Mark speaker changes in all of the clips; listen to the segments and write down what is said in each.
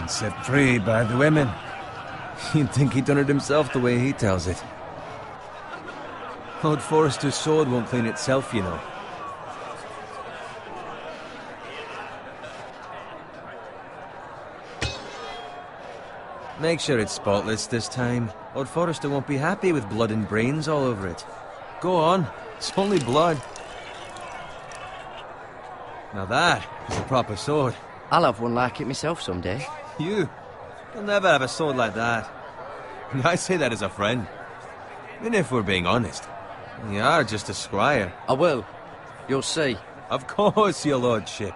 Speaker 1: and set free by the women. You'd think he'd done it himself the way he tells it. Lord Forrester's sword won't clean itself, you know. Make sure it's spotless this time. Lord Forrester won't be happy with blood and brains all over it. Go on, it's only blood. Now that is a proper sword.
Speaker 2: I'll have one like it myself someday.
Speaker 1: You'll never have a sword like that. And I say that as a friend. And if we're being honest, you are just a squire.
Speaker 2: I will. You'll see.
Speaker 1: Of course, your lordship.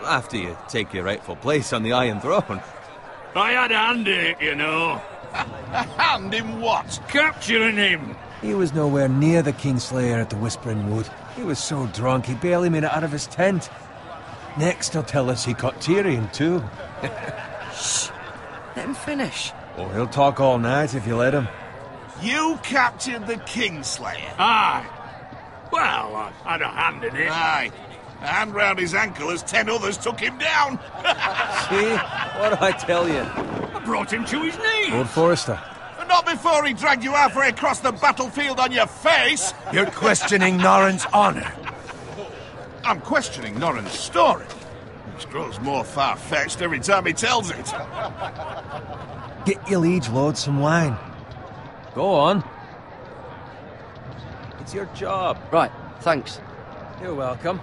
Speaker 1: After you take your rightful place on the Iron Throne.
Speaker 3: I had a hand in it, you know.
Speaker 4: A hand in what?
Speaker 3: Capturing him.
Speaker 1: He was nowhere near the Kingslayer at the Whispering Wood. He was so drunk he barely made it out of his tent. Next he'll tell us he caught Tyrion too.
Speaker 2: Shh. Let him finish.
Speaker 1: Oh, he'll talk all night if you let him.
Speaker 4: You captured the Kingslayer?
Speaker 3: Aye. Well, I had a hand in it.
Speaker 4: Aye. A hand round his ankle as 10 others took him down.
Speaker 1: See? What do I tell you?
Speaker 3: I brought him to his knees.
Speaker 1: Lord Forrester.
Speaker 4: But not before he dragged you halfway across the battlefield on your face.
Speaker 5: You're questioning Norrin's honor.
Speaker 4: I'm questioning Norrin's story, which grows more far-fetched every time he tells it.
Speaker 1: Get your liege lord some wine. Go on. It's your job.
Speaker 2: Right, thanks.
Speaker 1: You're welcome.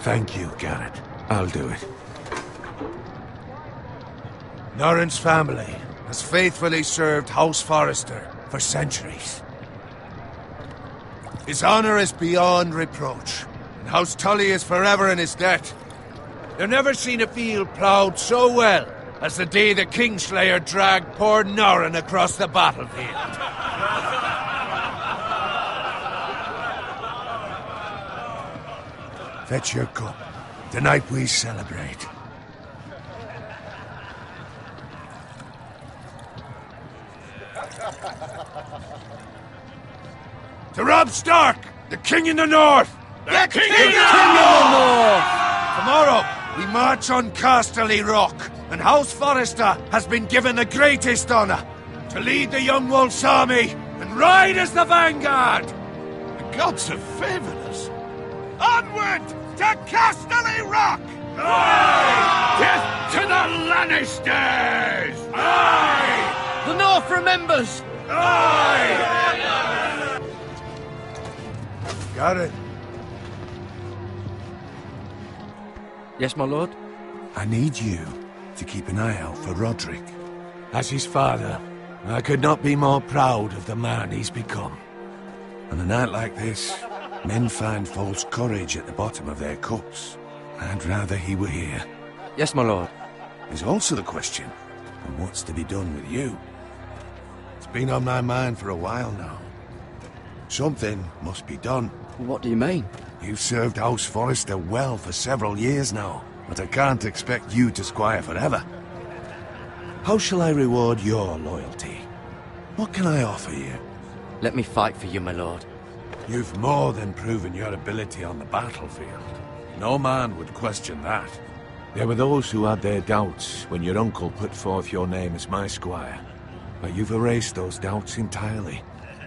Speaker 5: Thank you, Garrett. I'll do it. Norrin's family has faithfully served House Forrester for centuries. His honor is beyond reproach, and House Tully is forever in his debt. They've never seen a field ploughed so well as the day the Kingslayer dragged poor Norrin across the battlefield. Fetch your cup. Tonight we celebrate. To Robb Stark, the King in the North!
Speaker 4: The King
Speaker 5: in the North! Tomorrow, we march on Casterly Rock, and House Forrester has been given the greatest honor to lead the Young Wolf's army and ride as the vanguard!
Speaker 4: The gods have favored us. Onward to Casterly Rock!
Speaker 3: Aye! Death to the Lannisters! Aye!
Speaker 2: The North remembers!
Speaker 5: Aye! Got it.
Speaker 2: Yes, my lord?
Speaker 5: I need you to keep an eye out for Roderick. As his father, I could not be more proud of the man he's become. On a night like this, men find false courage at the bottom of their cups. I'd rather he were here.
Speaker 2: Yes, my lord.
Speaker 5: There's also the question of what's to be done with you. It's been on my mind for a while now. Something must be done.
Speaker 2: What do you mean?
Speaker 5: You've served House Forrester well for several years now, but I can't expect you to squire forever. How shall I reward your loyalty? What can I offer you?
Speaker 2: Let me fight for you, my lord.
Speaker 5: You've more than proven your ability on the battlefield. No man would question that. There were those who had their doubts when your uncle put forth your name as my squire. But you've erased those doubts entirely.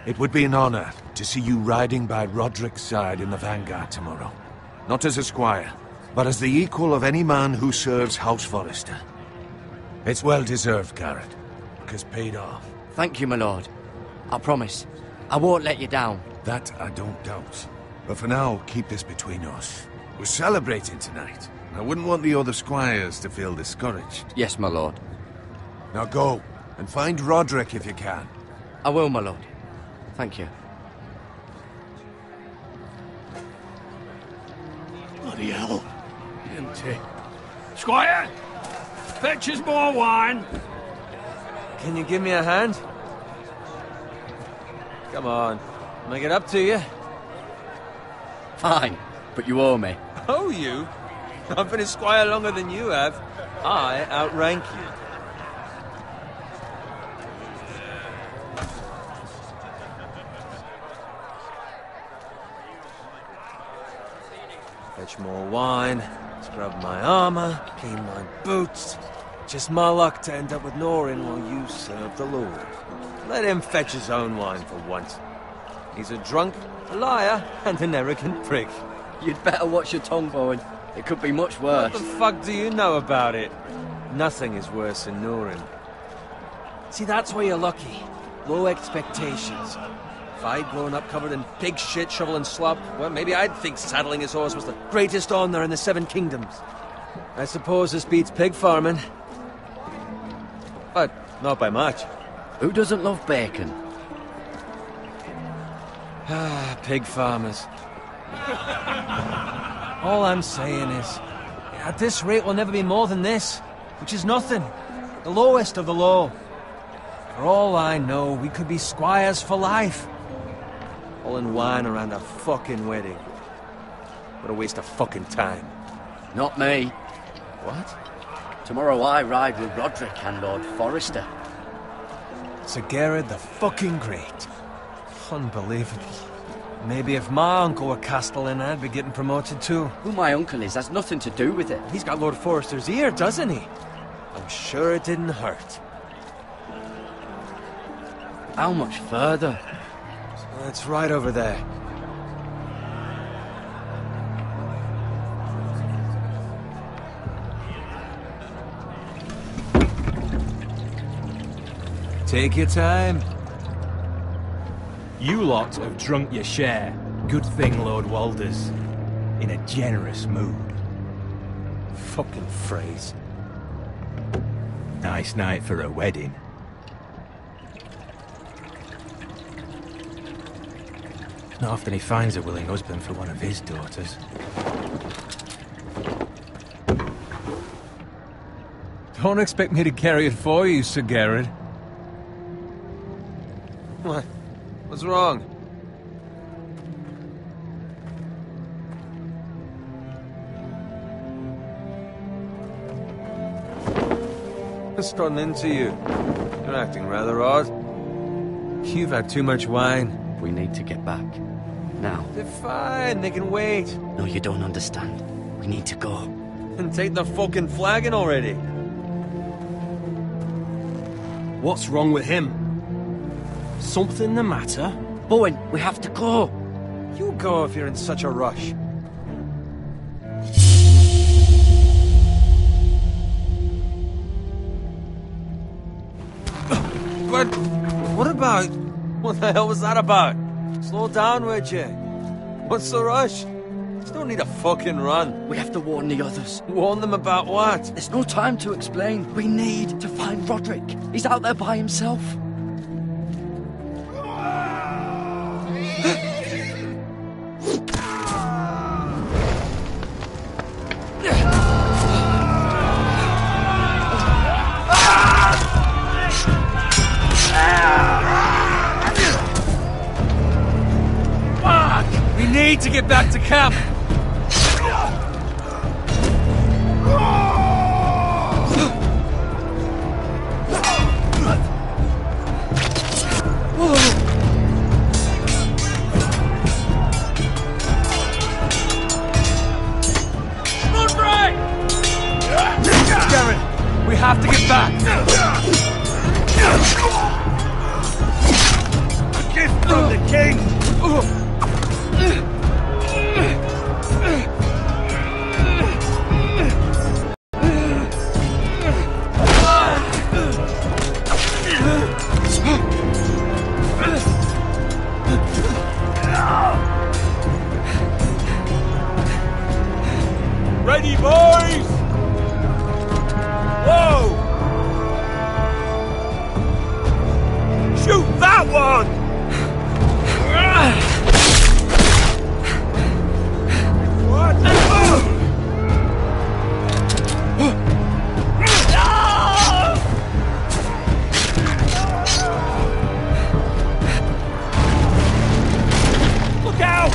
Speaker 5: It would be an honor to see you riding by Roderick's side in the vanguard tomorrow. Not as a squire, but as the equal of any man who serves House Forrester. It's well deserved, Garrett. Work has paid off.
Speaker 2: Thank you, my lord. I promise. I won't let you down.
Speaker 5: That I don't doubt. But for now, keep this between us. We're celebrating tonight. I wouldn't want the other squires to feel discouraged.
Speaker 2: Yes, my lord.
Speaker 5: Now go, and find Roderick if you can.
Speaker 2: I will, my lord. Thank you.
Speaker 3: Bloody hell. Empty. Squire! Fetch us more wine.
Speaker 1: Can you give me a hand? Come on. Make it up to you.
Speaker 2: Fine, but you owe me.
Speaker 1: Oh, you? I've been a squire longer than you have. I outrank you. Fetch more wine. Scrub my armor, clean my boots. Just my luck to end up with Norin while you serve the Lord. Let him fetch his own wine for once. He's a drunk, a liar, and an arrogant prick.
Speaker 2: You'd better watch your tongue, Bowen. It could be much worse.
Speaker 1: What the fuck do you know about it? Nothing is worse than Norin. See, that's where you're lucky. Low expectations. If I'd grown up covered in pig shit, shovel and slop, well, maybe I'd think saddling his horse was the greatest honor in the Seven Kingdoms. I suppose this beats pig farming. But not by much.
Speaker 2: Who doesn't love bacon?
Speaker 1: Ah, pig farmers. All I'm saying is, at this rate we'll never be more than this, which is nothing. The lowest of the low. For all I know, we could be squires for life. All in wine around a fucking wedding. What a waste of fucking time.
Speaker 2: Not me.
Speaker 1: What?
Speaker 2: Tomorrow I ride with Roderick and Lord Forrester.
Speaker 1: Sir Gerard the fucking Great. Unbelievable. Maybe if my uncle were Castellan, I'd be getting promoted too.
Speaker 2: Who my uncle is has nothing to do with it.
Speaker 1: He's got Lord Forrester's ear, doesn't he? I'm sure it didn't hurt.
Speaker 2: How much further?
Speaker 1: It's right over there. Take your time.
Speaker 6: You lot have drunk your share. Good thing Lord Walder's in a generous mood.
Speaker 1: Fucking phrase.
Speaker 6: Nice night for a wedding. Not often he finds a willing husband for one of his daughters.
Speaker 1: Don't expect me to carry it for you, Sir Gerard. What? What's wrong? What's gotten into you? You're acting rather odd. You've had too much wine.
Speaker 2: We need to get back. Now.
Speaker 1: They're fine, they can wait.
Speaker 2: No, you don't understand. We need to go.
Speaker 1: And take the fucking flagon already.
Speaker 6: What's wrong with him? Something the matter?
Speaker 2: Bowen, we have to go.
Speaker 1: You go if you're in such a rush. But what about... What the hell was that about? Slow down, would you? What's the rush? There's no need to fucking run.
Speaker 2: We have to warn the others.
Speaker 1: Warn them about what?
Speaker 2: There's no time to explain. We need to find Roderick. He's out there by himself.
Speaker 1: We need to get back to camp. Garrett, we have to get back.
Speaker 3: A gift from the king!
Speaker 6: Ready, boys! Whoa! Shoot that one! Look out!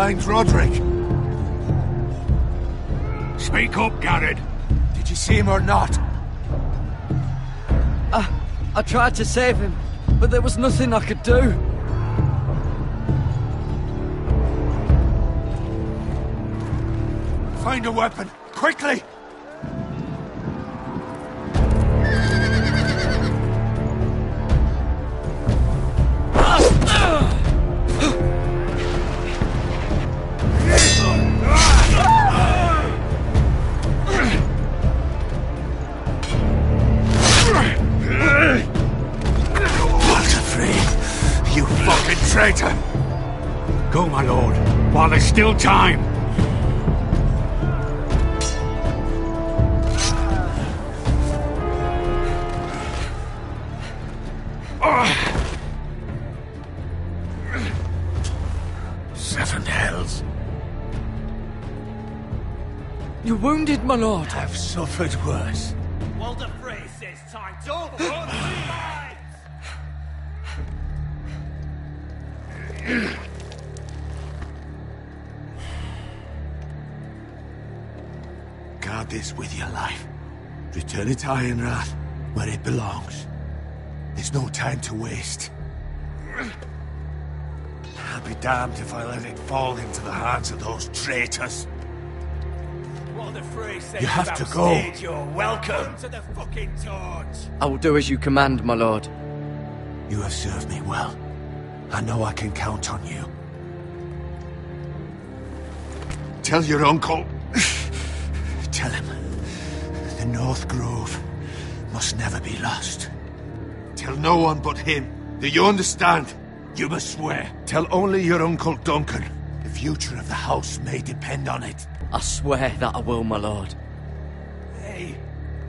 Speaker 5: find Roderick?
Speaker 3: Speak up, Garrett.
Speaker 5: Did you see him or not?
Speaker 2: I tried to save him, but there was nothing I could do.
Speaker 5: Find a weapon, quickly!
Speaker 3: You fucking traitor! Go, my lord, while there's still time.
Speaker 5: Seven hells.
Speaker 2: You're wounded, my lord.
Speaker 5: I've suffered worse.
Speaker 7: Walder Frey says time to overrun the lines!
Speaker 5: Guard this with your life. Return it to Ironrath, where it belongs. There's no time to waste. I'll be damned if I let it fall into the hands of those traitors.
Speaker 7: Walder Frey says
Speaker 5: You have to go.
Speaker 7: You're welcome to the fucking torch!
Speaker 2: I will do as you command, my lord.
Speaker 5: You have served me well. I know I can count on you. Tell your uncle. Tell him. The North Grove must never be lost. Tell no one but him. Do you understand? You must swear. Tell only your Uncle Duncan. The future of the house may depend on it.
Speaker 2: I swear that I will, my lord.
Speaker 7: Hey,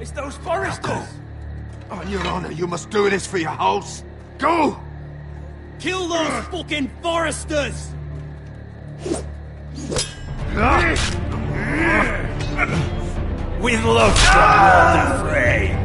Speaker 7: it's those foresters!
Speaker 5: Go. On your honor, you must do this for your house. Go!
Speaker 7: Kill those fucking foresters! With love from Walder Frey!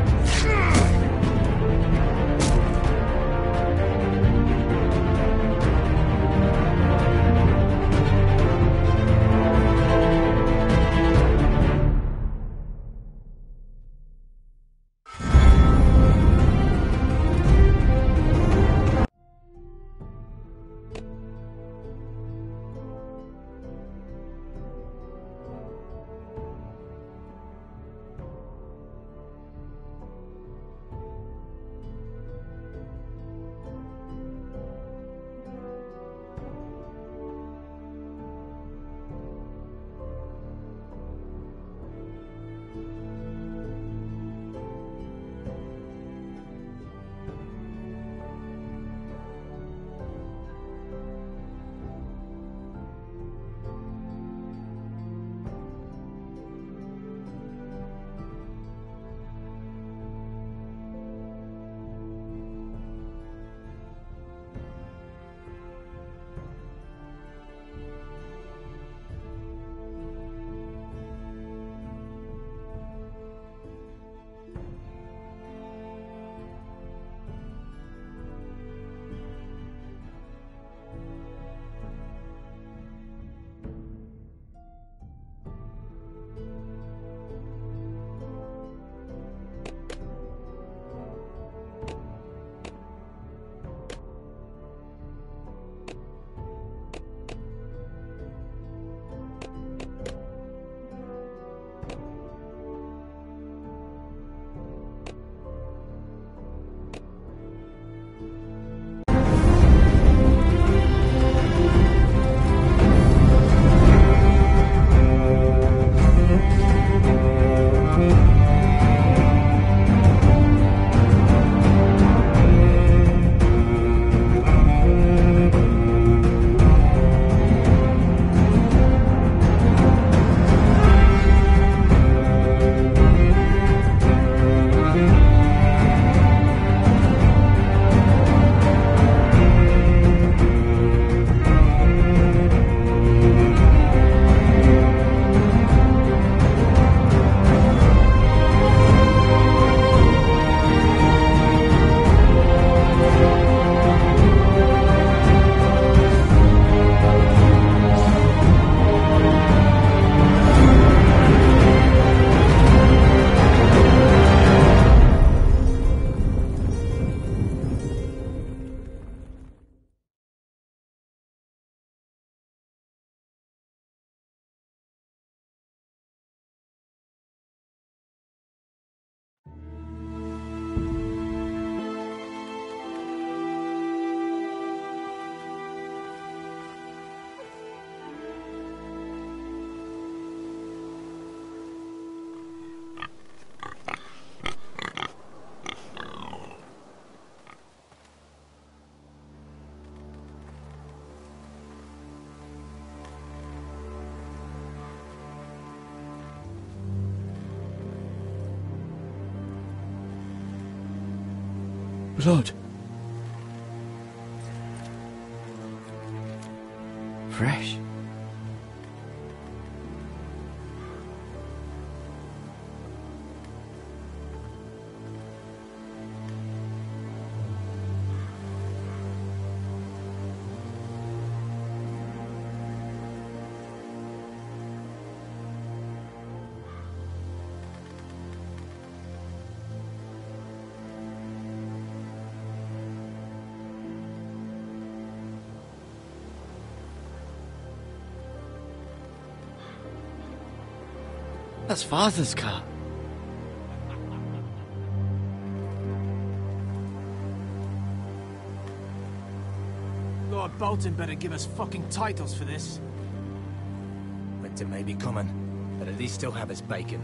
Speaker 2: Blood. Fresh. That's Father's car.
Speaker 6: Lord Bolton better give us fucking titles for this. Winter may be coming, but at least he'll have his bacon.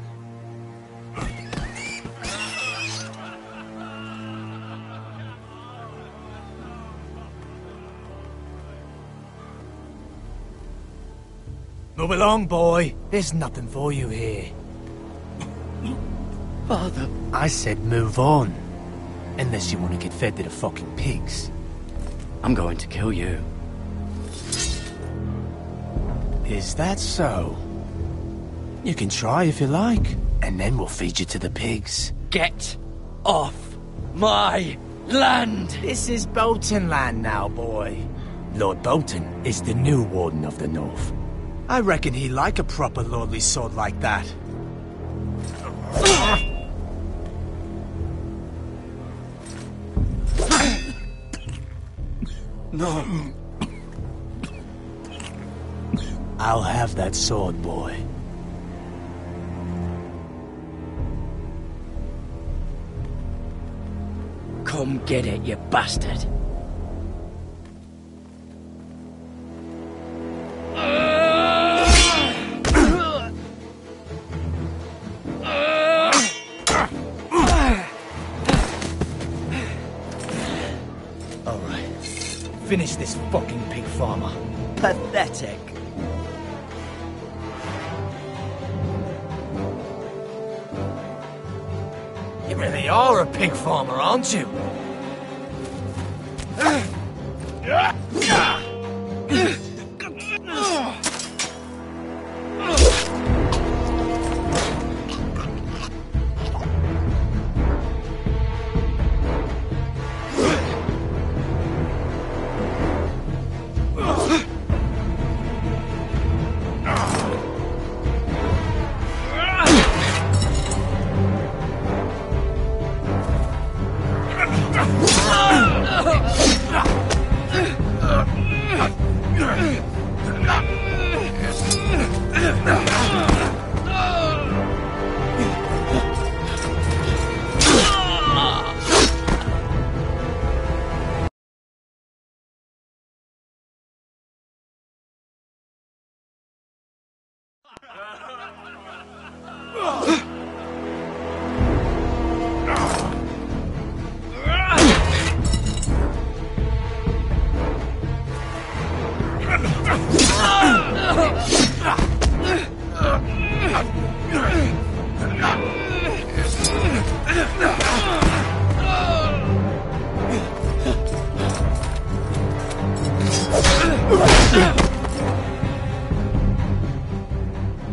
Speaker 6: Move along, boy. There's nothing for you here.
Speaker 2: Father.
Speaker 6: I said move on. Unless you want to get fed to the fucking pigs.
Speaker 2: I'm going to kill you.
Speaker 6: Is that so? You can try if you like, and then we'll feed you to the pigs.
Speaker 2: Get off my land!
Speaker 6: This is Bolton land now, boy. Lord Bolton is the new Warden of the North. I reckon he'd like a proper lordly sword like that.
Speaker 2: No.
Speaker 6: I'll have that sword, boy.
Speaker 2: Come get it, you bastard.
Speaker 6: Finish this fucking pig farmer.
Speaker 2: Pathetic.
Speaker 6: You really are a pig farmer, aren't you?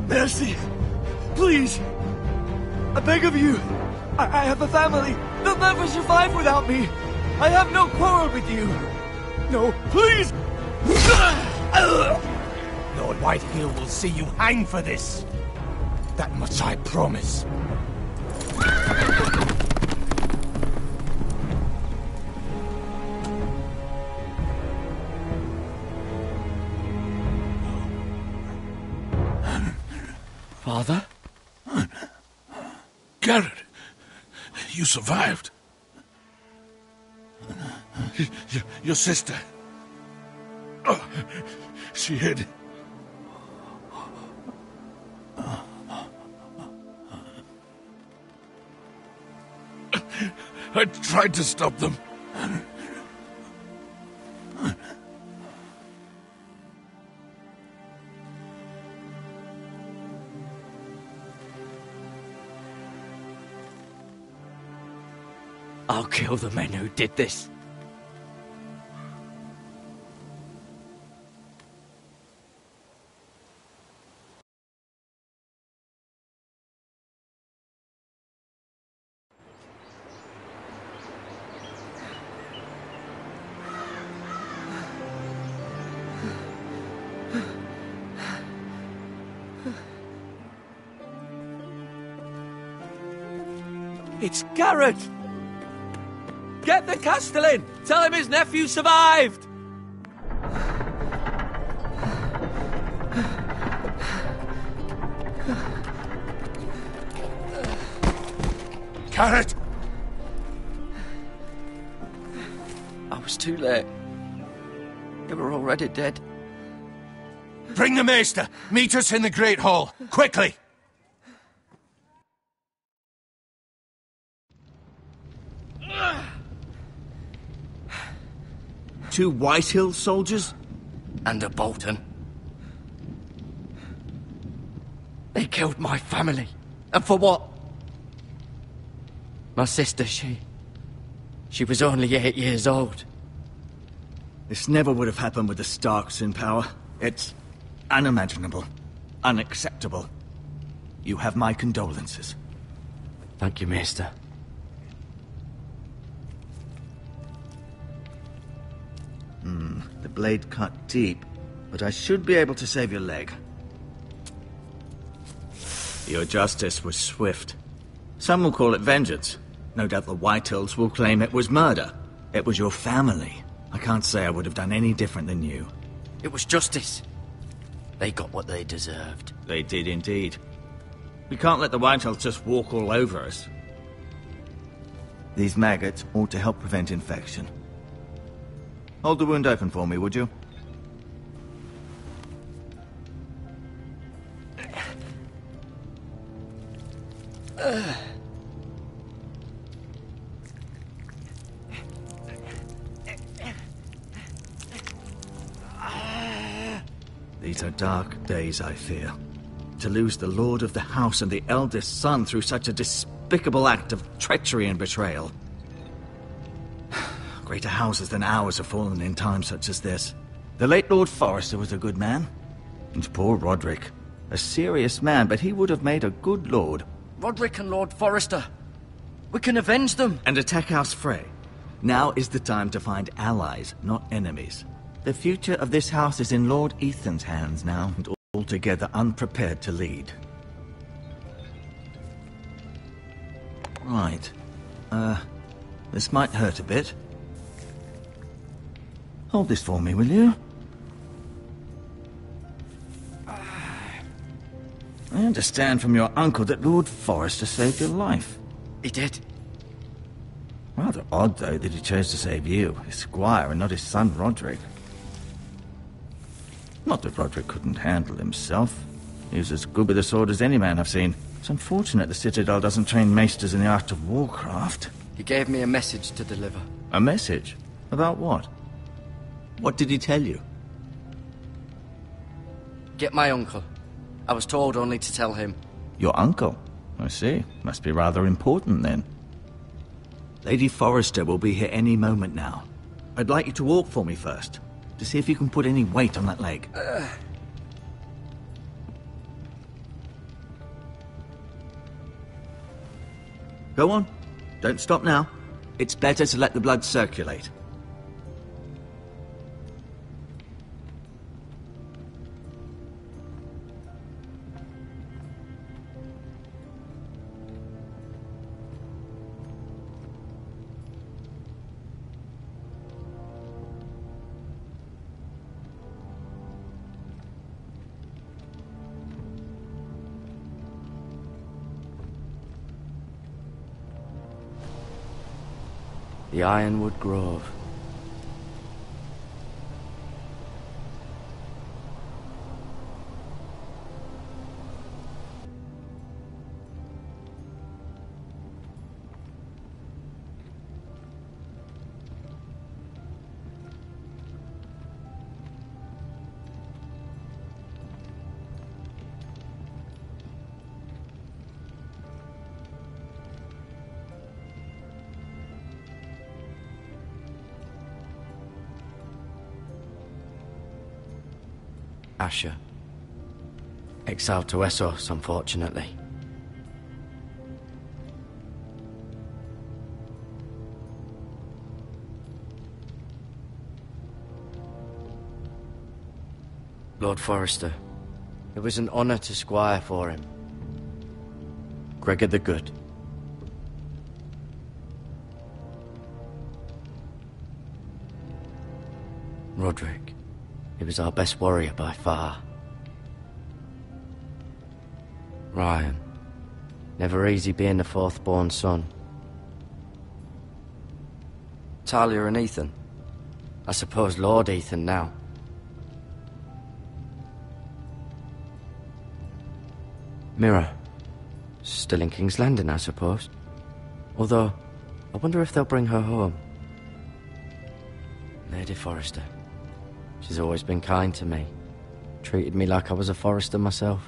Speaker 2: Mercy! Please! I beg of you! I have a family! They'll never survive without me! I have no quarrel with you! No, please!
Speaker 6: Lord Whitehill will see you hang for this. That much I promise.
Speaker 2: Father?
Speaker 3: Garrett, you survived. Your sister. Oh, she hid. I tried to stop them.
Speaker 2: I'll kill the men who did this.
Speaker 1: It's Garrett! Get the Castellan! Tell him his nephew survived!
Speaker 3: Garrett!
Speaker 2: I was too late. They were already dead.
Speaker 3: Bring the Maester! Meet us in the Great Hall! Quickly!
Speaker 6: Two Whitehill soldiers?
Speaker 2: And a Bolton. They killed my family. And for what? My sister, she was only 8 years old.
Speaker 6: This never would have happened with the Starks in power. It's unimaginable. Unacceptable. You have my condolences.
Speaker 2: Thank you, Maester.
Speaker 6: The blade cut deep, but I should be able to save your leg. Your justice was swift. Some will call it vengeance. No doubt the Whitehills will claim it was murder. It was your family. I can't say I would have done any different than you.
Speaker 2: It was justice. They got what they deserved.
Speaker 6: They did indeed. We can't let the Whitehills just walk all over us. These maggots ought to help prevent infection. Hold the wound open for me, would you? These are dark days, I fear. To lose the lord of the house and the eldest son through such a despicable act of treachery and betrayal. Greater houses than ours have fallen in times such as this. The late Lord Forrester was a good man. And poor Roderick. A serious man, but he would have made a good lord.
Speaker 2: Roderick and Lord Forrester. We can avenge them.
Speaker 6: And attack House Frey. Now is the time to find allies, not enemies. The future of this house is in Lord Ethan's hands now, and altogether unprepared to lead. Right. This might hurt a bit. Hold this for me, will you? I understand from your uncle that Lord Forrester saved your life.
Speaker 2: He did.
Speaker 6: Rather odd, though, that he chose to save you, his squire, and not his son Roderick. Not that Roderick couldn't handle himself. He was as good with a sword as any man I've seen. It's unfortunate the Citadel doesn't train maesters in the art of warcraft.
Speaker 2: He gave me a message to deliver.
Speaker 6: A message? About what? What did he tell you?
Speaker 2: Get my uncle. I was told only to tell him.
Speaker 6: Your uncle? I see. Must be rather important, then. Lady Forrester will be here any moment now. I'd like you to walk for me first, to see if you can put any weight on that leg. Go on. Don't stop now. It's better to let the blood circulate.
Speaker 2: The Ironwood Grove.
Speaker 8: Asher. Exiled to Essos, unfortunately. Lord Forrester, it was an honor to squire for him. Gregor the Good. Roderick, he was our best warrior by far. Ryan, never easy being the fourth-born son. Talia and Ethan. I suppose Lord Ethan now. Mira. Still in King's Landing, I suppose. Although, I wonder if they'll bring her home. Lady Forrester. She's always been kind to me. Treated me like I was a Forrester myself.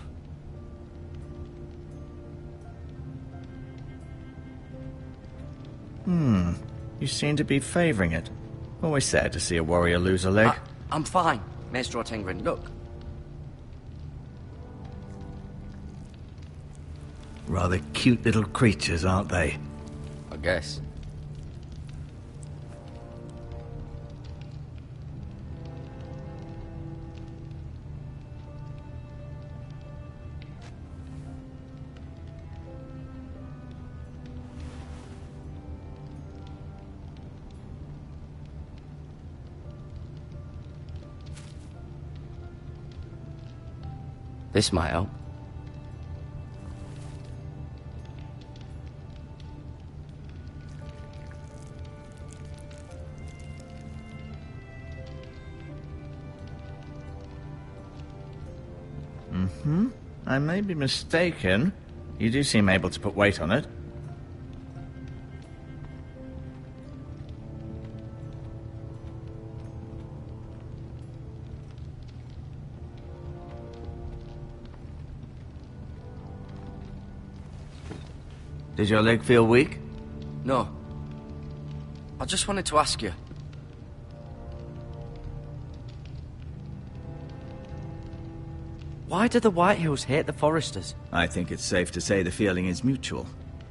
Speaker 6: You seem to be favouring it. Always sad to see a warrior lose a leg.
Speaker 8: I'm fine, Maestro Tengrin. Look.
Speaker 6: Rather cute little creatures, aren't they?
Speaker 8: I guess. This might help.
Speaker 6: I may be mistaken. You do seem able to put weight on it. Did your leg feel weak?
Speaker 8: No. I just wanted to ask you. Why do the Whitehills hate the Forresters?
Speaker 6: I think it's safe to say the feeling is mutual.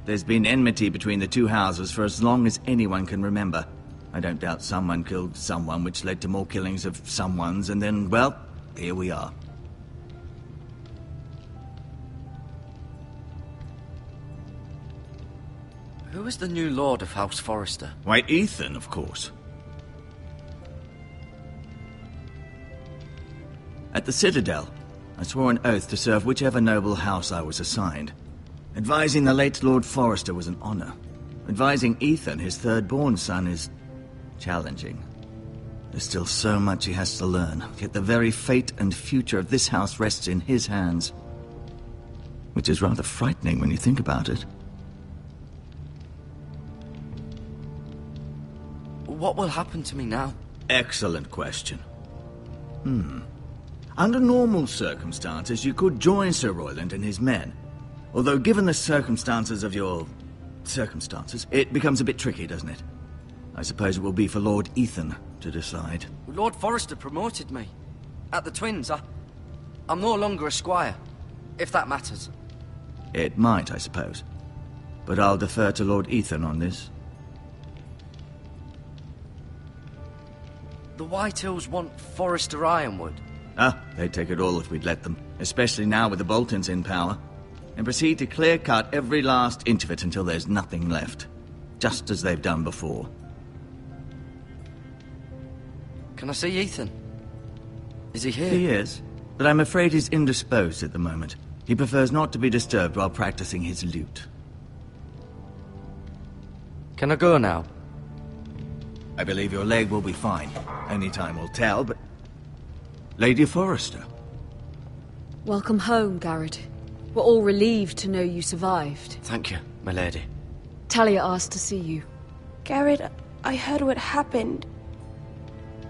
Speaker 6: There's been enmity between the two houses for as long as anyone can remember. I don't doubt someone killed someone, which led to more killings of someones, and then, well, here we are.
Speaker 8: Who is the new Lord of House Forrester?
Speaker 6: Why, Ethan, of course. At the Citadel, I swore an oath to serve whichever noble house I was assigned. Advising the late Lord Forrester was an honor. Advising Ethan, his third-born son, is challenging. There's still so much he has to learn, yet the very fate and future of this house rests in his hands. Which is rather frightening when you think about it.
Speaker 8: What will happen to me now?
Speaker 6: Excellent question. Under normal circumstances, you could join Sir Royland and his men. Although given the circumstances of your... circumstances, it becomes a bit tricky, doesn't it? I suppose it will be for Lord Ethan to decide.
Speaker 8: Lord Forrester promoted me. At the Twins, I'm no longer a squire, if that matters.
Speaker 6: It might, I suppose. But I'll defer to Lord Ethan on this.
Speaker 8: The Whitehills want Forrester Ironwood.
Speaker 6: They'd take it all if we'd let them. Especially now with the Boltons in power. And proceed to clear-cut every last inch of it until there's nothing left. Just as they've done before.
Speaker 8: Can I see Ethan? Is he here?
Speaker 6: He is, but I'm afraid he's indisposed at the moment. He prefers not to be disturbed while practicing his lute.
Speaker 8: Can I go now?
Speaker 6: I believe your leg will be fine. Only time will tell, but... Lady Forrester.
Speaker 9: Welcome home, Garrett. We're all relieved to know you survived.
Speaker 8: Thank you, my lady.
Speaker 9: Talia asked to see you.
Speaker 10: Garrett, I heard what happened.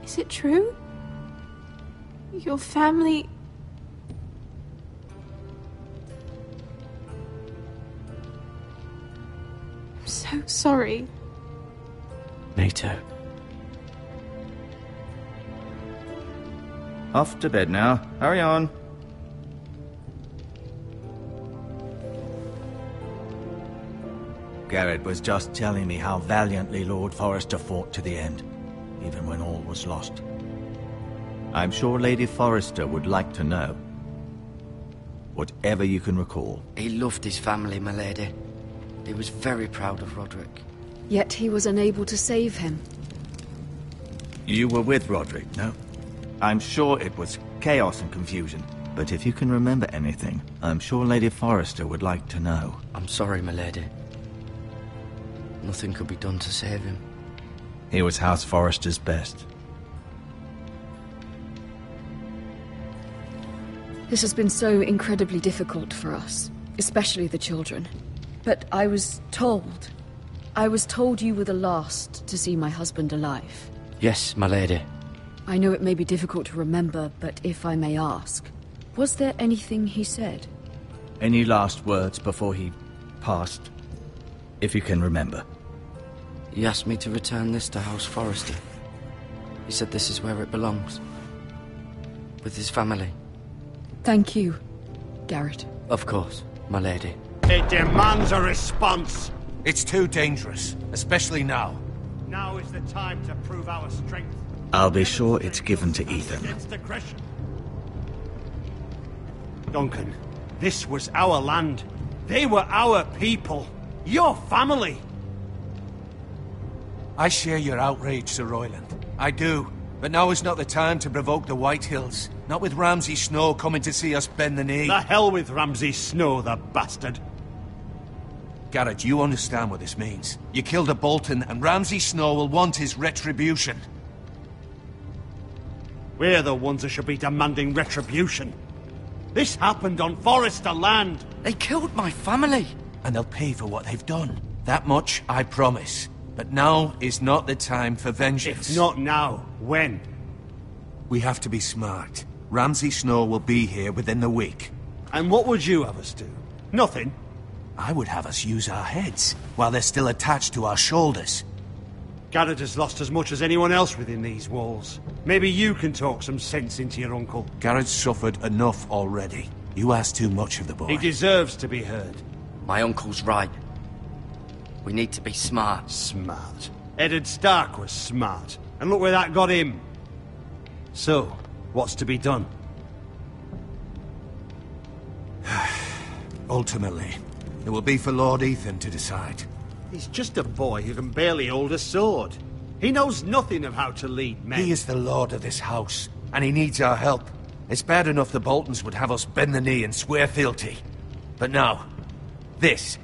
Speaker 10: Is it true? Your family... I'm so sorry.
Speaker 8: Me too.
Speaker 6: Off to bed now. Hurry on. Garrett was just telling me how valiantly Lord Forrester fought to the end, even when all was lost. I'm sure Lady Forrester would like to know. Whatever you can recall.
Speaker 8: He loved his family, my lady. He was very proud of Roderick.
Speaker 9: Yet he was unable to save him.
Speaker 6: You were with Roderick, no? I'm sure it was chaos and confusion. But if you can remember anything, I'm sure Lady Forrester would like to know.
Speaker 8: I'm sorry, my lady. Nothing could be done to save him.
Speaker 6: He was House Forrester's best.
Speaker 9: This has been so incredibly difficult for us, especially the children. But I was told you were the last to see my husband alive.
Speaker 8: Yes, my lady.
Speaker 9: I know it may be difficult to remember, but if I may ask, was there anything he said?
Speaker 6: Any last words before he passed? If you can remember.
Speaker 8: He asked me to return this to House Forrester. He said this is where it belongs. With his family.
Speaker 9: Thank you, Garrett.
Speaker 8: Of course, my lady.
Speaker 3: It demands a response.
Speaker 5: It's too dangerous, especially now.
Speaker 3: Now is the time to prove our strength.
Speaker 6: I'll be sure it's given to Ethan.
Speaker 3: Against aggression. Duncan, this was our land. They were our people. Your family.
Speaker 5: I share your outrage, Sir Royland. I do. But now is not the time to provoke the Whitehills. Not with Ramsay Snow coming to see us bend the knee.
Speaker 3: The hell with Ramsay Snow, the bastard.
Speaker 5: Garrett, you understand what this means. You killed a Bolton, and Ramsay Snow will want his retribution.
Speaker 3: We're the ones that should be demanding retribution. This happened on Forrester land.
Speaker 8: They killed my family.
Speaker 5: And they'll pay for what they've done. That much, I promise. But now is not the time for vengeance.
Speaker 3: If not now, when?
Speaker 5: We have to be smart. Ramsay Snow will be here within the week.
Speaker 3: And what would you have us do? Nothing?
Speaker 5: I would have us use our heads, while they're still attached to our shoulders.
Speaker 3: Garrett has lost as much as anyone else within these walls. Maybe you can talk some sense into your uncle.
Speaker 5: Garrett's suffered enough already. You ask too much of the boy.
Speaker 3: He deserves to be heard.
Speaker 8: My uncle's right. We need to be smart.
Speaker 3: Smart. Eddard Stark was smart. And look where that got him. So, what's to be done?
Speaker 5: Ultimately, it will be for Lord Ethan to decide.
Speaker 3: He's just a boy who can barely hold a sword. He knows nothing of how to lead men.
Speaker 5: He is the lord of this house, and he needs our help. It's bad enough the Boltons would have us bend the knee and swear fealty. But now, this.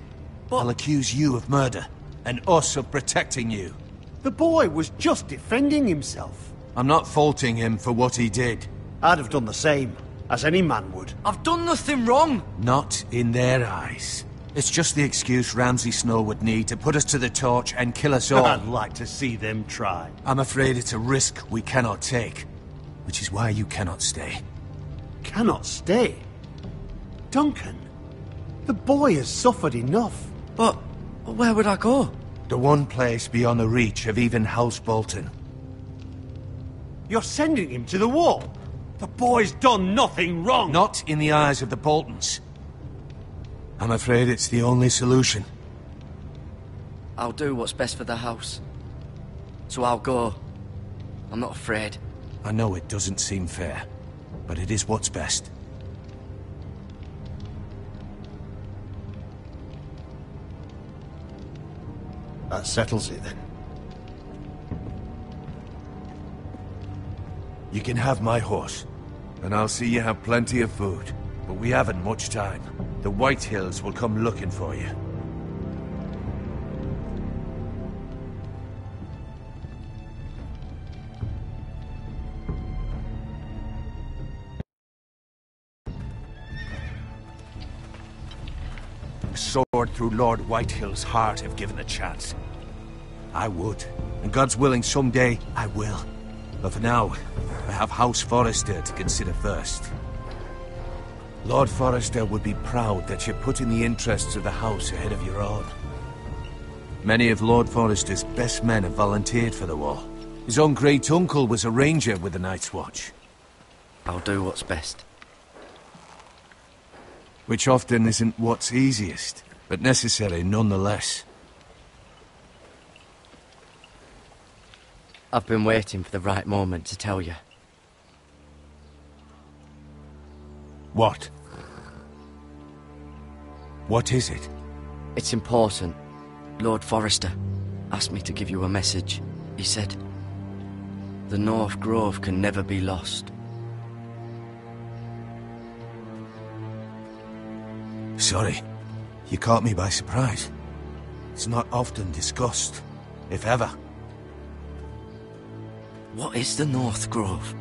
Speaker 5: I'll accuse you of murder, and us of protecting you.
Speaker 3: The boy was just defending himself.
Speaker 5: I'm not faulting him for what he did.
Speaker 3: I'd have done the same, as any man would.
Speaker 8: I've done nothing wrong.
Speaker 5: Not in their eyes. It's just the excuse Ramsay Snow would need to put us to the torch and kill us all.
Speaker 3: I'd like to see them try.
Speaker 5: I'm afraid it's a risk we cannot take, which is why you cannot stay.
Speaker 3: Cannot stay? Duncan, the boy has suffered enough.
Speaker 8: But where would I go?
Speaker 5: The one place beyond the reach of even House Bolton.
Speaker 3: You're sending him to the wall? The boy's done nothing wrong!
Speaker 5: Not in the eyes of the Boltons. I'm afraid it's the only solution.
Speaker 8: I'll do what's best for the house. So I'll go. I'm not afraid.
Speaker 5: I know it doesn't seem fair, but it is what's best.
Speaker 3: That settles it, then.
Speaker 5: You can have my horse, and I'll see you have plenty of food. But we haven't much time. The Whitehills will come looking for you. A sword through Lord Whitehill's heart if given a chance. I would. And God's willing, someday I will. But for now, I have House Forrester to consider first. Lord Forrester would be proud that you're putting the interests of the house ahead of your own. Many of Lord Forrester's best men have volunteered for the war. His own great-uncle was a ranger with the Night's Watch.
Speaker 8: I'll do what's best.
Speaker 5: Which often isn't what's easiest, but necessary nonetheless.
Speaker 8: I've been waiting for the right moment to tell you.
Speaker 5: What? What is it?
Speaker 8: It's important. Lord Forrester asked me to give you a message. He said, the North Grove can never be lost.
Speaker 5: Sorry, you caught me by surprise. It's not often discussed, if ever.
Speaker 8: What is the North Grove?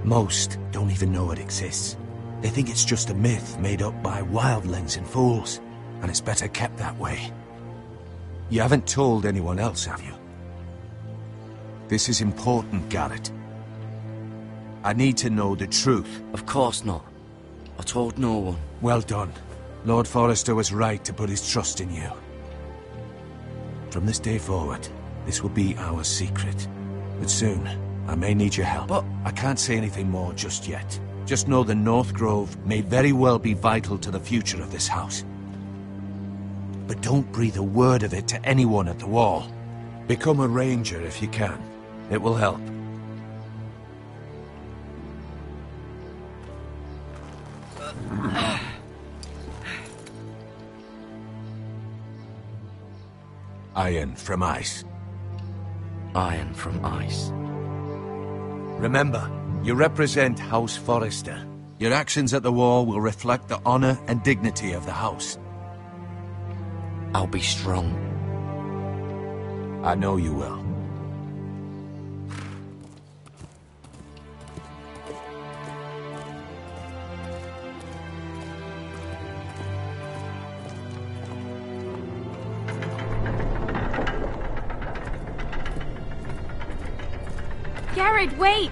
Speaker 5: Most don't even know it exists. They think it's just a myth made up by wildlings and fools, and it's better kept that way. You haven't told anyone else, have you? This is important, Garrett. I need to know the truth.
Speaker 8: Of course not. I told no one.
Speaker 5: Well done. Lord Forrester was right to put his trust in you. From this day forward, this will be our secret. But soon, I may need your help.
Speaker 8: But
Speaker 5: I can't say anything more just yet. Just know the North Grove may very well be vital to the future of this house. But don't breathe a word of it to anyone at the Wall. Become a ranger if you can. It will help. Iron from ice.
Speaker 8: Iron from ice.
Speaker 5: Remember, you represent House Forrester. Your actions at the Wall will reflect the honor and dignity of the house.
Speaker 8: I'll be strong.
Speaker 5: I know you will.
Speaker 10: Garrett, wait!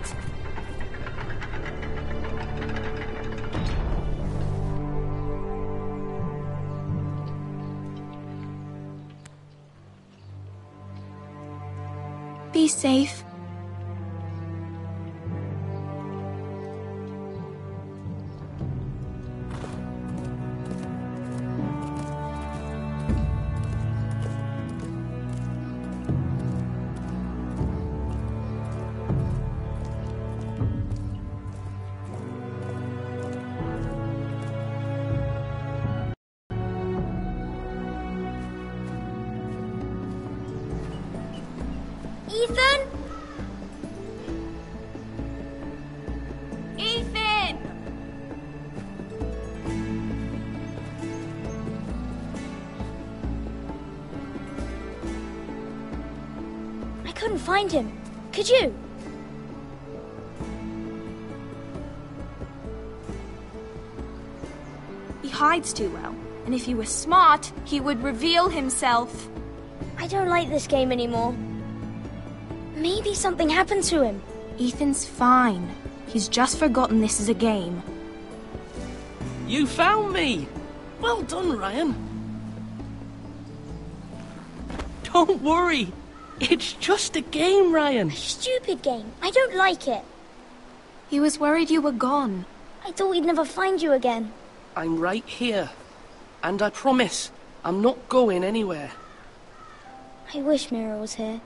Speaker 10: Be safe.
Speaker 11: Ethan?
Speaker 10: Ethan!
Speaker 11: I couldn't find him. Could you?
Speaker 10: He hides too well, and if he were smart, he would reveal himself.
Speaker 11: I don't like this game anymore. Maybe something happened to him.
Speaker 10: Ethan's fine. He's just forgotten this is a game.
Speaker 7: You found me! Well done, Ryan. Don't worry. It's just a game, Ryan.
Speaker 11: A stupid game. I don't like it.
Speaker 10: He was worried you were gone.
Speaker 11: I thought we'd never find you again.
Speaker 7: I'm right here. And I promise, I'm not going anywhere.
Speaker 11: I wish Mira was here.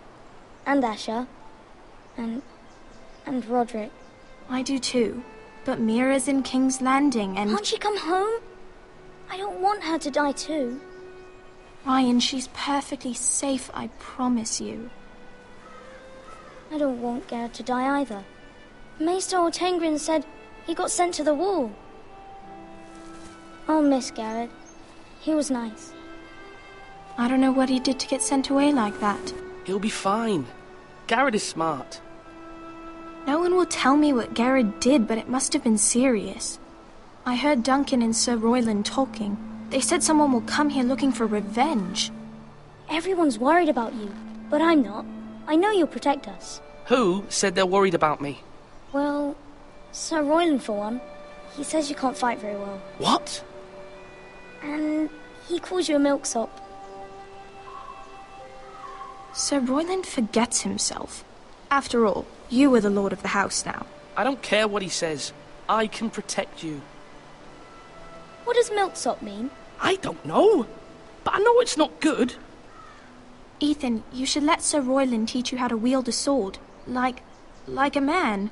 Speaker 11: And Asher. And Roderick.
Speaker 10: I do too. But Mira's in King's Landing and...
Speaker 11: Can't she come home? I don't want her to die too.
Speaker 10: Ryan, she's perfectly safe, I promise you.
Speaker 11: I don't want Garrett to die either. Maester Ortengrin said he got sent to the Wall. I'll miss Garrett. He was nice.
Speaker 10: I don't know what he did to get sent away like that.
Speaker 7: He'll be fine. Garrett is smart.
Speaker 10: No one will tell me what Garrett did, but it must have been serious. I heard Duncan and Sir Royland talking. They said someone will come here looking for revenge.
Speaker 11: Everyone's worried about you, but I'm not. I know you'll protect us.
Speaker 7: Who said they're worried about me?
Speaker 11: Well, Sir Royland for one. He says you can't fight very well.
Speaker 7: What?
Speaker 11: And he calls you a milksop.
Speaker 10: Sir Royland forgets himself. After all, you are the lord of the house now.
Speaker 7: I don't care what he says. I can protect you.
Speaker 11: What does milksop mean?
Speaker 7: I don't know, but I know it's not good.
Speaker 10: Ethan, you should let Sir Royland teach you how to wield a sword. Like a man.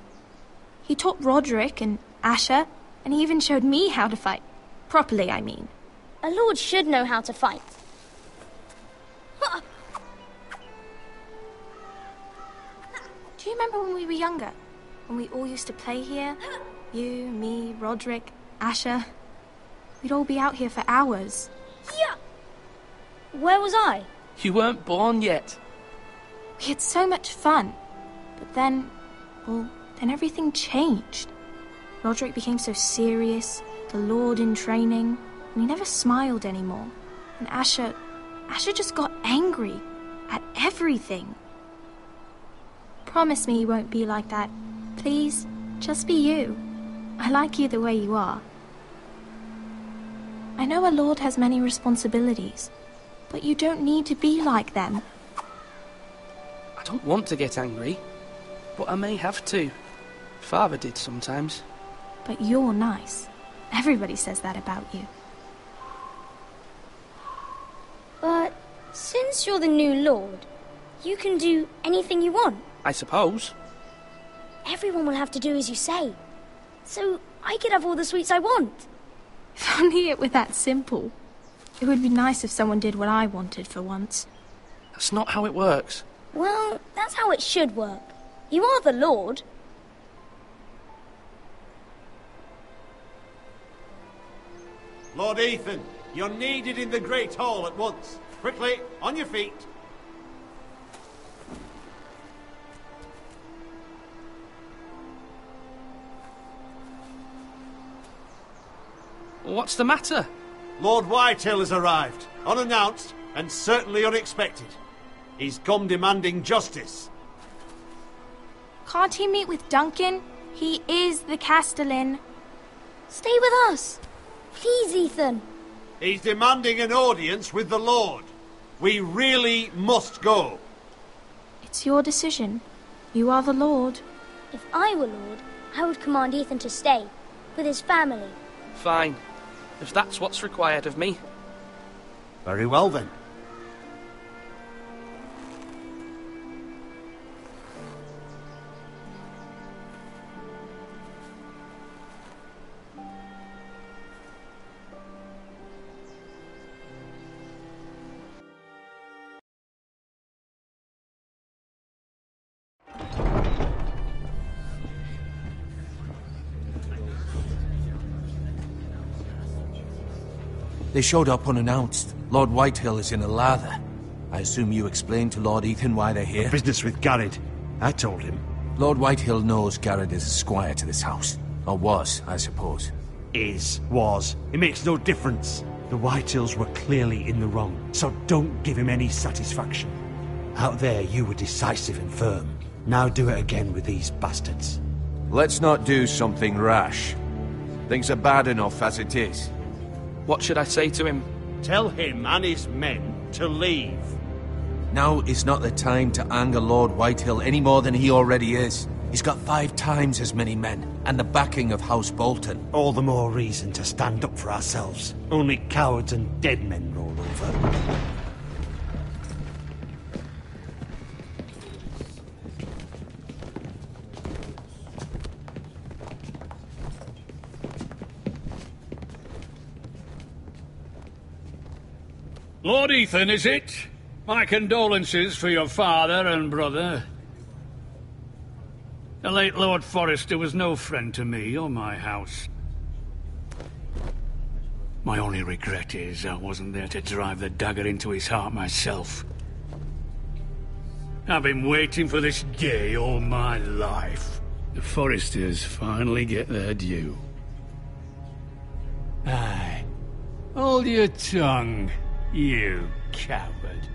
Speaker 10: He taught Roderick and Asher, and he even showed me how to fight. Properly, I mean.
Speaker 11: A lord should know how to fight.
Speaker 10: Do you remember when we were younger? When we all used to play here? You, me, Roderick, Asher. We'd all be out here for hours.
Speaker 11: Yeah. Where was I?
Speaker 7: You weren't born yet.
Speaker 10: We had so much fun. But then everything changed. Roderick became so serious, the Lord in training, and he never smiled anymore. And Asher just got angry at everything. Promise me you won't be like that. Please, just be you. I like you the way you are. I know a lord has many responsibilities, but you don't need to be like them.
Speaker 7: I don't want to get angry, but I may have to. Father did sometimes.
Speaker 10: But you're nice. Everybody says that about you.
Speaker 11: But since you're the new lord, you can do anything you want.
Speaker 7: I suppose.
Speaker 11: Everyone will have to do as you say. So I could have all the sweets I want.
Speaker 10: If only it were that simple. It would be nice if someone did what I wanted for once.
Speaker 7: That's not how it works.
Speaker 11: Well, that's how it should work. You are the lord.
Speaker 3: Lord Ethan, you're needed in the Great Hall at once. Quickly, on your feet.
Speaker 7: What's the matter?
Speaker 3: Lord Whitehill has arrived, unannounced and certainly unexpected. He's come demanding justice.
Speaker 10: Can't he meet with Duncan? He is the Castellan.
Speaker 11: Stay with us. Please, Ethan.
Speaker 3: He's demanding an audience with the Lord. We really must go.
Speaker 10: It's your decision. You are the Lord.
Speaker 11: If I were lord, I would command Ethan to stay, with his family.
Speaker 7: Fine. If that's what's required of me.
Speaker 3: Very well, then.
Speaker 5: They showed up unannounced. Lord Whitehill is in a lather. I assume you explained to Lord Ethan why they're here?
Speaker 3: Business with Garrett. I told him.
Speaker 5: Lord Whitehill knows Garrett is a squire to this house. Or was, I suppose.
Speaker 3: Was. It makes no difference. The Whitehills were clearly in the wrong, so don't give him any satisfaction. Out there, you were decisive and firm. Now do it again with these bastards.
Speaker 5: Let's not do something rash. Things are bad enough as it is.
Speaker 7: What should I say to him?
Speaker 3: Tell him and his men to leave.
Speaker 5: Now is not the time to anger Lord Whitehill any more than he already is. He's got 5 times as many men, and the backing of House Bolton.
Speaker 3: All the more reason to stand up for ourselves. Only cowards and dead men roll over.
Speaker 12: Lord Ethan, is it? My condolences for your father and brother. The late Lord Forrester was no friend to me or my house. My only regret is I wasn't there to drive the dagger into his heart myself. I've been waiting for this day all my life. The Forresters finally get their due. Aye. Hold your tongue. You coward.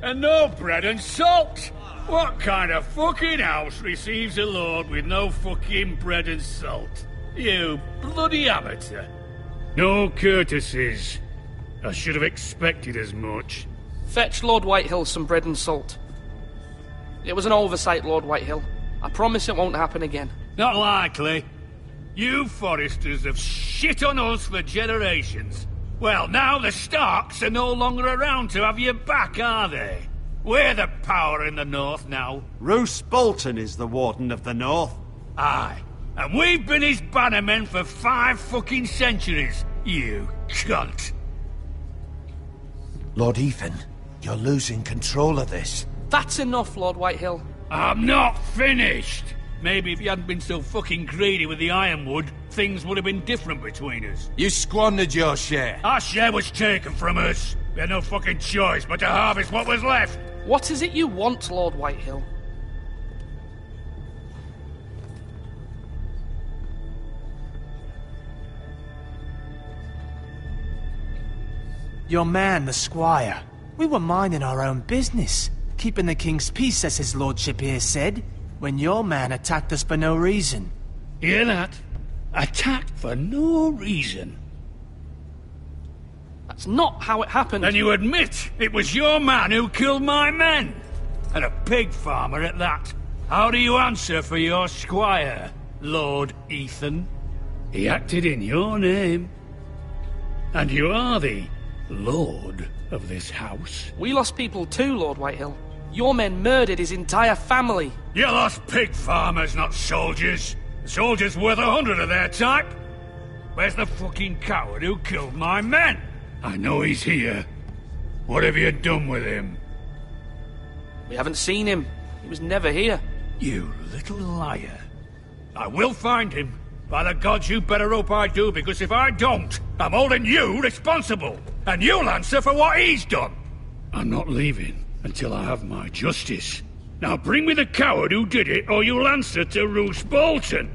Speaker 12: And no bread and salt! What kind of fucking house receives a lord with no fucking bread and salt? You bloody amateur. No courtesies. I should have expected as much.
Speaker 7: Fetch Lord Whitehill some bread and salt. It was an oversight, Lord Whitehill. I promise it won't happen again.
Speaker 12: Not likely. You Forresters have shit on us for generations. Well, now the Starks are no longer around to have you back, are they? We're the power in the north now.
Speaker 3: Roose Bolton is the Warden of the North.
Speaker 12: Aye. And we've been his bannermen for 5 fucking centuries, you cunt.
Speaker 5: Lord Ethan, you're losing control of this.
Speaker 7: That's enough, Lord Whitehill.
Speaker 12: I'm not finished. Maybe if you hadn't been so fucking greedy with the ironwood, things would have been different between us.
Speaker 5: You squandered your share.
Speaker 12: Our share was taken from us. We had no fucking choice but to harvest what was left.
Speaker 7: What is it you want, Lord Whitehill?
Speaker 13: Your man, the squire. We were minding our own business, keeping the king's peace, as his lordship here said, when your man attacked us for no reason.
Speaker 12: Hear that? Attacked for no reason.
Speaker 7: That's not how it happened.
Speaker 12: Then you admit it was your man who killed my men. And a pig farmer at that. How do you answer for your squire, Lord Ethan? He acted in your name. And you are the lord of this house.
Speaker 7: We lost people too, Lord Whitehill. Your men murdered his entire family.
Speaker 12: You lost pig farmers, not soldiers. The soldiers worth 100 of their type. Where's the fucking coward who killed my men? I know he's here. What have you done with him?
Speaker 7: We haven't seen him. He was never here.
Speaker 12: You little liar. I will find him. By the gods, you better hope I do, because if I don't, I'm holding you responsible. And you'll answer for what he's done. I'm not leaving until I have my justice. Now bring me the coward who did it, or you'll answer to Roose Bolton.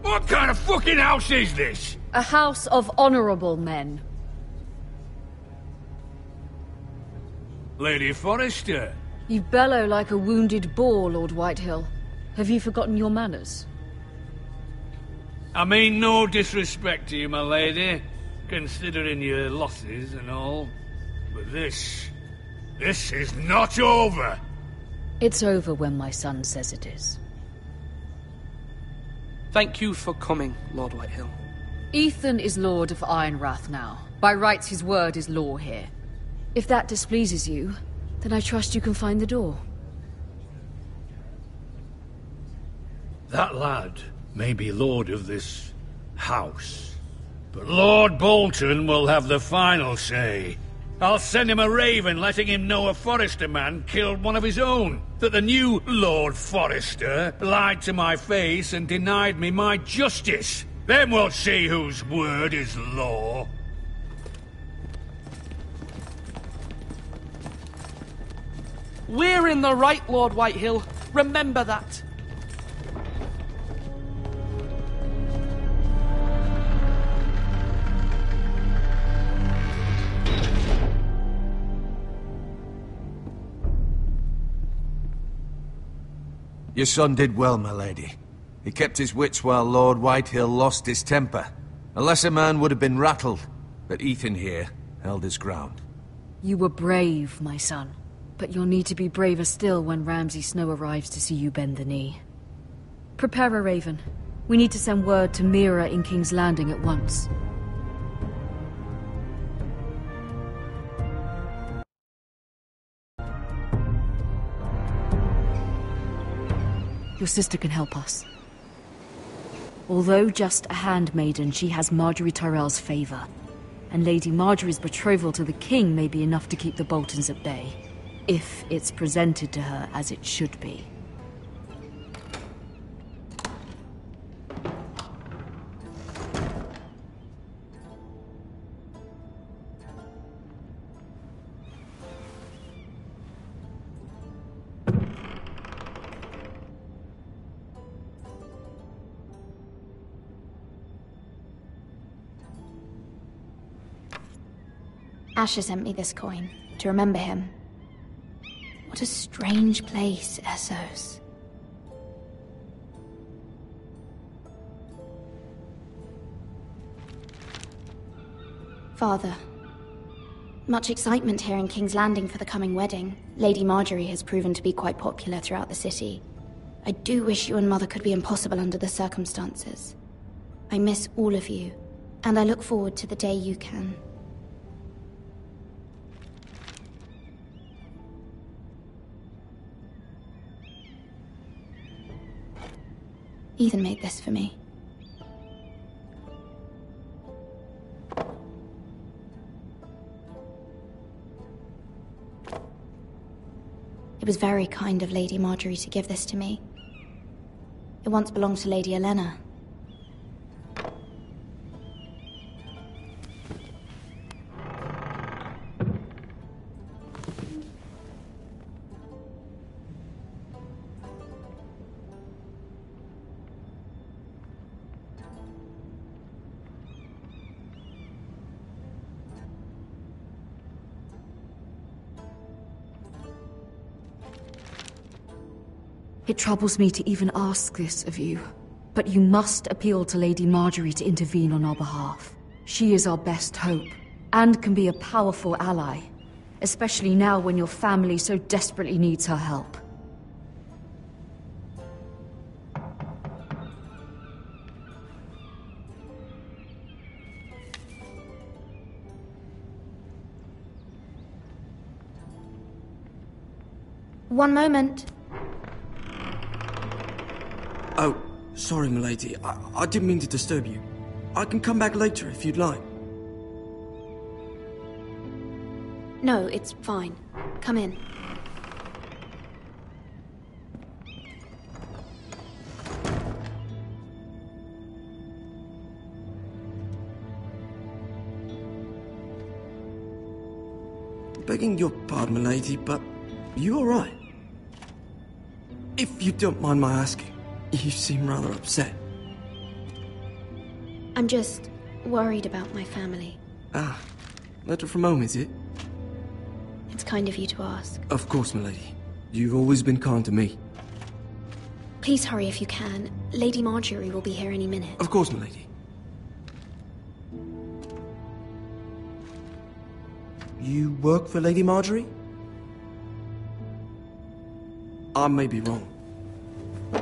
Speaker 12: What kind of fucking house is this?
Speaker 9: A house of honorable men.
Speaker 12: Lady Forrester.
Speaker 9: You bellow like a wounded boar, Lord Whitehill. Have you forgotten your manners?
Speaker 12: I mean no disrespect to you, my lady, considering your losses and all. But this is not over.
Speaker 9: It's over when my son says it is.
Speaker 7: Thank you for coming, Lord Whitehill.
Speaker 9: Ethan is Lord of Ironrath now. By rights, his word is law here. If that displeases you, then I trust you can find the door.
Speaker 12: That lad may be lord of this house, but Lord Bolton will have the final say. I'll send him a raven letting him know a Forrester man killed one of his own, that the new Lord Forrester lied to my face and denied me my justice. Then we'll see whose word is law.
Speaker 7: We're in the right, Lord Whitehill. Remember that.
Speaker 5: Your son did well, my lady. He kept his wits while Lord Whitehill lost his temper. A lesser man would have been rattled, but Ethan here held his ground.
Speaker 9: You were brave, my son. But you'll need to be braver still when Ramsay Snow arrives to see you bend the knee. Prepare a raven. We need to send word to Mira in King's Landing at once. Your sister can help us. Although just a handmaiden, she has Marjorie Tyrell's favor. And Lady Marjorie's betrothal to the king may be enough to keep the Boltons at bay. If it's presented to her as it should be.
Speaker 10: Asher sent me this coin to remember him. What a strange place, Essos. Father, Much excitement here in King's Landing for the coming wedding. Lady Marjorie has proven to be quite popular throughout the city. I do wish you and Mother could be impossible under the circumstances. I miss all of you, and I look forward to the day you can. Ethan made this for me. It was very kind of Lady Marjorie to give this to me. It once belonged to Lady Elena.
Speaker 9: It troubles me to even ask this of you, but you must appeal to Lady Marjorie to intervene on our behalf. She is our best hope, and can be a powerful ally, especially now when your family so desperately needs her help.
Speaker 10: One moment.
Speaker 8: Oh, sorry, milady. I didn't mean to disturb you. I can come back later if you'd like.
Speaker 10: No, it's fine. Come in.
Speaker 8: Begging your pardon, milady, but you all right? If you don't mind my asking, you seem rather upset.
Speaker 10: I'm just worried about my family.
Speaker 8: Ah, letter from home, is it?
Speaker 10: It's kind of you to ask.
Speaker 8: Of course, milady. You've always been kind to me.
Speaker 10: Please hurry if you can. Lady Marjorie will be here any minute.
Speaker 8: Of course, milady. You work for Lady Marjorie? I may be wrong,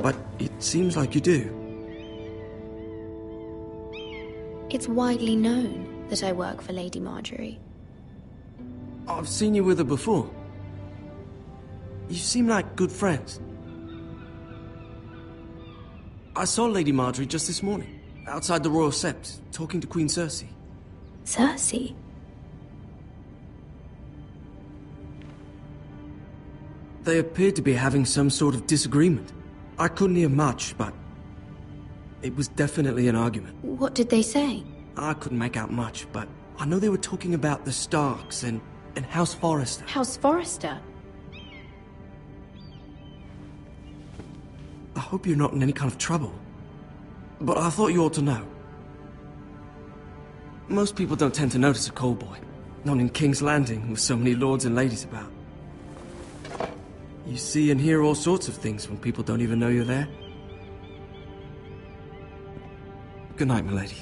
Speaker 8: but it seems like you do.
Speaker 10: It's widely known that I work for Lady Marjorie.
Speaker 8: I've seen you with her before. You seem like good friends. I saw Lady Marjorie just this morning, outside the Royal Sept, talking to Queen Cersei.
Speaker 10: Cersei?
Speaker 8: They appeared to be having some sort of disagreement. I couldn't hear much, but it was definitely an argument.
Speaker 10: What did they say?
Speaker 8: I couldn't make out much, but I know they were talking about the Starks and House Forrester.
Speaker 10: House Forrester?
Speaker 8: I hope you're not in any kind of trouble, but I thought you ought to know. Most people don't tend to notice a call boy, not in King's Landing with so many lords and ladies about. You see and hear all sorts of things when people don't even know you're there. Good night, milady.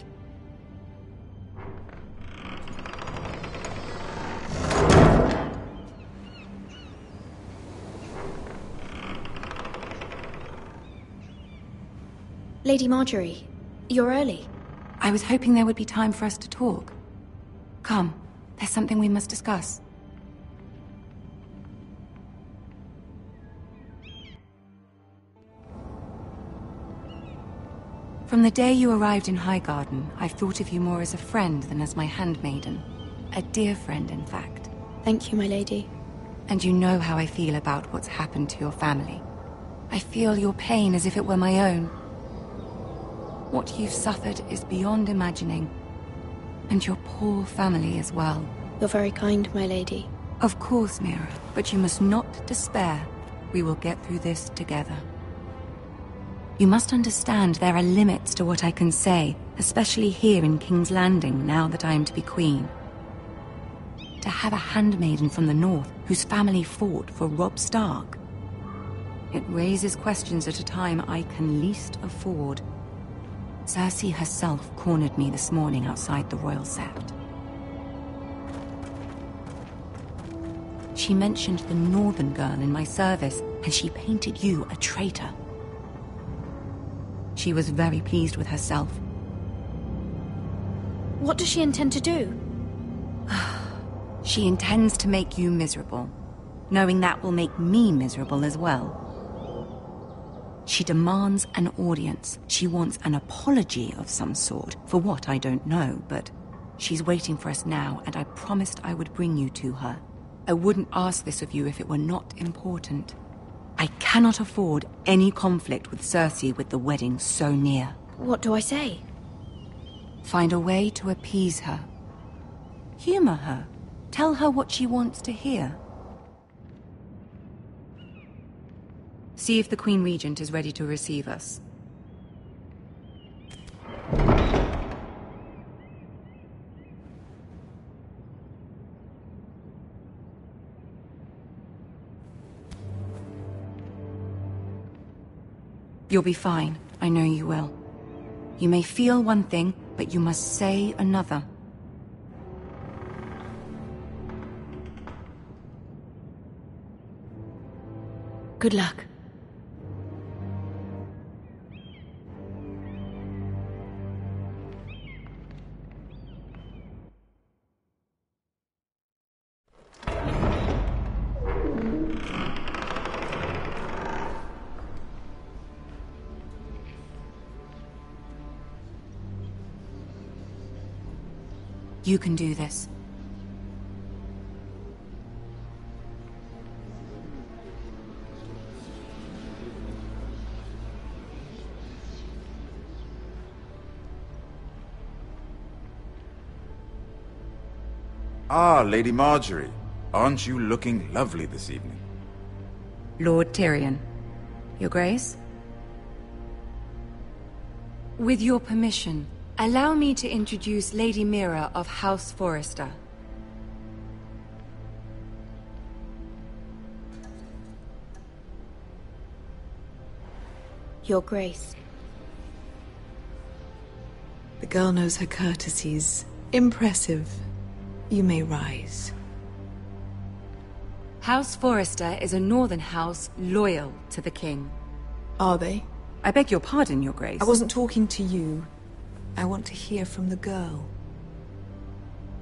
Speaker 10: Lady Marjorie, you're early.
Speaker 14: I was hoping there would be time for us to talk. Come, there's something we must discuss. From the day you arrived in Highgarden, I've thought of you more as a friend than as my handmaiden. A dear friend, in fact.
Speaker 10: Thank you, my lady.
Speaker 14: And you know how I feel about what's happened to your family. I feel your pain as if it were my own. What you've suffered is beyond imagining. And your poor family as well.
Speaker 10: You're very kind, my lady.
Speaker 14: Of course, Mira, but you must not despair. We will get through this together. You must understand there are limits to what I can say, especially here in King's Landing, now that I am to be queen. To have a handmaiden from the north whose family fought for Robb Stark. It raises questions at a time I can least afford. Cersei herself cornered me this morning outside the Royal Sept. She mentioned the northern girl in my service, and she painted you a traitor. She was very pleased with herself.
Speaker 10: What does she intend to do?
Speaker 14: She intends to make you miserable, knowing that will make me miserable as well. She demands an audience. She wants an apology of some sort, for what I don't know, but she's waiting for us now, and I promised I would bring you to her. I wouldn't ask this of you if it were not important. I cannot afford any conflict with Cersei with the wedding so near.
Speaker 10: What do I say?
Speaker 14: Find a way to appease her. Humor her. Tell her what she wants to hear. See if the Queen Regent is ready to receive us. You'll be fine. I know you will. You may feel one thing, but you must say another.
Speaker 9: Good luck.
Speaker 14: You can do this.
Speaker 15: Ah, Lady Marjorie. Aren't you looking lovely this evening?
Speaker 14: Lord Tyrion. Your Grace? With your permission, allow me to introduce Lady Mira of House Forrester.
Speaker 10: Your Grace.
Speaker 16: The girl knows her courtesies. Impressive. You may rise.
Speaker 14: House Forrester is a northern house loyal to the king.
Speaker 16: Are they?
Speaker 14: I beg your pardon, Your Grace.
Speaker 16: I wasn't talking to you. I want to hear from the girl.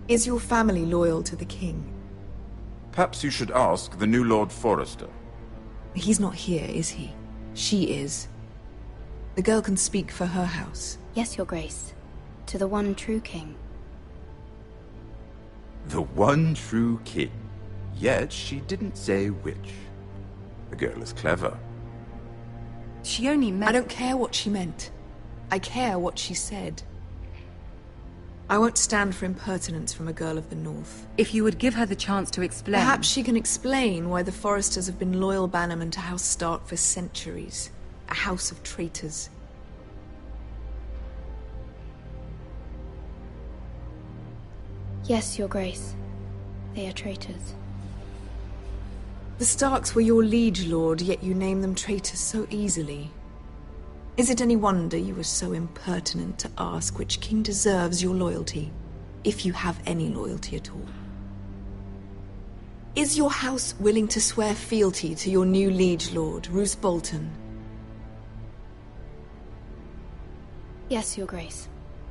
Speaker 16: Is your family loyal to the king?
Speaker 15: Perhaps you should ask the new Lord Forrester.
Speaker 16: He's not here, is he? She is. The girl can speak for her house.
Speaker 10: Yes, Your Grace. To the one true king.
Speaker 15: The one true king. Yet she didn't say which. The girl is clever.
Speaker 14: She only meant...
Speaker 16: I don't care what she meant. I care what she said. I won't stand for impertinence from a girl of the North.
Speaker 14: If you would give her the chance to explain...
Speaker 16: Perhaps she can explain why the Forresters have been loyal bannermen to House Stark for centuries. A house of traitors.
Speaker 10: Yes, Your Grace. They are traitors.
Speaker 16: The Starks were your liege lord, yet you name them traitors so easily. Is it any wonder you were so impertinent to ask which king deserves your loyalty, if you have any loyalty at all? Is your house willing to swear fealty to your new liege lord, Roose Bolton?
Speaker 10: Yes, Your Grace.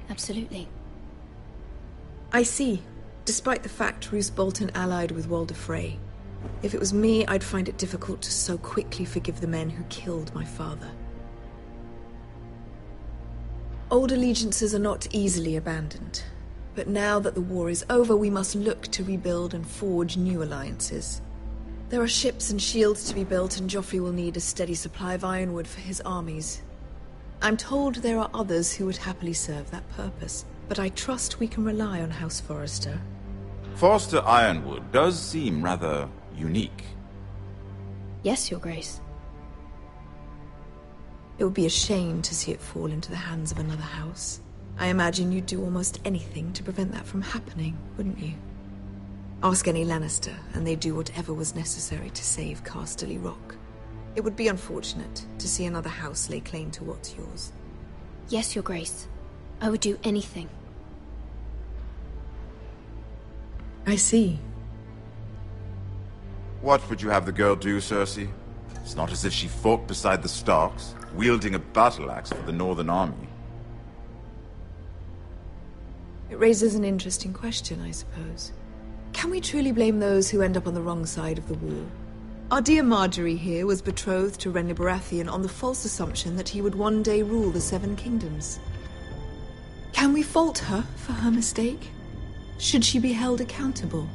Speaker 10: Absolutely.
Speaker 16: I see. Despite the fact Roose Bolton allied with Walder Frey. If it was me, I'd find it difficult to so quickly forgive the men who killed my father. Old allegiances are not easily abandoned. But now that the war is over, we must look to rebuild and forge new alliances. There are ships and shields to be built, and Joffrey will need a steady supply of ironwood for his armies. I'm told there are others who would happily serve that purpose, but I trust we can rely on House Forrester.
Speaker 15: Forrester Ironwood does seem rather unique.
Speaker 10: Yes, Your Grace.
Speaker 16: It would be a shame to see it fall into the hands of another house. I imagine you'd do almost anything to prevent that from happening, wouldn't you? Ask any Lannister, and they'd do whatever was necessary to save Casterly Rock. It would be unfortunate to see another house lay claim to what's yours.
Speaker 10: Yes, Your Grace. I would do anything.
Speaker 16: I see.
Speaker 15: What would you have the girl do, Cersei? It's not as if she fought beside the Starks, wielding a battle axe for the Northern Army.
Speaker 16: It raises an interesting question, I suppose. Can we truly blame those who end up on the wrong side of the war? Our dear Marjorie here was betrothed to Renly Baratheon on the false assumption that he would one day rule the Seven Kingdoms. Can we fault her for her mistake? Should she be held accountable?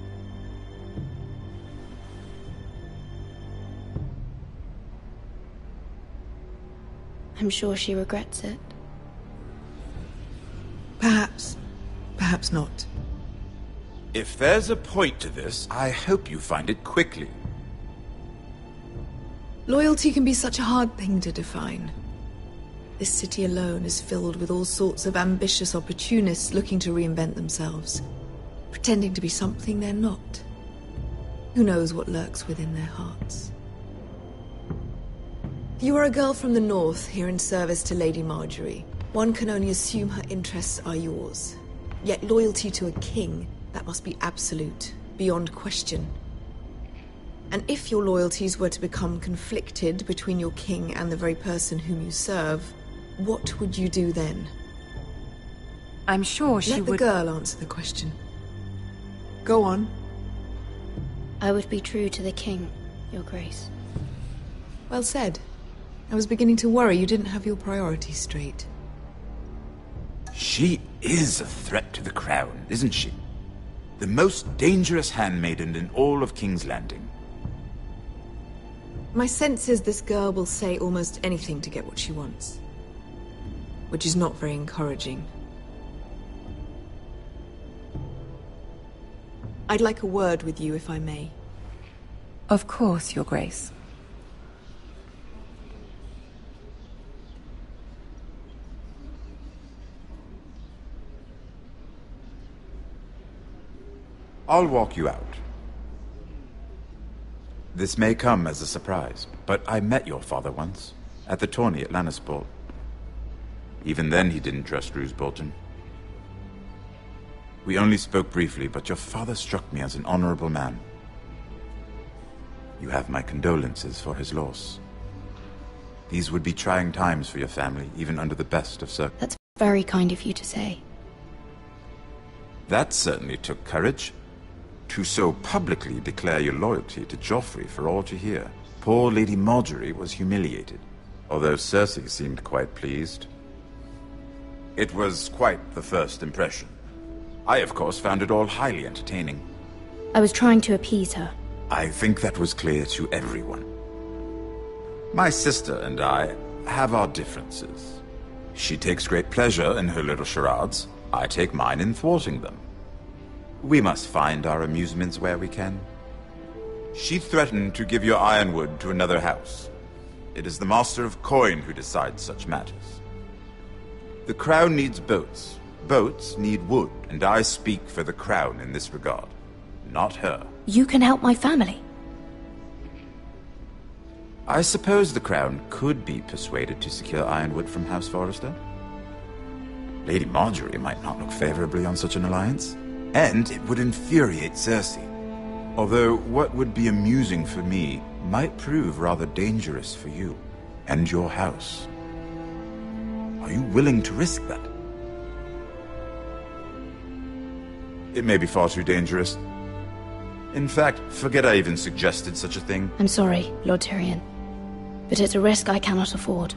Speaker 10: I'm sure she regrets it.
Speaker 16: Perhaps. Perhaps not.
Speaker 15: If there's a point to this, I hope you find it quickly.
Speaker 16: Loyalty can be such a hard thing to define. This city alone is filled with all sorts of ambitious opportunists looking to reinvent themselves, pretending to be something they're not. Who knows what lurks within their hearts? You are a girl from the north, here in service to Lady Marjorie. One can only assume her interests are yours. Yet loyalty to a king, that must be absolute, beyond question. And if your loyalties were to become conflicted between your king and the very person whom you serve, what would you do then?
Speaker 14: I'm sure she would...
Speaker 16: Let the girl answer the question. Go on.
Speaker 10: I would be true to the king, Your Grace.
Speaker 16: Well said. I was beginning to worry you didn't have your priorities straight.
Speaker 15: She is a threat to the crown, isn't she? The most dangerous handmaiden in all of King's Landing.
Speaker 16: My sense is this girl will say almost anything to get what she wants. Which is not very encouraging. I'd like a word with you, if I may.
Speaker 14: Of course, Your Grace.
Speaker 15: I'll walk you out. This may come as a surprise, but I met your father once, at the tourney at Lannisport. Even then he didn't trust Roose Bolton. We only spoke briefly, but your father struck me as an honorable man. You have my condolences for his loss. These would be trying times for your family, even under the best of circumstances.
Speaker 10: That's very kind of you to say.
Speaker 15: That certainly took courage. To so publicly declare your loyalty to Joffrey for all to hear. Poor Lady Marjorie was humiliated, although Cersei seemed quite pleased. It was quite the first impression. I, of course, found it all highly entertaining.
Speaker 10: I was trying to appease her.
Speaker 15: I think that was clear to everyone. My sister and I have our differences. She takes great pleasure in her little charades. I take mine in thwarting them. We must find our amusements where we can. She threatened to give your ironwood to another house. It is the Master of Coin who decides such matters. The crown needs boats. Boats need wood, and I speak for the crown in this regard, not her.
Speaker 10: You can help my family.
Speaker 15: I suppose the crown could be persuaded to secure ironwood from House Forrester. Lady Marjorie might not look favorably on such an alliance. And it would infuriate Cersei. Although what would be amusing for me might prove rather dangerous for you and your house. Are you willing to risk that? It may be far too dangerous. In fact, forget I even suggested such a thing.
Speaker 10: I'm sorry, Lord Tyrion. But it's a risk I cannot afford.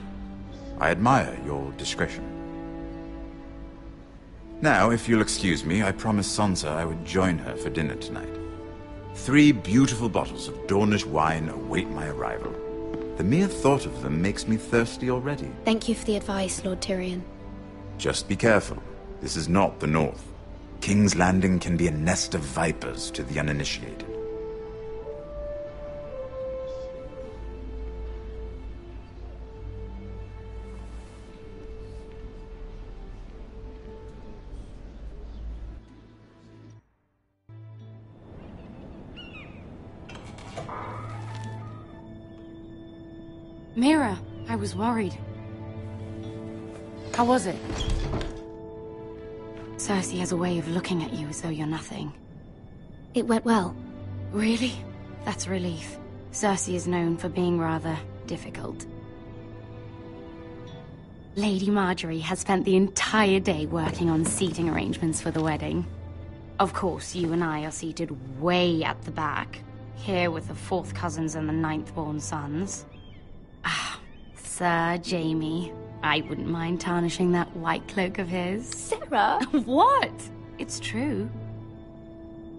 Speaker 15: I admire your discretion. Now, if you'll excuse me, I promised Sansa I would join her for dinner tonight. 3 beautiful bottles of Dornish wine await my arrival. The mere thought of them makes me thirsty already.
Speaker 10: Thank you for the advice, Lord Tyrion.
Speaker 15: Just be careful. This is not the North. King's Landing can be a nest of vipers to the uninitiated.
Speaker 9: Mira, I was worried. How was it? Cersei has a way of looking at you as though you're nothing.
Speaker 10: It went well.
Speaker 9: Really?
Speaker 17: That's a relief. Cersei is known for being rather difficult. Lady Margaery has spent the entire day working on seating arrangements for the wedding. Of course, you and I are seated way at the back, here with the 4th cousins and the 9th-born sons. Ah, Sir Jaime. I wouldn't mind tarnishing that white cloak of his.
Speaker 10: Sarah!
Speaker 17: What? It's true.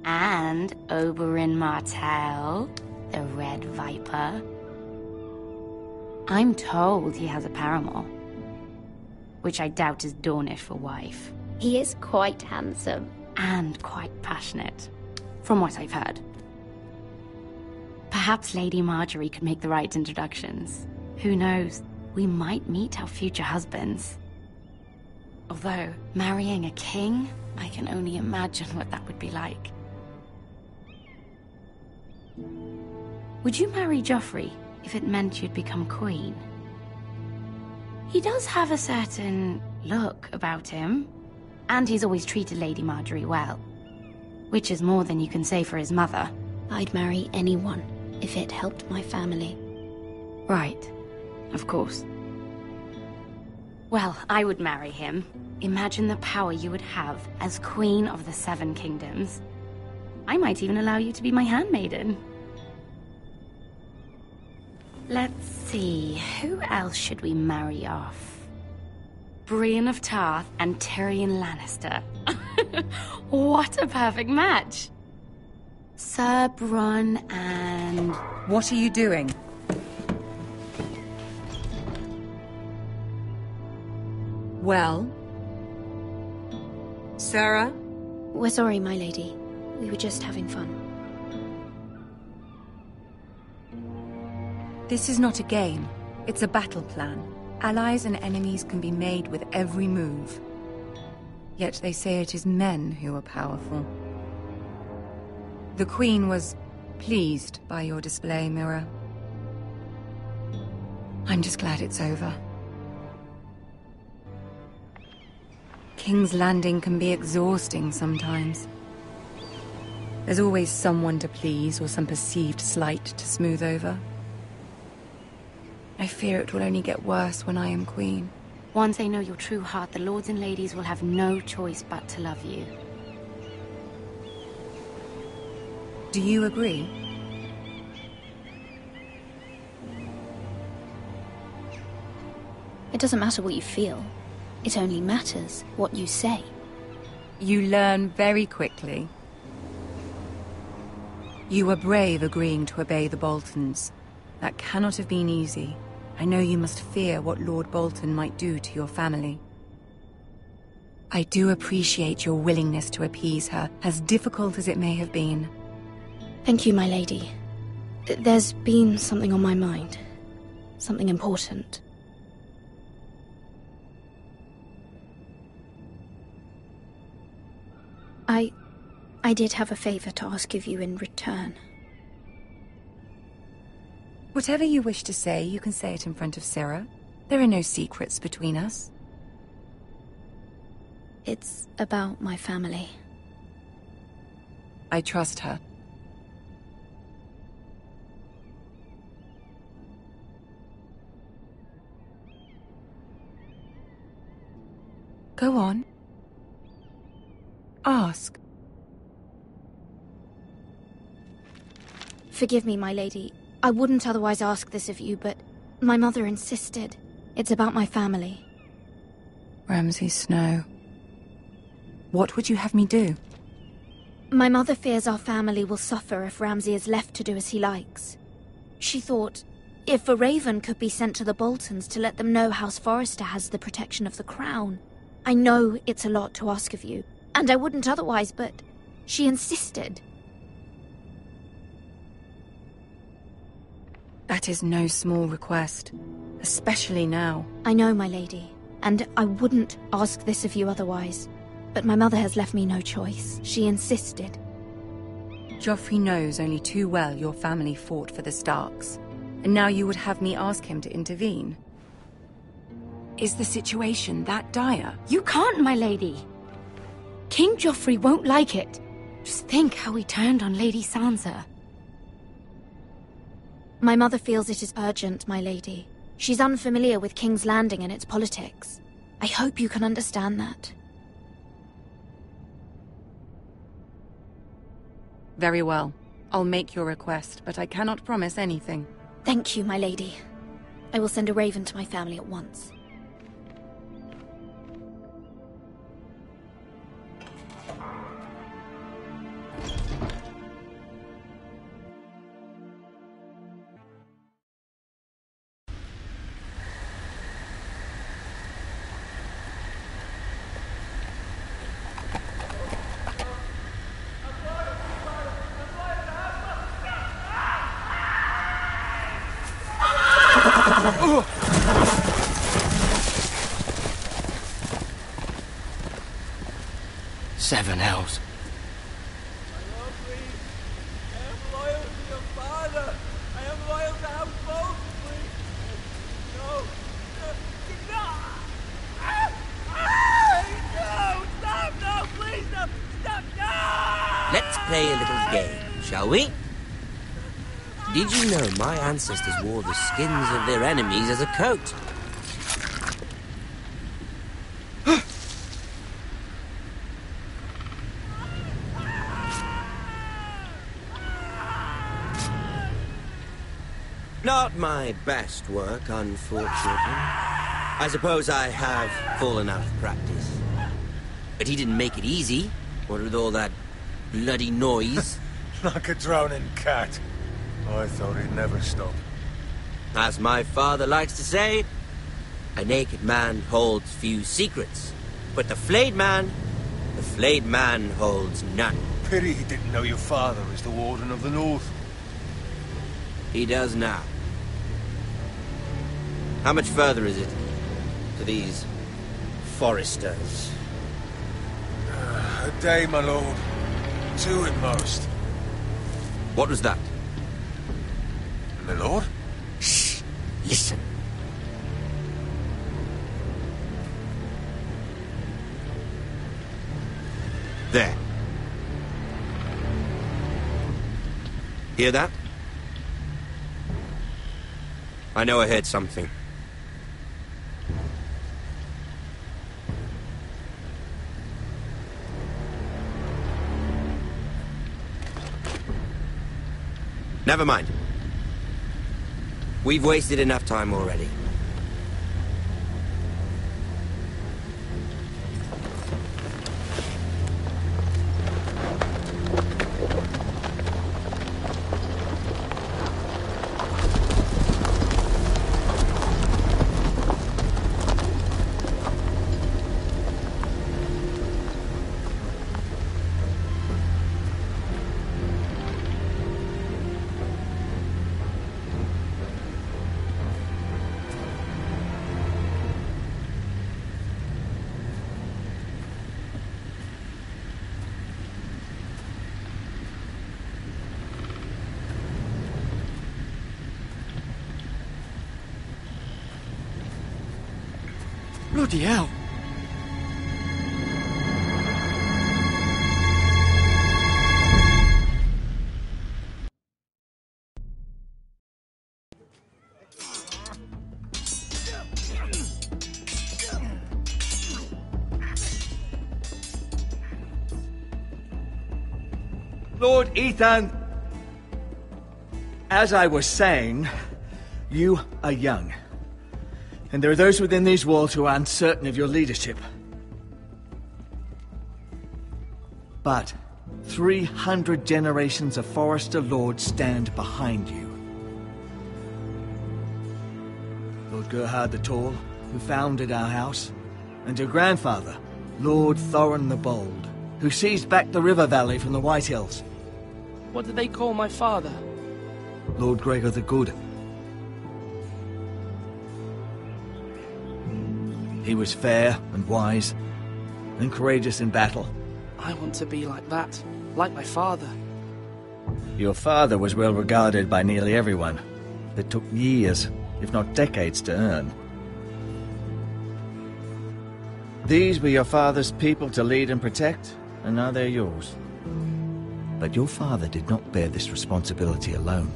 Speaker 17: And Oberyn Martell, the Red Viper. I'm told he has a paramour, which I doubt is Dornish for wife.
Speaker 10: He is quite handsome.
Speaker 17: And quite passionate, from what I've heard. Perhaps Lady Margaery could make the right introductions. Who knows? We might meet our future husbands. Although, marrying a king, I can only imagine what that would be like. Would you marry Joffrey if it meant you'd become queen? He does have a certain look about him, and he's always treated Lady Margaery well. Which is more than you can say for his mother.
Speaker 10: I'd marry anyone if it helped my family.
Speaker 17: Right. Of course. Well, I would marry him. Imagine the power you would have as Queen of the 7 Kingdoms. I might even allow you to be my handmaiden. Let's see, who else should we marry off? Brienne of Tarth and Tyrion Lannister. What a perfect match! Sir Bronn and...
Speaker 14: What are you doing? Well? Sarah?
Speaker 10: We're sorry, my lady. We were just having fun.
Speaker 14: This is not a game. It's a battle plan. Allies and enemies can be made with every move. Yet they say it is men who are powerful. The Queen was pleased by your display, Mira. I'm just glad it's over. King's Landing can be exhausting sometimes. There's always someone to please or some perceived slight to smooth over. I fear it will only get worse when I am queen.
Speaker 17: Once they know your true heart, the lords and ladies will have no choice but to love you.
Speaker 14: Do you agree?
Speaker 10: It doesn't matter what you feel. It only matters what you say.
Speaker 14: You learn very quickly. You were brave agreeing to obey the Boltons. That cannot have been easy. I know you must fear what Lord Bolton might do to your family. I do appreciate your willingness to appease her, as difficult as it may have been.
Speaker 10: Thank you, my lady. There's been something on my mind. Something important. I did have a favor to ask of you in return.
Speaker 14: Whatever you wish to say, you can say it in front of Sarah. There are no secrets between us.
Speaker 10: It's about my family.
Speaker 14: I trust her. Go on. Ask.
Speaker 10: Forgive me, my lady. I wouldn't otherwise ask this of you, but my mother insisted. It's about my family.
Speaker 14: Ramsay Snow. What would you have me do?
Speaker 10: My mother fears our family will suffer if Ramsay is left to do as he likes. She thought, if a raven could be sent to the Boltons to let them know House Forrester has the protection of the crown. I know it's a lot to ask of you, and I wouldn't otherwise, but she insisted.
Speaker 14: That is no small request, especially now.
Speaker 10: I know, my lady, and I wouldn't ask this of you otherwise. But my mother has left me no choice. She insisted.
Speaker 14: Joffrey knows only too well your family fought for the Starks, and now you would have me ask him to intervene. Is the situation that dire?
Speaker 17: You can't, my lady. King Joffrey won't like it. Just think how he turned on Lady Sansa.
Speaker 10: My mother feels it is urgent, my lady. She's unfamiliar with King's Landing and its politics. I hope you can understand that.
Speaker 14: Very well. I'll make your request, but I cannot promise anything.
Speaker 10: Thank you, my lady. I will send a raven to my family at once.
Speaker 13: Seven hells.
Speaker 18: Let's play a little game, shall we? Did you know my ancestors wore the skins of their enemies as a coat? Not my best work, unfortunately. I suppose I have fallen out of practice. But he didn't make it easy, what with all that bloody noise.
Speaker 5: Like a drowning cat. I thought he'd never stop.
Speaker 18: As my father likes to say, a naked man holds few secrets. But the flayed man holds none.
Speaker 5: Pity he didn't know your father is the Warden of the North.
Speaker 18: He does now. How much further is it to these foresters?
Speaker 5: A day, my lord. 2 at most.
Speaker 18: What was that?
Speaker 5: My lord?
Speaker 18: Shh! Listen. There. Hear that? I know I heard something. Never mind. We've wasted enough time already.
Speaker 13: Bloody hell.
Speaker 6: Lord Ethan, as I was saying, you are young. And there are those within these walls who are uncertain of your leadership. But 300 generations of Forester Lords stand behind you. Lord Gerhard the Tall, who founded our house, and your grandfather, Lord Thorin the Bold, who seized back the river valley from the White Hills.
Speaker 7: What did they call my father?
Speaker 6: Lord Gregor the Good. He was fair and wise, and courageous in battle.
Speaker 7: I want to be like that, like my father.
Speaker 6: Your father was well regarded by nearly everyone. It took years, if not decades, to earn. These were your father's people to lead and protect, and now they're yours. But your father did not bear this responsibility alone.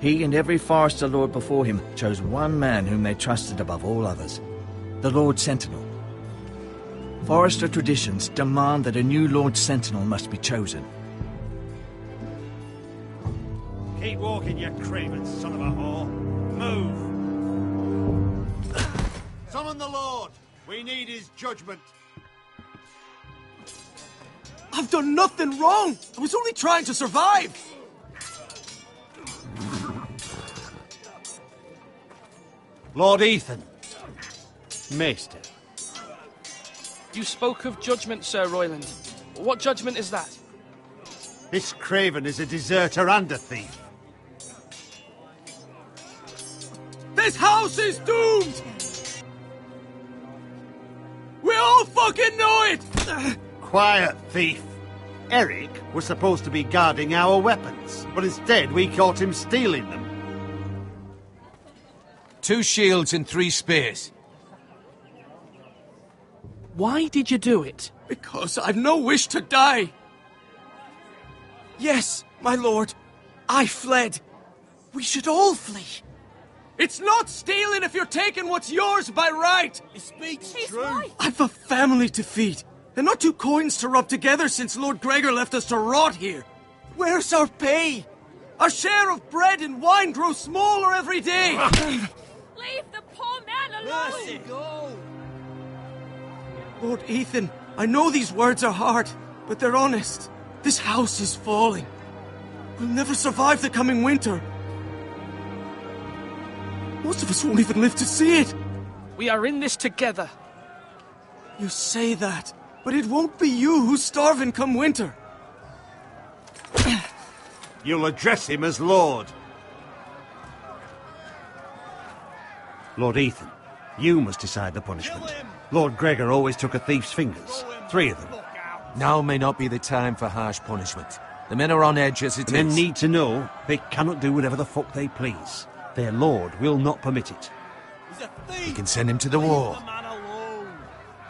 Speaker 6: He and every Forester Lord before him chose one man whom they trusted above all others, the Lord Sentinel. Forester traditions demand that a new Lord Sentinel must be chosen.
Speaker 3: Keep walking, you craven son of a whore. Move! Summon the Lord! We need his judgment.
Speaker 8: I've done nothing wrong! I was only trying to survive!
Speaker 3: Lord Ethan. Maester.
Speaker 7: You spoke of judgment, Sir Royland. What judgment is that?
Speaker 3: This craven is a deserter and a thief.
Speaker 8: This house is doomed! We all fucking know it!
Speaker 3: Quiet, thief. Eric was supposed to be guarding our weapons, but instead we caught him stealing them.
Speaker 1: 2 shields and 3 spears.
Speaker 7: Why did you do it?
Speaker 8: Because I've no wish to die. Yes, my lord. I fled. We should all flee. It's not stealing if you're taking what's yours by right.
Speaker 3: He speaks
Speaker 8: He's
Speaker 3: true.
Speaker 8: Right. I've a family to feed, and not 2 coins to rub together since Lord Gregor left us to rot here. Where's our pay? Our share of bread and wine grows smaller every day.
Speaker 19: Leave the poor man alone!
Speaker 3: Mercy, go!
Speaker 8: Lord Ethan, I know these words are hard, but they're honest. This house is falling. We'll never survive the coming winter. Most of us won't even live to see it.
Speaker 7: We are in this together.
Speaker 8: You say that, but it won't be you who's starving come winter.
Speaker 3: You'll address him as Lord. Lord Ethan, you must decide the punishment. Lord Gregor always took a thief's fingers. 3 of them.
Speaker 1: Now may not be the time for harsh punishment. The men are on edge as it is.
Speaker 3: Men need to know they cannot do whatever the fuck they please. Their lord will not permit it.
Speaker 2: He's a thief!
Speaker 1: We can send him to the wall.
Speaker 2: Leave the man alone.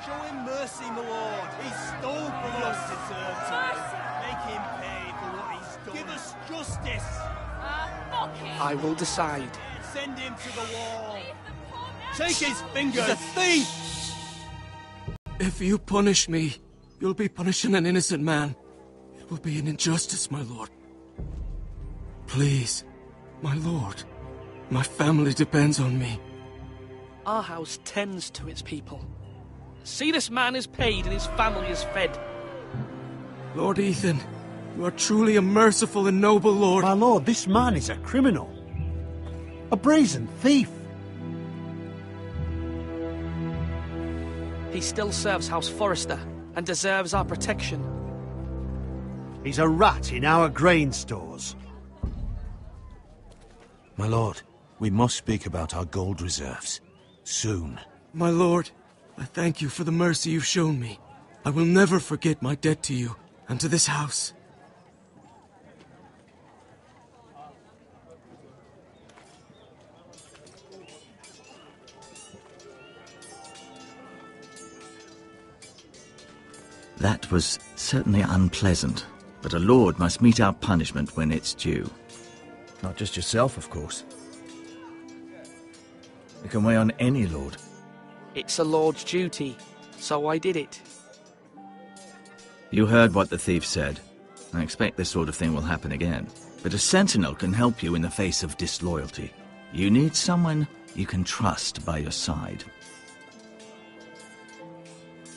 Speaker 2: Show him mercy, my lord. He stole from us. Deserves it. Make him pay for what he's done. Give us justice.
Speaker 19: Fuck him!
Speaker 7: I will decide.
Speaker 2: Send him to the wall. Take his fingers. He's a thief!
Speaker 8: If you punish me, you'll be punishing an innocent man. It will be an injustice, my lord. Please, my lord. My family depends on me.
Speaker 7: Our house tends to its people. See, this man is paid and his family is fed.
Speaker 8: Lord Ethan, you are truly a merciful and noble lord.
Speaker 3: My lord, this man is a criminal. A brazen thief.
Speaker 7: He still serves House Forrester and deserves our protection.
Speaker 3: He's a rat in our grain stores.
Speaker 5: My lord, we must speak about our gold reserves. Soon.
Speaker 8: My lord, I thank you for the mercy you've shown me. I will never forget my debt to you and to this house.
Speaker 6: That was certainly unpleasant, but a lord must meet our punishment when it's due. Not just yourself, of course. It can weigh on any lord.
Speaker 7: It's a lord's duty, so I did it.
Speaker 6: You heard what the thief said. I expect this sort of thing will happen again. But a sentinel can help you in the face of disloyalty. You need someone you can trust by your side.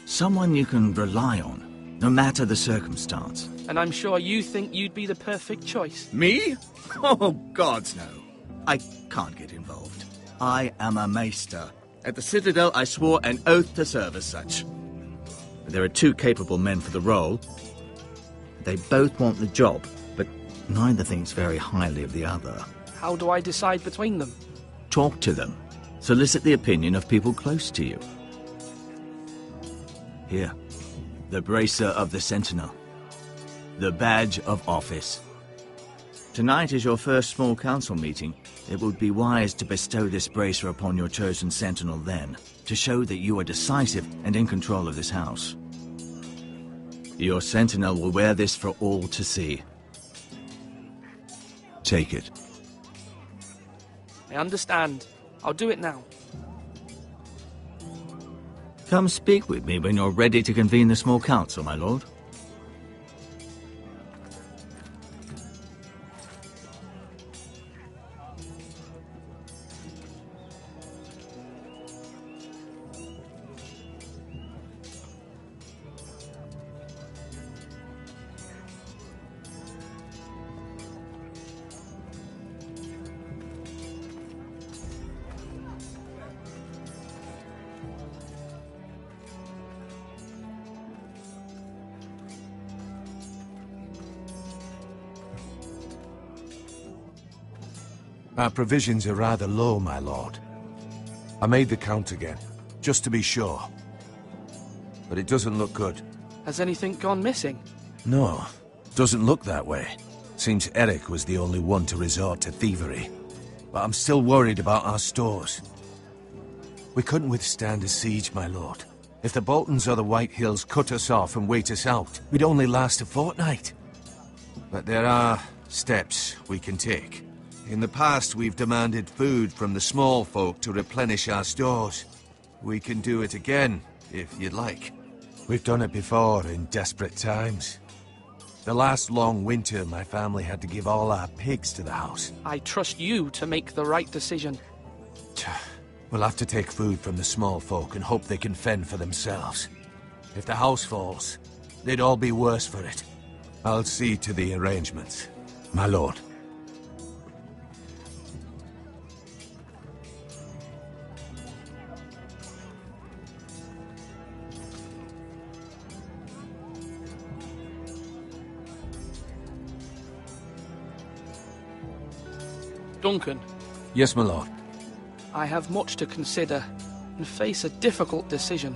Speaker 6: Someone you can rely on, no matter the circumstance.
Speaker 7: And I'm sure you think you'd be the perfect choice.
Speaker 6: Me? Oh, gods no. I can't get involved. I am a maester. At the Citadel, I swore an oath to serve as such. There are 2 capable men for the role. They both want the job, but neither thinks very highly of the other.
Speaker 7: How do I decide between them?
Speaker 6: Talk to them. Solicit the opinion of people close to you. Here, the bracer of the Sentinel. The badge of office. Tonight is your first small council meeting. It would be wise to bestow this bracer upon your chosen sentinel then, to show that you are decisive and in control of this house. Your sentinel will wear this for all to see. Take it.
Speaker 7: I understand. I'll do it now.
Speaker 6: Come speak with me when you're ready to convene the small council, my lord.
Speaker 5: Our provisions are rather low, my lord. I made the count again, just to be sure. But it doesn't look good.
Speaker 7: Has anything gone missing?
Speaker 5: No, doesn't look that way. Seems Eric was the only one to resort to thievery. But I'm still worried about our stores. We couldn't withstand a siege, my lord. If the Boltons or the White Hills cut us off and wait us out, we'd only last a fortnight. But there are steps we can take. In the past, we've demanded food from the small folk to replenish our stores. We can do it again, if you'd like. We've done it before in desperate times. The last long winter, my family had to give all our pigs to the house.
Speaker 7: I trust you to make the right decision.
Speaker 5: We'll have to take food from the small folk and hope they can fend for themselves. If the house falls, they'd all be worse for it. I'll see to the arrangements, my lord.
Speaker 7: Duncan.
Speaker 5: Yes, my lord.
Speaker 7: I have much to consider and face a difficult decision.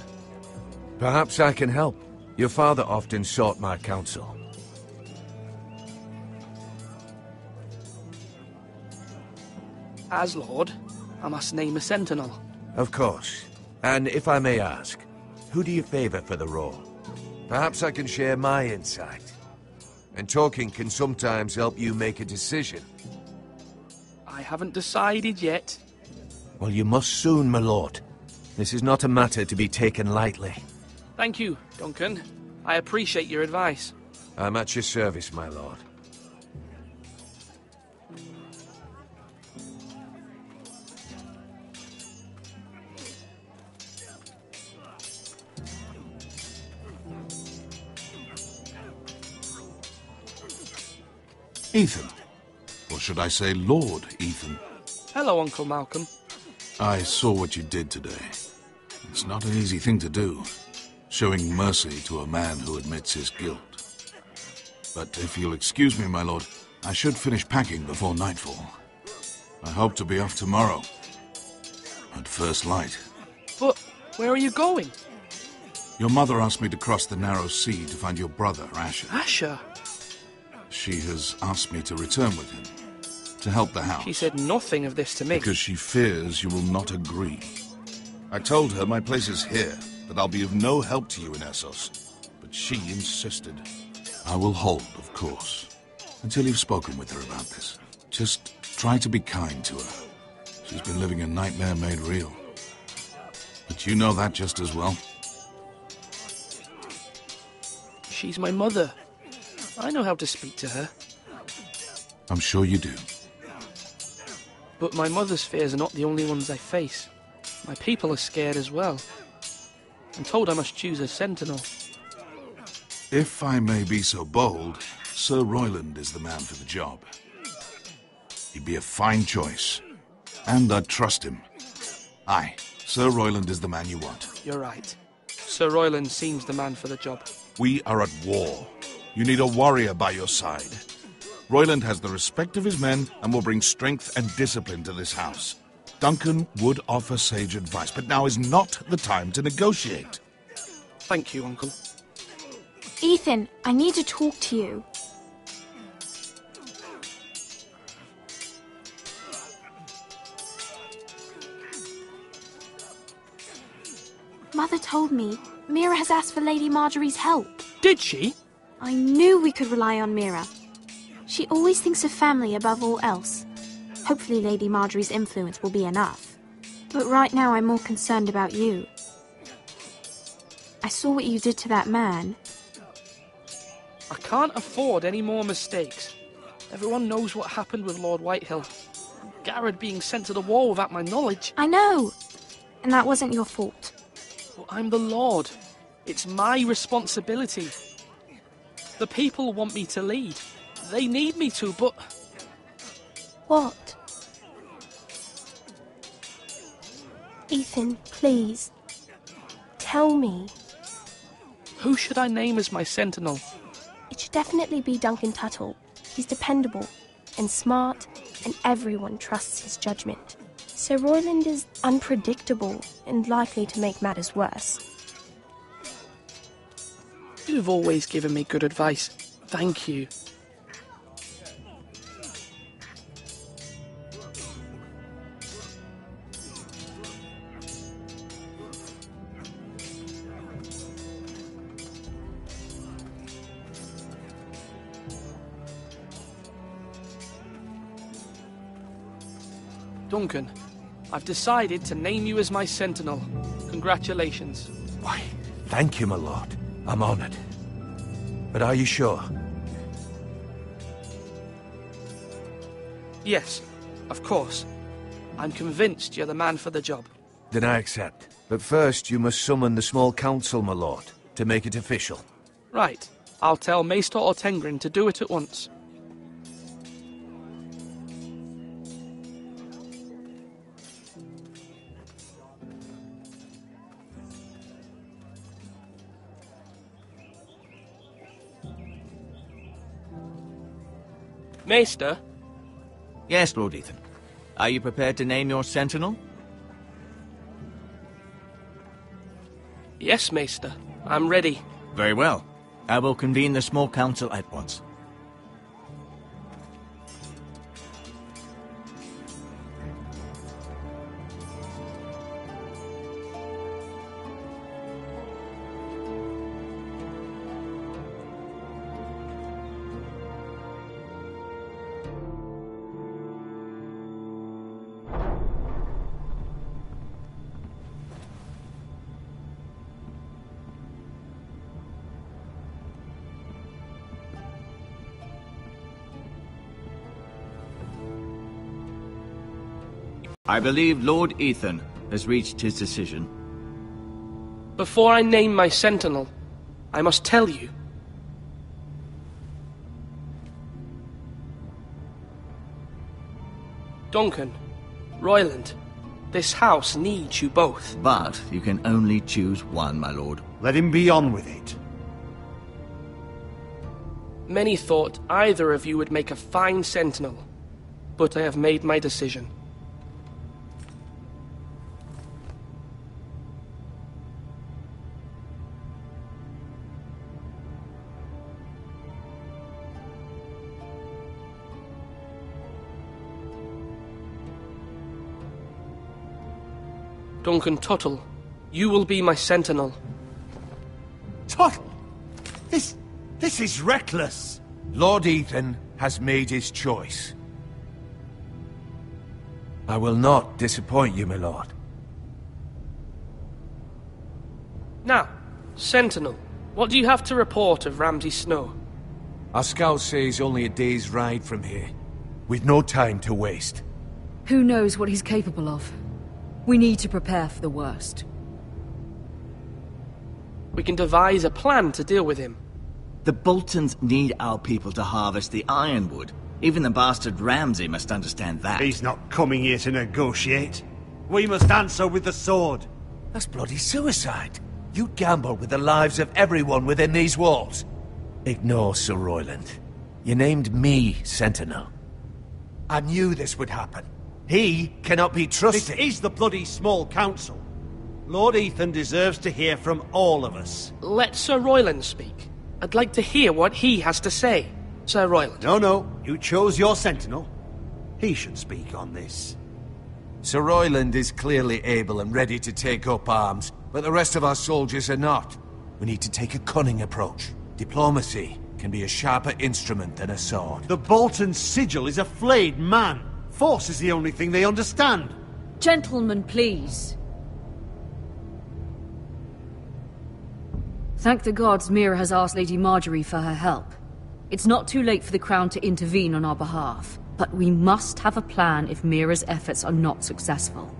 Speaker 5: Perhaps I can help. Your father often sought my counsel.
Speaker 7: As Lord, I must name a sentinel.
Speaker 5: Of course. And if I may ask, who do you favor for the role? Perhaps I can share my insight. And talking can sometimes help you make a decision.
Speaker 7: I haven't decided yet.
Speaker 5: Well, you must soon, my lord. This is not a matter to be taken lightly.
Speaker 7: Thank you, Duncan. I appreciate your advice.
Speaker 5: I'm at your service, my lord.
Speaker 4: Ethan. Or should I say Lord Ethan?
Speaker 7: Hello, Uncle Malcolm.
Speaker 4: I saw what you did today. It's not an easy thing to do, showing mercy to a man who admits his guilt. But if you'll excuse me, my lord, I should finish packing before nightfall. I hope to be off tomorrow, at first light.
Speaker 7: But where are you going?
Speaker 4: Your mother asked me to cross the narrow sea to find your brother, Asher.
Speaker 7: Asher?
Speaker 4: She has asked me to return with him, to help the house.
Speaker 7: She said nothing of this to me.
Speaker 4: Because she fears you will not agree. I told her my place is here, that I'll be of no help to you in Essos. But she insisted. I will hold, of course, until you've spoken with her about this. Just try to be kind to her. She's been living a nightmare made real. But you know that just as well.
Speaker 7: She's my mother. I know how to speak to her.
Speaker 4: I'm sure you do.
Speaker 7: But my mother's fears are not the only ones I face. My people are scared as well. I'm told I must choose a sentinel.
Speaker 4: If I may be so bold, Sir Royland is the man for the job. He'd be a fine choice. And I'd trust him. Aye, Sir Royland is the man you want.
Speaker 7: You're right. Sir Royland seems the man for the job.
Speaker 4: We are at war. You need a warrior by your side. Royland has the respect of his men and will bring strength and discipline to this house. Duncan would offer sage advice, but now is not the time to negotiate.
Speaker 7: Thank you, Uncle.
Speaker 10: Ethan, I need to talk to you. Mother told me Mira has asked for Lady Marjorie's help.
Speaker 7: Did she?
Speaker 10: I knew we could rely on Mira. She always thinks of family above all else. Hopefully Lady Marjorie's influence will be enough. But right now I'm more concerned about you. I saw what you did to that man.
Speaker 7: I can't afford any more mistakes. Everyone knows what happened with Lord Whitehill. Garrett being sent to the war without my knowledge.
Speaker 10: I know! And that wasn't your fault.
Speaker 7: Well, I'm the Lord. It's my responsibility. The people want me to lead. They need me to, but...
Speaker 10: What? Ethan, please. Tell me.
Speaker 7: Who should I name as my sentinel?
Speaker 10: It should definitely be Duncan Tuttle. He's dependable and smart, and everyone trusts his judgment. Sir Royland is unpredictable and likely to make matters worse.
Speaker 7: You've always given me good advice. Thank you. Duncan, I've decided to name you as my sentinel. Congratulations.
Speaker 5: Why, thank you, my lord. I'm honored. But are you sure?
Speaker 7: Yes, of course. I'm convinced you're the man for the job.
Speaker 5: Then I accept. But first you must summon the small council, my lord, to make it official.
Speaker 7: Right. I'll tell Maester Ortengrin to do it at once. Maester?
Speaker 6: Yes, Lord Ethan. Are you prepared to name your sentinel?
Speaker 7: Yes, Maester. I'm ready.
Speaker 6: Very well. I will convene the small council at once. I believe Lord Ethan has reached his decision.
Speaker 7: Before I name my sentinel, I must tell you. Duncan, Royland, this house needs you both.
Speaker 6: But you can only choose one, my lord.
Speaker 3: Let him be on with it.
Speaker 7: Many thought either of you would make a fine sentinel, but I have made my decision. Duncan Tuttle, you will be my sentinel.
Speaker 3: Tuttle! This is reckless!
Speaker 5: Lord Ethan has made his choice. I will not disappoint you, my lord.
Speaker 7: Now, sentinel, what do you have to report of Ramsay Snow?
Speaker 5: Our scouts say he's only a day's ride from here, with no time to waste.
Speaker 9: Who knows what he's capable of? We need to prepare for the worst.
Speaker 7: We can devise a plan to deal with him.
Speaker 6: The Boltons need our people to harvest the ironwood. Even the bastard Ramsay must understand that.
Speaker 3: He's not coming here to negotiate. We must answer with the sword.
Speaker 5: That's bloody suicide. You gamble with the lives of everyone within these walls. Ignore Sir Royland. You named me Sentinel. I knew this would happen. He cannot be trusted.
Speaker 3: This is the bloody small council. Lord Ethan deserves to hear from all of us.
Speaker 7: Let Sir Royland speak. I'd like to hear what he has to say. Sir Royland.
Speaker 3: No. You chose your sentinel. He should speak on this.
Speaker 5: Sir Royland is clearly able and ready to take up arms, but the rest of our soldiers are not. We need to take a cunning approach. Diplomacy can be a sharper instrument than a sword.
Speaker 3: The Bolton sigil is a flayed man. Force is the only thing they understand.
Speaker 9: Gentlemen, please. Thank the gods Mira has asked Lady Marjorie for her help. It's not too late for the Crown to intervene on our behalf, but we must have a plan if Mira's efforts are not successful.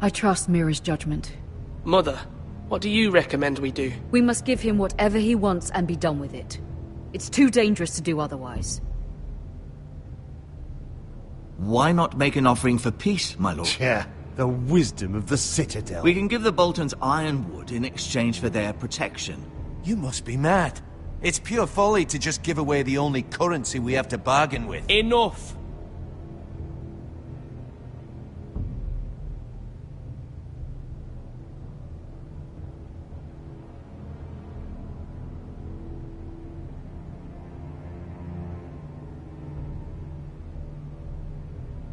Speaker 9: I trust Mira's judgment.
Speaker 7: Mother, what do you recommend we do?
Speaker 9: We must give him whatever he wants and be done with it. It's too dangerous to do otherwise.
Speaker 6: Why not make an offering for peace, my lord?
Speaker 3: Yeah, the wisdom of the Citadel.
Speaker 6: We can give the Boltons ironwood in exchange for their protection.
Speaker 20: You must be mad. It's pure folly to just give away the only currency we have to bargain with.
Speaker 7: Enough!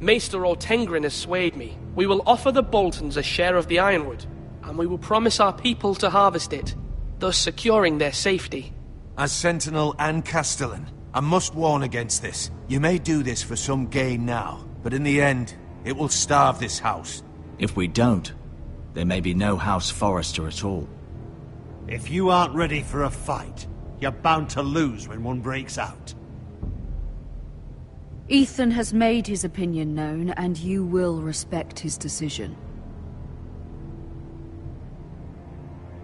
Speaker 7: Maester Ortengrin has swayed me. We will offer the Boltons a share of the ironwood, and we will promise our people to harvest it, thus securing their safety.
Speaker 20: As Sentinel and Castellan, I must warn against this. You may do this for some gain now, but in the end, it will starve this house.
Speaker 6: If we don't, there may be no House Forrester at all.
Speaker 3: If you aren't ready for a fight, you're bound to lose when one breaks out.
Speaker 9: Ethan has made his opinion known, and you will respect his decision.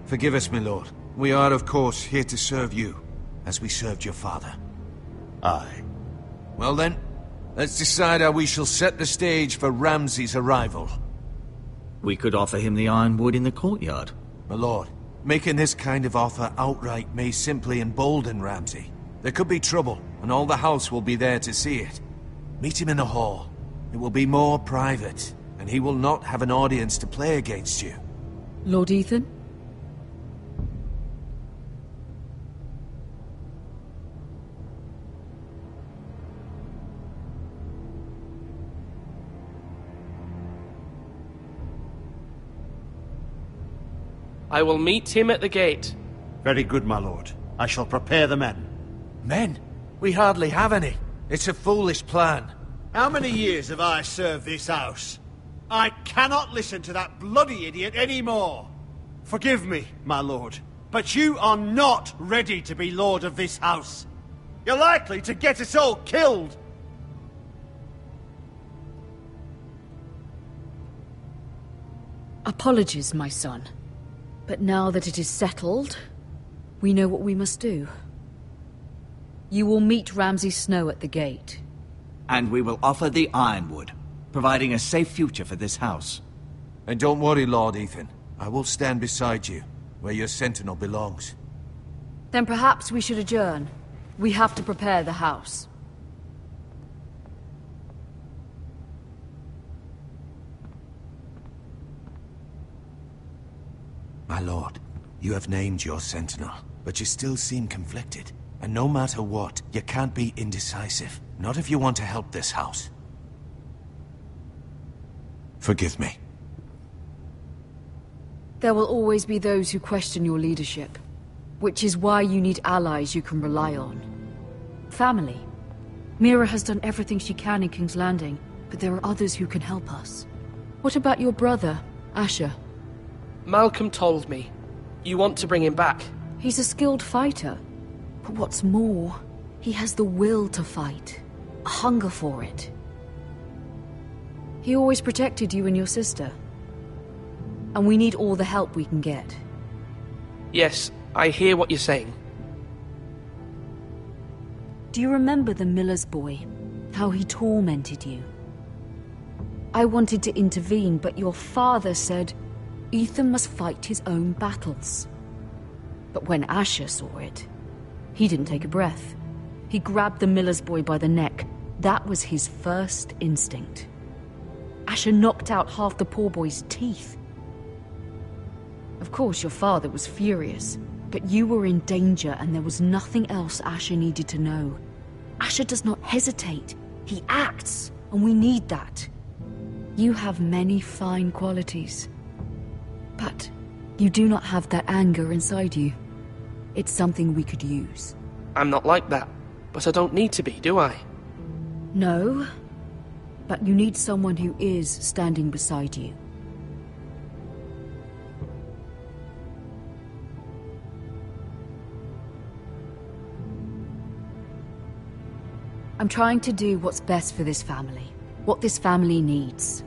Speaker 20: Forgive us, my lord. We are, of course, here to serve you, as we served your father.
Speaker 3: Aye.
Speaker 20: Well then, let's decide how we shall set the stage for Ramsay's arrival.
Speaker 6: We could offer him the ironwood in the courtyard.
Speaker 20: My lord, making this kind of offer outright may simply embolden Ramsay. There could be trouble, and all the house will be there to see it. Meet him in the hall. It will be more private, and he will not have an audience to play against you.
Speaker 9: Lord Ethan?
Speaker 7: I will meet him at the gate.
Speaker 3: Very good, my lord. I shall prepare the men.
Speaker 20: Men? We hardly have any. It's a foolish plan.
Speaker 3: How many years have I served this house? I cannot listen to that bloody idiot anymore. Forgive me, my lord, but you are not ready to be lord of this house. You're likely to get us all killed.
Speaker 9: Apologies, my son. But now that it is settled, we know what we must do. You will meet Ramsay Snow at the gate.
Speaker 6: And we will offer the ironwood, providing a safe future for this house.
Speaker 20: And don't worry, Lord Ethan. I will stand beside you, where your sentinel belongs.
Speaker 9: Then perhaps we should adjourn. We have to prepare the house.
Speaker 20: My lord, you have named your sentinel, but you still seem conflicted. And no matter what, you can't be indecisive. Not if you want to help this house. Forgive me.
Speaker 9: There will always be those who question your leadership, which is why you need allies you can rely on. Family. Mira has done everything she can in King's Landing, but there are others who can help us. What about your brother, Asher?
Speaker 7: Malcolm told me. You want to bring him back.
Speaker 9: He's a skilled fighter. But what's more, he has the will to fight. A hunger for it. He always protected you and your sister. And we need all the help we can get.
Speaker 7: Yes, I hear what you're saying.
Speaker 9: Do you remember the miller's boy? How he tormented you? I wanted to intervene, but your father said Ethan must fight his own battles. But when Asher saw it, he didn't take a breath. He grabbed the miller's boy by the neck. That was his first instinct. Asher knocked out half the poor boy's teeth. Of course, your father was furious, but you were in danger and there was nothing else Asher needed to know. Asher does not hesitate. He acts, and we need that. You have many fine qualities, but you do not have that anger inside you. It's something we could use.
Speaker 7: I'm not like that, but I don't need to be, do I?
Speaker 9: No, But you need someone who is standing beside you. I'm trying to do what's best for this family. What this family needs.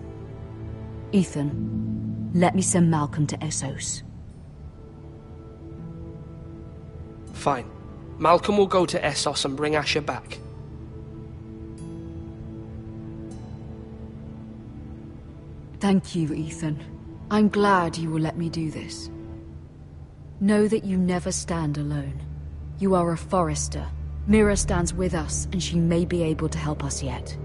Speaker 9: Ethan, let me send Malcolm to Essos.
Speaker 7: Fine. Malcolm will go to Essos and bring Asher back.
Speaker 9: Thank you, Ethan. I'm glad you will let me do this. Know that you never stand alone. You are a Forrester. Mira stands with us, and she may be able to help us yet.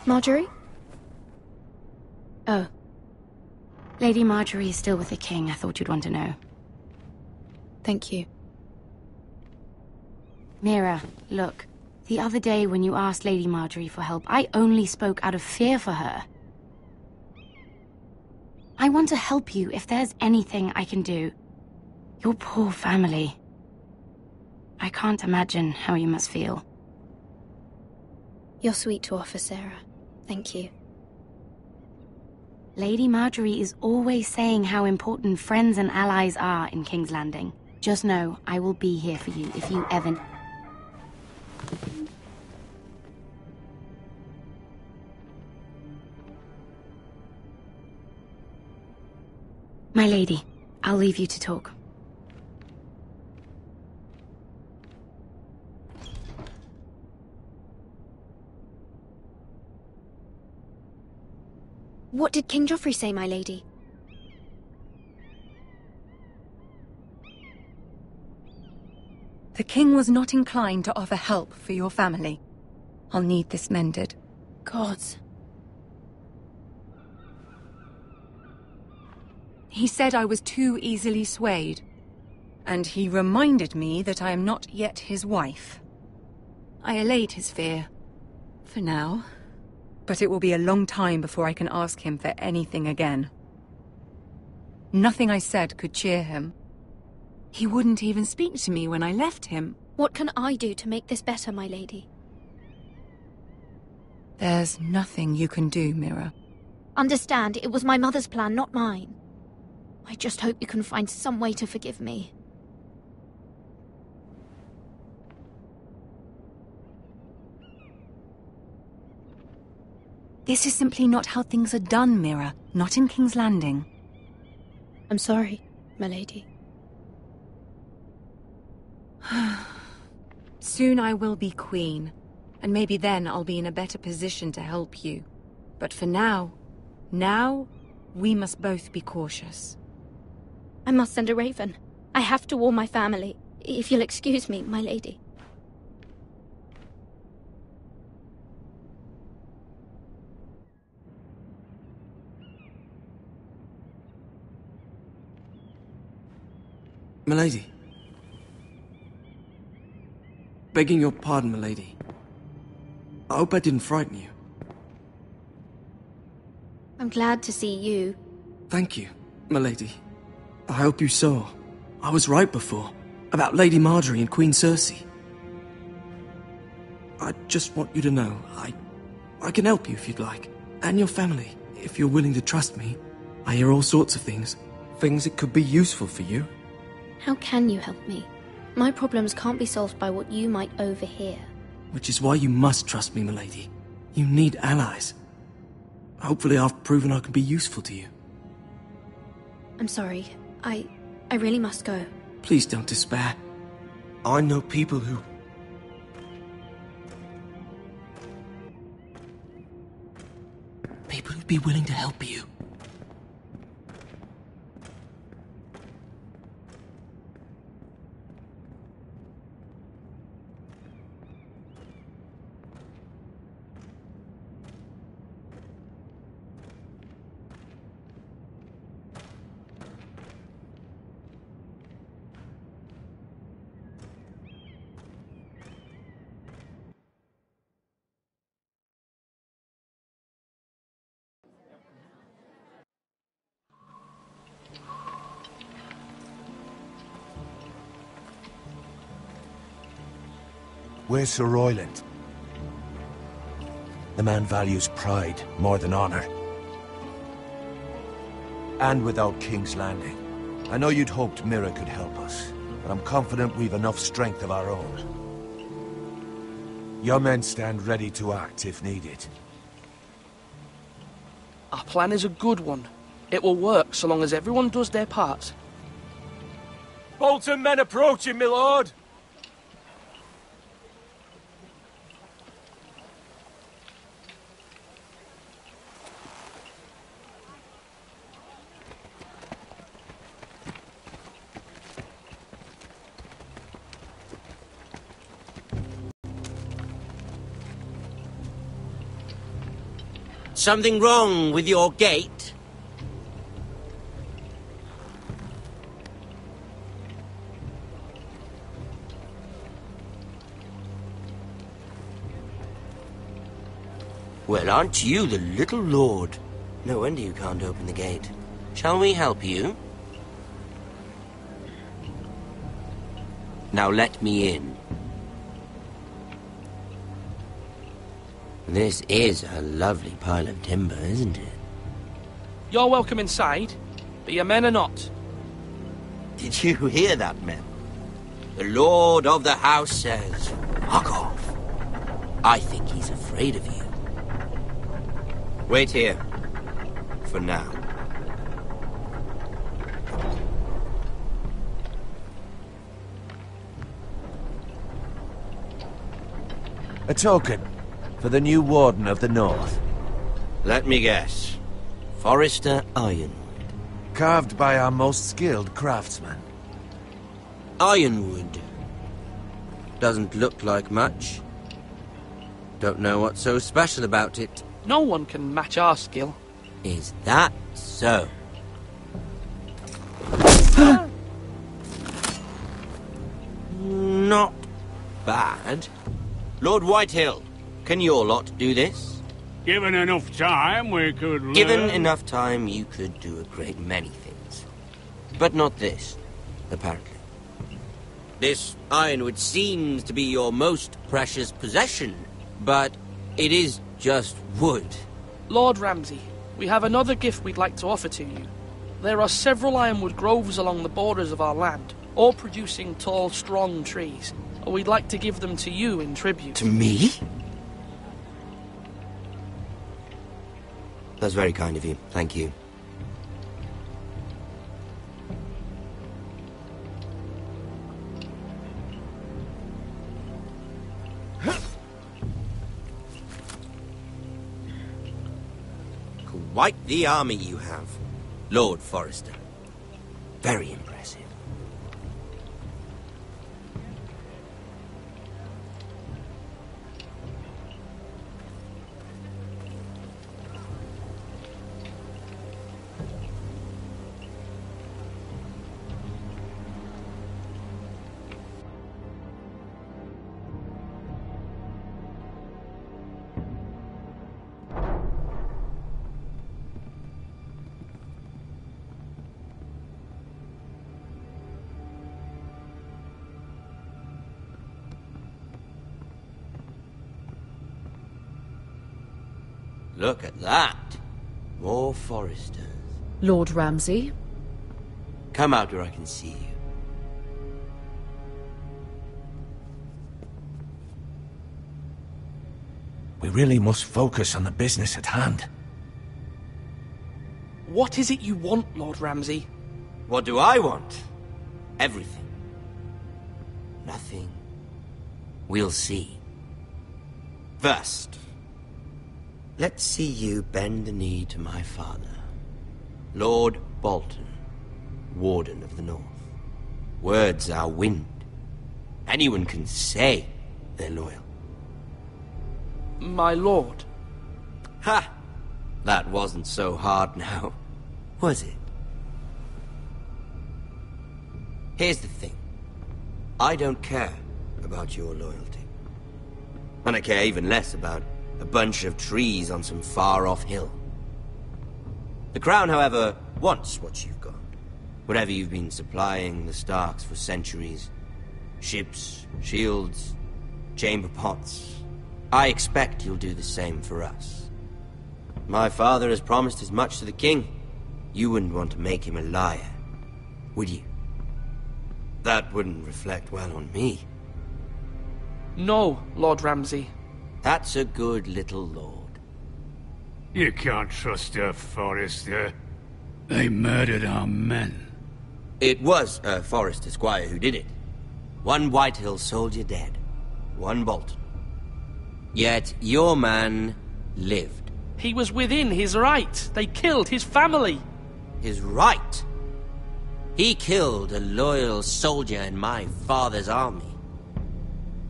Speaker 10: Marjorie?
Speaker 17: Oh. Lady Marjorie is still with the king. I thought you'd want to know.
Speaker 10: Thank you.
Speaker 17: Mira, look. The other day when you asked Lady Marjorie for help, I only spoke out of fear for her. I want to help you if there's anything I can do. Your poor family. I can't imagine how you must feel.
Speaker 10: You're sweet to offer, Sarah. Thank you.
Speaker 17: Lady Marjorie is always saying how important friends and allies are in King's Landing. Just know, I will be here for you if you ever... My lady, I'll leave you to talk.
Speaker 10: What did King Joffrey say, my lady?
Speaker 14: The king was not inclined to offer help for your family. I'll need this mended.
Speaker 10: Gods.
Speaker 14: He said I was too easily swayed. And he reminded me that I am not yet his wife. I allayed his fear. For now. But it will be a long time before I can ask him for anything again. Nothing I said could cheer him. He wouldn't even speak to me when I left him.
Speaker 10: What can I do to make this better, my lady?
Speaker 14: There's nothing you can do, Mira.
Speaker 10: Understand, it was my mother's plan, not mine. I just hope you can find some way to forgive me.
Speaker 14: This is simply not how things are done, Mira. Not in King's Landing.
Speaker 10: I'm sorry, my lady.
Speaker 14: Soon I will be queen, and maybe then I'll be in a better position to help you. But for now, we must both be cautious.
Speaker 10: I must send a raven. I have to warn my family. If you'll excuse me, my lady.
Speaker 2: Milady. Begging your pardon, milady. I hope I didn't frighten you.
Speaker 10: I'm glad to see you.
Speaker 2: Thank you, milady. I hope you saw. I was right before. About Lady Marjorie and Queen Cersei. I just want you to know, I can help you if you'd like. And your family, if you're willing to trust me. I hear all sorts of things. Things that could be useful for you.
Speaker 10: How can you help me? My problems can't be solved by what you might overhear.
Speaker 8: Which is why you must trust me, milady. You need allies. Hopefully I've proven I can be useful to you.
Speaker 10: I'm sorry. I really must go.
Speaker 8: Please don't despair. I know people who... People who'd be willing to help you.
Speaker 20: Where's Sir Royland? The man values pride more than honor. And without King's Landing. I know you'd hoped Mira could help us, but I'm confident we've enough strength of our own. Your men stand ready to act if needed.
Speaker 7: Our plan is a good one. It will work so long as everyone does their part.
Speaker 2: Bolton men approaching, my lord!
Speaker 18: Something wrong with your gate? Well, aren't you the little lord? No wonder you can't open the gate. Shall we help you? Now let me in. This is a lovely pile of timber, isn't it?
Speaker 7: You're welcome inside, but your men are not.
Speaker 18: Did you hear that, men? The lord of the house says, "Fuck off." I think he's afraid of you. Wait here. For now.
Speaker 20: A token. For the new Warden of the North.
Speaker 18: Let me guess. Forrester Ironwood.
Speaker 20: Carved by our most skilled craftsman.
Speaker 18: Ironwood. Doesn't look like much. Don't know what's so special about it.
Speaker 7: No one can match our skill.
Speaker 18: Is that so? Not bad. Lord Whitehill. Can your lot do this?
Speaker 12: Given enough time, we could learn.
Speaker 18: Given enough time, you could do a great many things. But not this, apparently. This ironwood seems to be your most precious possession, but it is just wood.
Speaker 7: Lord Ramsay, we have another gift we'd like to offer to you. There are several ironwood groves along the borders of our land, all producing tall, strong trees. We'd like to give them to you in tribute.
Speaker 18: To me? That's very kind of you. Thank you. Quite the army you have, Lord Forrester. Very impressive. Look at that. More Forresters.
Speaker 9: Lord Ramsay?
Speaker 18: Come out where I can see you.
Speaker 5: We really must focus on the business at hand.
Speaker 7: What is it you want, Lord Ramsay?
Speaker 18: What do I want? Everything. Nothing. We'll see. First, let's see you bend the knee to my father, Lord Bolton, Warden of the North. Words are wind. Anyone can say they're loyal.
Speaker 7: My lord.
Speaker 18: Ha! That wasn't so hard now, was it? Here's the thing. I don't care about your loyalty. And I care even less about a bunch of trees on some far-off hill. The Crown, however, wants what you've got. Whatever you've been supplying the Starks for centuries. Ships, shields, chamber pots. I expect you'll do the same for us. My father has promised as much to the king. You wouldn't want to make him a liar, would you? That wouldn't reflect well on me.
Speaker 7: No, Lord Ramsay.
Speaker 18: That's a good little lord.
Speaker 12: You can't trust her, Forrester. They murdered our men.
Speaker 18: It was a Forrester squire who did it. One Whitehill soldier dead. One Bolton. Yet your man lived.
Speaker 7: He was within his right. They killed his family.
Speaker 18: His right? He killed a loyal soldier in my father's army.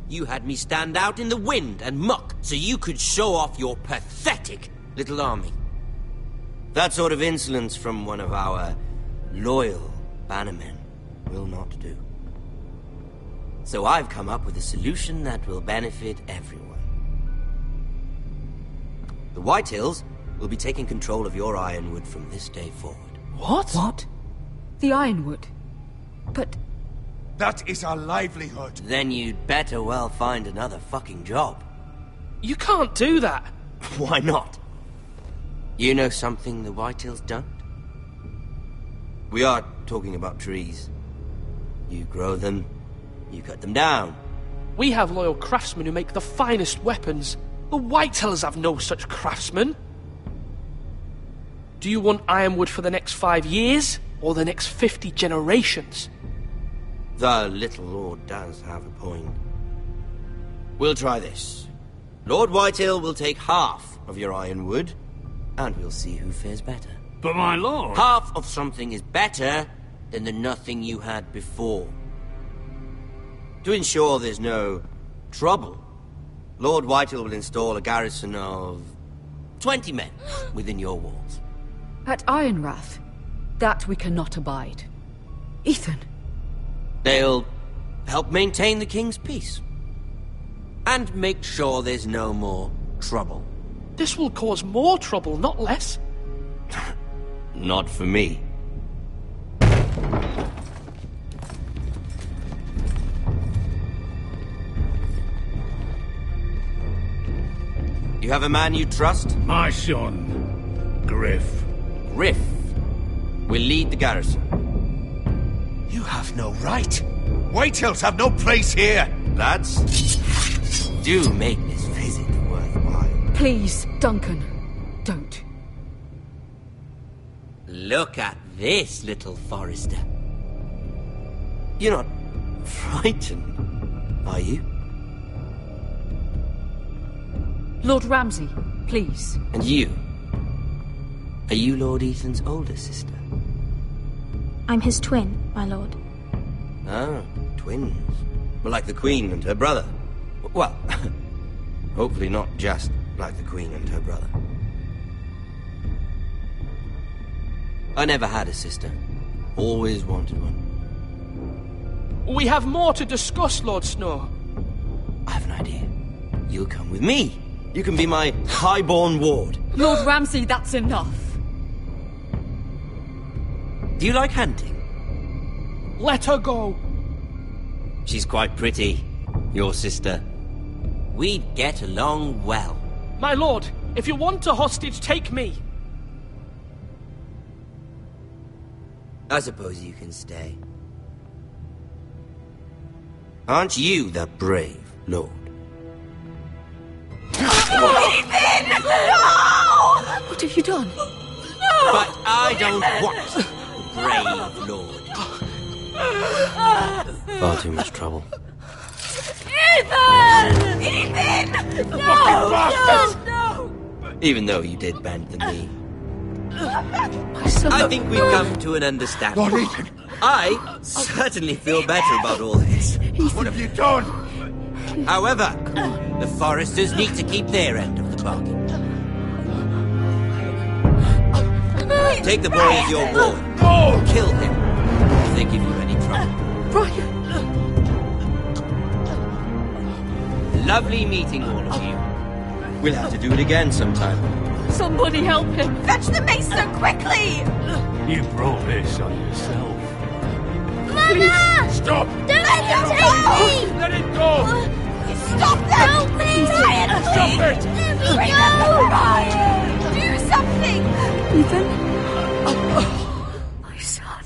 Speaker 18: You had me stand out in the wind and muck so you could show off your pathetic little army. That sort of insolence from one of our loyal bannermen will not do. So I've come up with a solution that will benefit everyone. The Whitehills will be taking control of your Ironwood from this day forward.
Speaker 7: What?
Speaker 9: What? The Ironwood? But...
Speaker 20: That is our livelihood.
Speaker 18: Then you'd better well find another fucking job.
Speaker 7: You can't do that.
Speaker 18: Why not? You know something the Whitehills don't? We are talking about trees. You grow them, you cut them down.
Speaker 7: We have loyal craftsmen who make the finest weapons. The Whitehills have no such craftsmen. Do you want Ironwood for the next 5 years, or the next 50 generations?
Speaker 18: The little lord does have a point. We'll try this. Lord Whitehill will take half of your Ironwood, and we'll see who fares better.
Speaker 12: But my lord...
Speaker 18: Half of something is better than the nothing you had before. To ensure there's no trouble, Lord Whitehill will install a garrison of 20 men within your walls.
Speaker 9: At Ironrath? That we cannot abide. Ethan.
Speaker 18: They'll help maintain the king's peace. And make sure there's no more trouble.
Speaker 7: This will cause more trouble, not less.
Speaker 18: Not for me. You have a man you trust?
Speaker 12: My son, Griff.
Speaker 18: Griff will lead the garrison.
Speaker 20: You have no right. Whitehills have no place here.
Speaker 18: Lads, do make this visit worthwhile.
Speaker 9: Please, Duncan, don't.
Speaker 18: Look at this, little Forrester. You're not frightened, are you?
Speaker 9: Lord Ramsay, please.
Speaker 18: And you? Are you Lord Ethan's older sister?
Speaker 10: I'm his twin, my lord.
Speaker 18: Ah, twins. Well, like the Queen and her brother. Well, hopefully not just like the Queen and her brother. I never had a sister. Always wanted one.
Speaker 7: We have more to discuss, Lord Snow.
Speaker 18: I have an idea. You'll come with me. You can be my highborn ward.
Speaker 9: Lord Ramsay, that's enough.
Speaker 18: Do you like hunting?
Speaker 7: Let her go.
Speaker 18: She's quite pretty, your sister. We'd get along well.
Speaker 7: My lord, if you want a hostage, take me.
Speaker 18: I suppose you can stay. Aren't you the brave lord?
Speaker 9: have you done?
Speaker 18: But I don't want brave lord. Far too much trouble.
Speaker 19: Ethan! Ethan! No!
Speaker 18: Even though you did bend the knee.
Speaker 9: My son.
Speaker 18: I think we've come to an understanding.
Speaker 4: Lord Ethan!
Speaker 18: I certainly feel better about all this.
Speaker 4: What have you done?
Speaker 18: However, the Foresters need to keep their end of the bargain. Take the boy as your ward. Kill him if they give you any trouble.
Speaker 9: Brian!
Speaker 18: Lovely meeting all of you. We'll have to do it again sometime.
Speaker 19: Somebody help him!
Speaker 14: Fetch the maester, quickly!
Speaker 5: You brought this on yourself.
Speaker 11: Mama!
Speaker 5: Stop!
Speaker 11: Don't let him take me!
Speaker 5: Let it go!
Speaker 14: Stop them!
Speaker 11: Help me!
Speaker 14: Ryan,
Speaker 5: Stop it!
Speaker 11: Let me
Speaker 14: Bring
Speaker 11: go!
Speaker 14: them Ryan! Do something!
Speaker 9: Ethan? My son.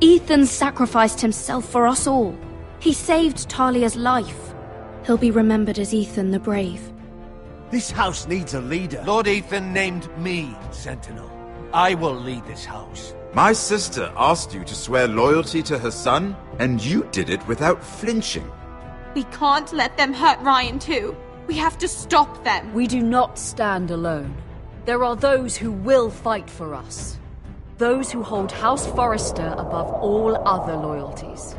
Speaker 10: Ethan sacrificed himself for us all. He saved Talia's life. He'll be remembered as Ethan the Brave.
Speaker 3: This house needs a leader.
Speaker 20: Lord Ethan named me Sentinel. I will lead this house.
Speaker 15: My sister asked you to swear loyalty to her son, and you did it without flinching.
Speaker 14: We can't let them hurt Ryan too. We have to stop them.
Speaker 9: We do not stand alone. There are those who will fight for us. Those who hold House Forrester above all other loyalties.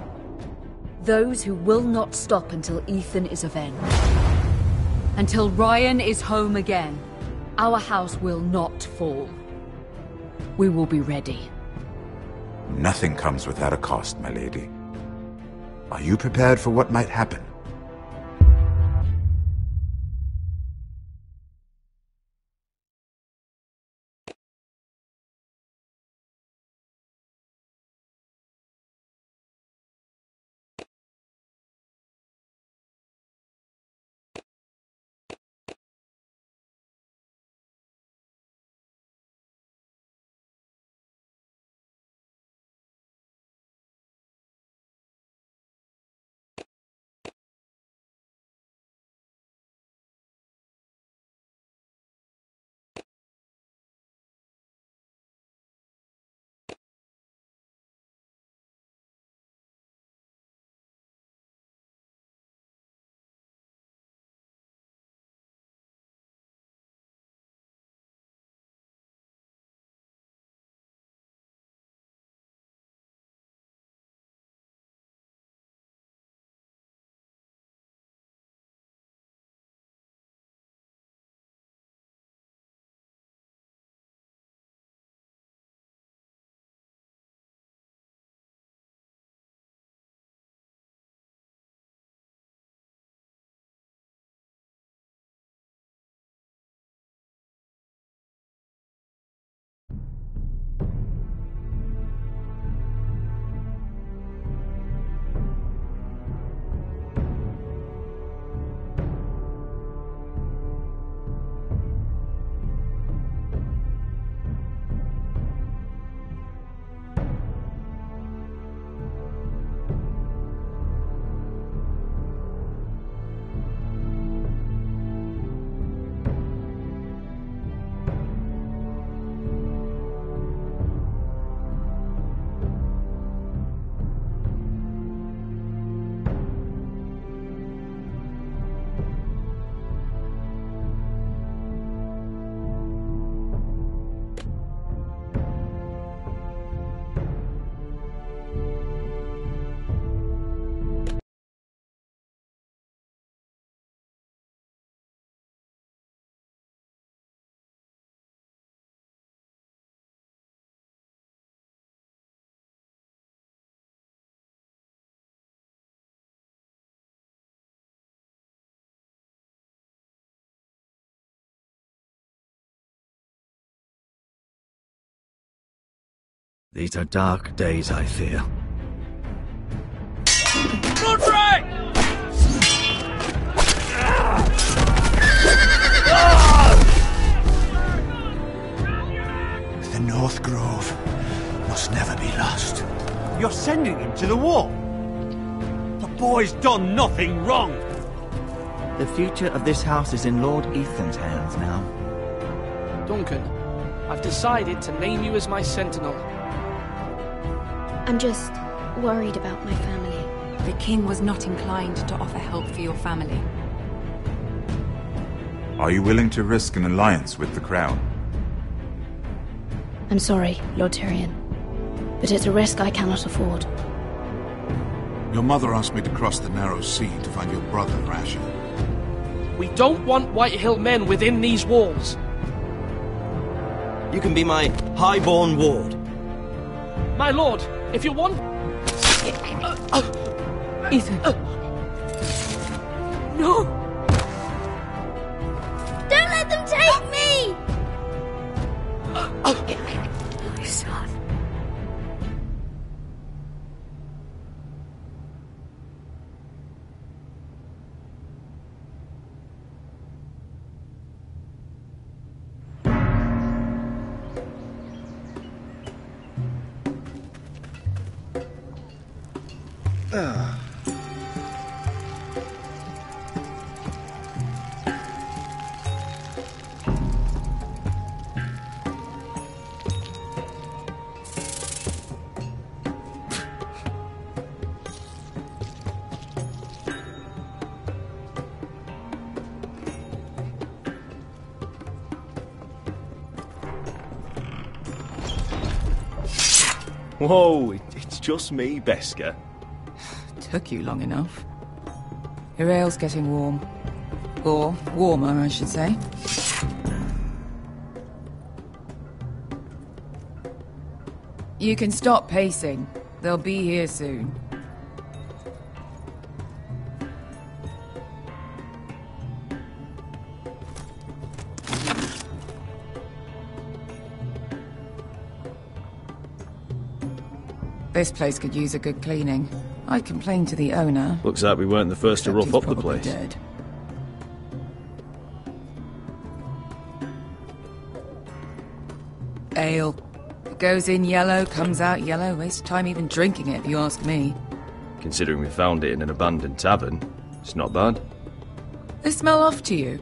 Speaker 9: Those who will not stop until Ethan is avenged. Until Ryan is home again, our house will not fall. We will be ready.
Speaker 15: Nothing comes without a cost, my lady. Are you prepared for what might happen?
Speaker 6: These are dark days, I fear.
Speaker 12: Roderick!
Speaker 3: boy's done nothing wrong.
Speaker 6: The future of this house is in Lord Ethan's hands now.
Speaker 7: Duncan, I've decided to name you as my sentinel.
Speaker 11: I'm just worried about my family.
Speaker 14: The king was not inclined to offer help for your family.
Speaker 15: Are you willing to risk an alliance with the crown?
Speaker 11: I'm sorry, Lord Tyrion, but it's a risk I cannot afford.
Speaker 4: Your mother asked me to cross the narrow sea to find your brother, Rasher.
Speaker 7: We don't want Whitehill men within these walls.
Speaker 18: You can be my highborn ward.
Speaker 7: My lord, if you want...
Speaker 19: Ethan. No!
Speaker 11: Don't let them take me!
Speaker 19: My son.
Speaker 21: Whoa, it's just me, Beskha.
Speaker 22: Took you long enough. Your ale's getting warm. Or warmer, I should say. You can stop pacing. They'll be here soon. This place could use a good cleaning. I complained to the owner.
Speaker 21: Looks like we weren't the first to rough up the place.
Speaker 22: Dead. Ale. It goes in yellow, comes out yellow. Waste time even drinking it, if you ask me.
Speaker 21: Considering we found it in an abandoned tavern, it's not bad.
Speaker 22: They smell off to you?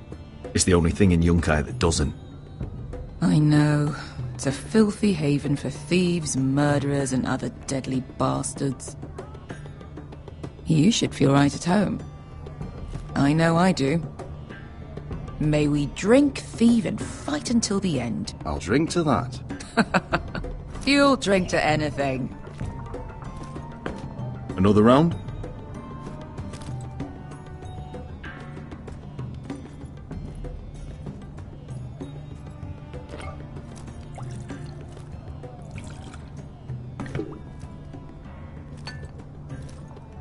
Speaker 21: It's the only thing in Yunkai that doesn't.
Speaker 22: I know. It's a filthy haven for thieves, murderers, and other deadly bastards. You should feel right at home. I know I do. May we drink, thieve, and fight until the end.
Speaker 21: I'll drink to that.
Speaker 22: You'll drink to anything.
Speaker 21: Another round?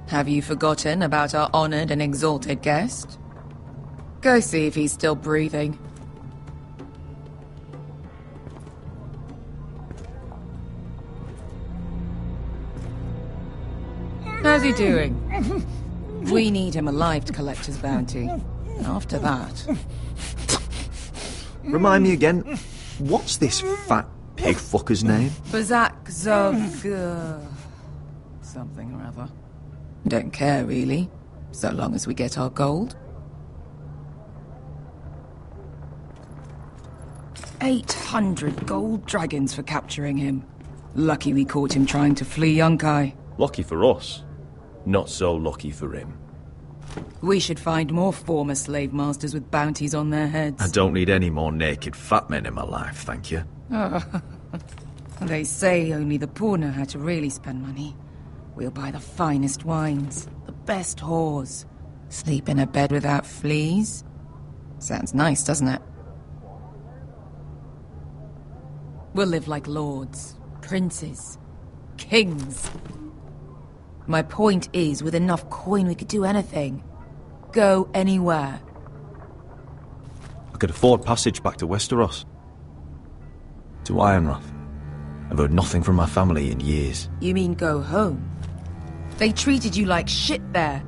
Speaker 22: Have you forgotten about our honored and exalted guest? Go see if he's still breathing. How's he doing? We need him alive to collect his bounty. After that...
Speaker 21: Remind me again, what's this fat pig fucker's name?
Speaker 22: Bazak Zog... something or other. Don't care, really. So long as we get our gold. 800 gold dragons for capturing him. Lucky we caught him trying to flee Yunkai.
Speaker 21: Lucky for us. Not so lucky for him.
Speaker 22: We should find more former slave masters with bounties on their heads.
Speaker 21: I don't need any more naked fat men in my life, thank you.
Speaker 22: They say only the poor know how to really spend money. We'll buy the finest wines, the best whores, sleep in a bed without fleas. Sounds nice, doesn't it? We'll live like lords, princes, kings. My point is, with enough coin we could do anything. Go anywhere.
Speaker 21: I could afford passage back to Westeros. To Ironrath. I've heard nothing from my family in years.
Speaker 22: You mean go home? They treated you like shit there.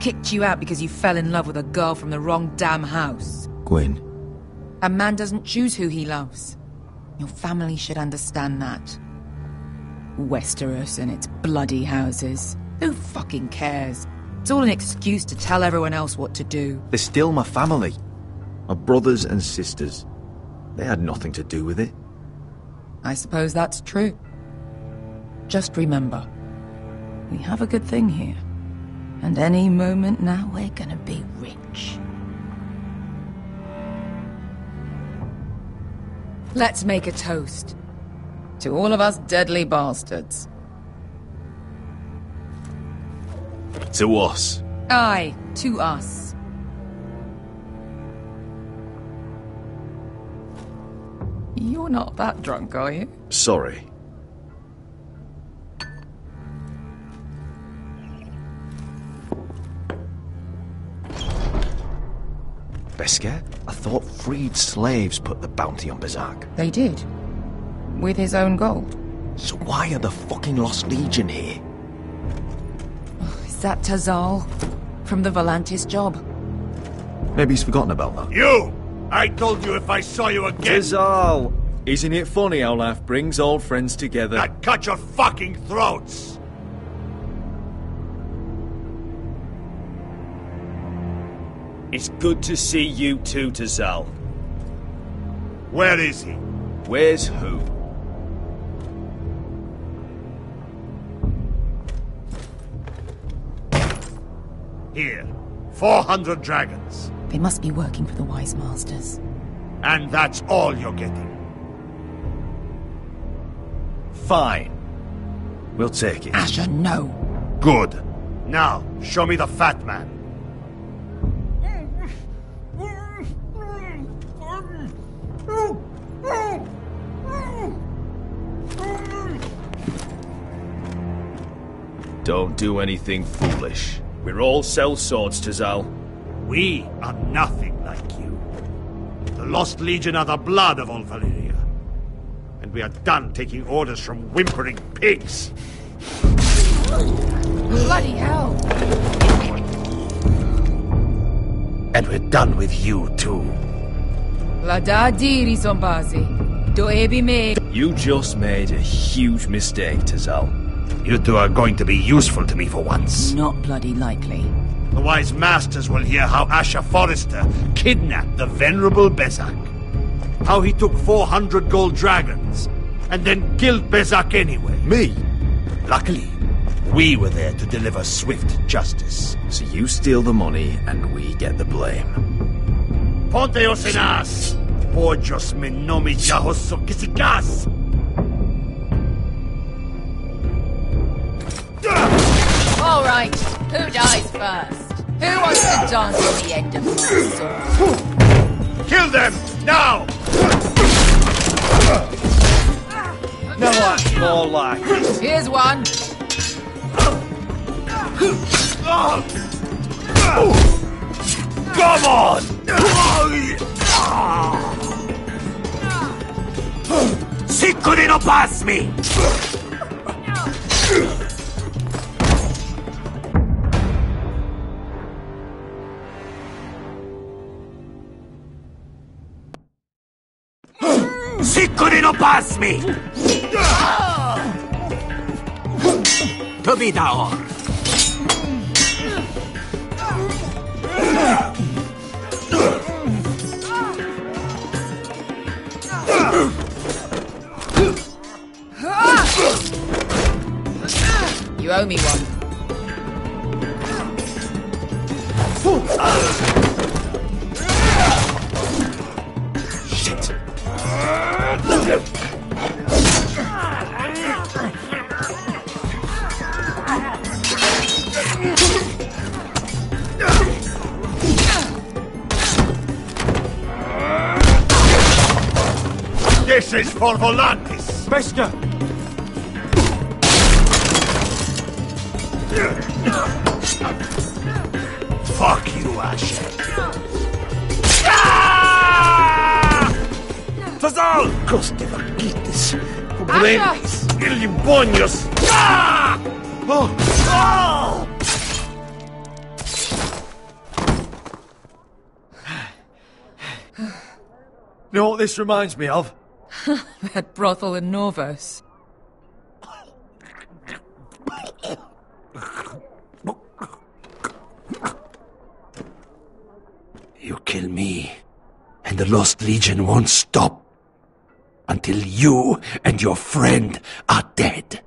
Speaker 22: Kicked you out because you fell in love with a girl from the wrong damn house.
Speaker 21: Gwyn.
Speaker 22: A man doesn't choose who he loves. Your family should understand that. Westeros and its bloody houses. Who fucking cares? It's all an excuse to tell everyone else what to do.
Speaker 21: They're still my family. My brothers and sisters. They had nothing to do with it.
Speaker 22: I suppose that's true. Just remember, we have a good thing here. And any moment now, we're gonna be rich. Let's make a toast. To all of us deadly bastards.
Speaker 21: To us.
Speaker 22: Aye, to us. You're not that drunk, are you?
Speaker 21: Sorry. Beskar? I thought freed slaves put the bounty on Berserk.
Speaker 22: They did. With his own gold.
Speaker 21: So why are the fucking Lost Legion here?
Speaker 22: Is that Tazal? From the Volantis job?
Speaker 21: Maybe he's forgotten about that.
Speaker 13: You! I told you if I saw you again...
Speaker 21: Tazal! Isn't it funny how life brings old friends together?
Speaker 13: I'd cut your fucking throats!
Speaker 1: It's good to see you too, Tazal.
Speaker 13: Where is he?
Speaker 1: Where's who?
Speaker 13: Here. 400 dragons.
Speaker 22: They must be working for the Wise Masters.
Speaker 13: And that's all you're getting.
Speaker 21: Fine. We'll take it.
Speaker 22: Asher, no.
Speaker 13: Good. Now, show me the fat man.
Speaker 1: Don't do anything foolish. We're all sellswords, Tazal.
Speaker 13: We are nothing like you. The Lost Legion are the blood of all Valyria. And we are done taking orders from whimpering pigs.
Speaker 22: Bloody hell!
Speaker 13: And we're done with you, too.
Speaker 22: Ladadiri Zombazi. Do ebi me.
Speaker 1: You just made a huge mistake, Tazal.
Speaker 13: You two are going to be useful to me for once.
Speaker 22: Not bloody likely.
Speaker 13: The Wise Masters will hear how Asher Forrester kidnapped the venerable Bezzak. How he took 400 gold dragons, and then killed Bezzak anyway.
Speaker 21: Me?
Speaker 13: Luckily, we were there to deliver swift justice.
Speaker 21: So you steal the money, and we get the blame.
Speaker 13: Ponteos en as! Pojos me nomi jahoso kisikas!
Speaker 22: All right, who dies first? Who wants to dance on the end of my sword?
Speaker 13: Kill them, now!
Speaker 1: No, that's more like it.
Speaker 22: Here's one.
Speaker 13: Come on! Sicuri no pass me! Sicuri no pass me! To be down.
Speaker 22: You owe me one.
Speaker 13: Shit. This is for Volantis!
Speaker 20: Beskar!
Speaker 13: Fuck you, Asher.
Speaker 20: Tazal!
Speaker 13: Coste vaquites. Problemas. Ilibonios.
Speaker 20: You know what this reminds me of?
Speaker 22: That brothel in Norvos.
Speaker 13: kill me, and the Lost Legion won't stop until you and your friend are dead.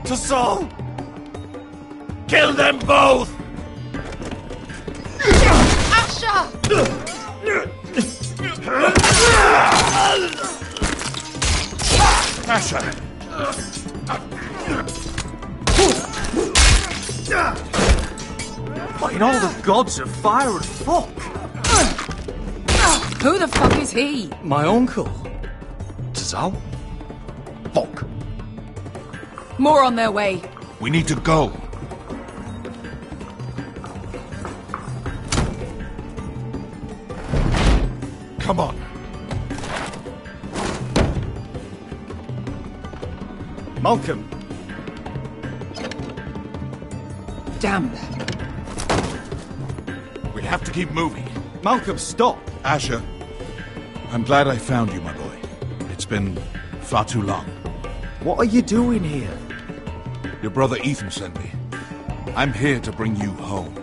Speaker 2: To Saul!
Speaker 13: Kill them both!
Speaker 14: Asher!
Speaker 13: Asher!
Speaker 2: Fighting all the gods of fire and fuck!
Speaker 22: Who the fuck is he?
Speaker 2: My uncle. Tazal? Fuck.
Speaker 22: More on their way.
Speaker 4: We need to go. Come on.
Speaker 2: Malcolm.
Speaker 22: Damn them.
Speaker 4: We have to keep moving.
Speaker 2: Malcolm, stop.
Speaker 4: Asher, I'm glad I found you, my boy. It's been far too long.
Speaker 2: What are you doing here?
Speaker 4: Your brother Ethan sent me. I'm here to bring you home.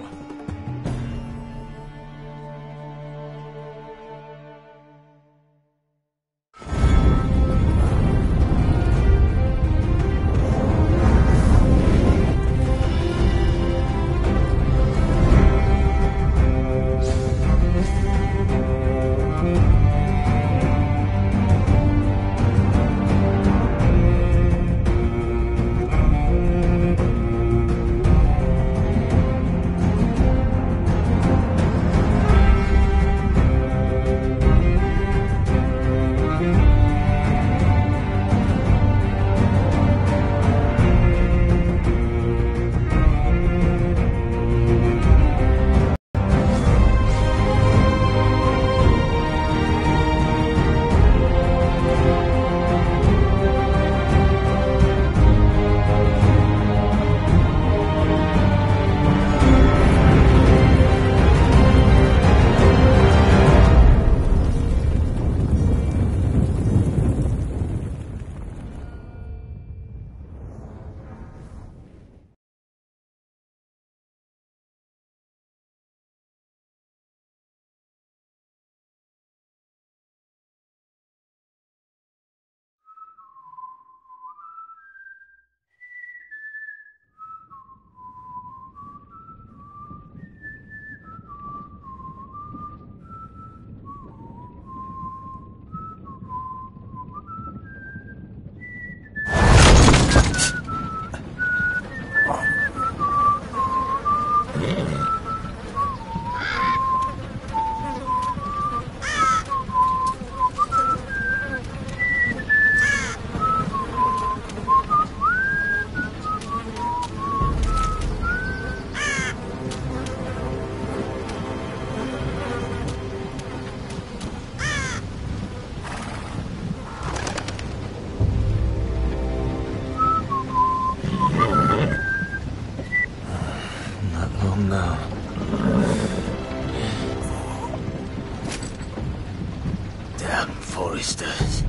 Speaker 13: Foresters.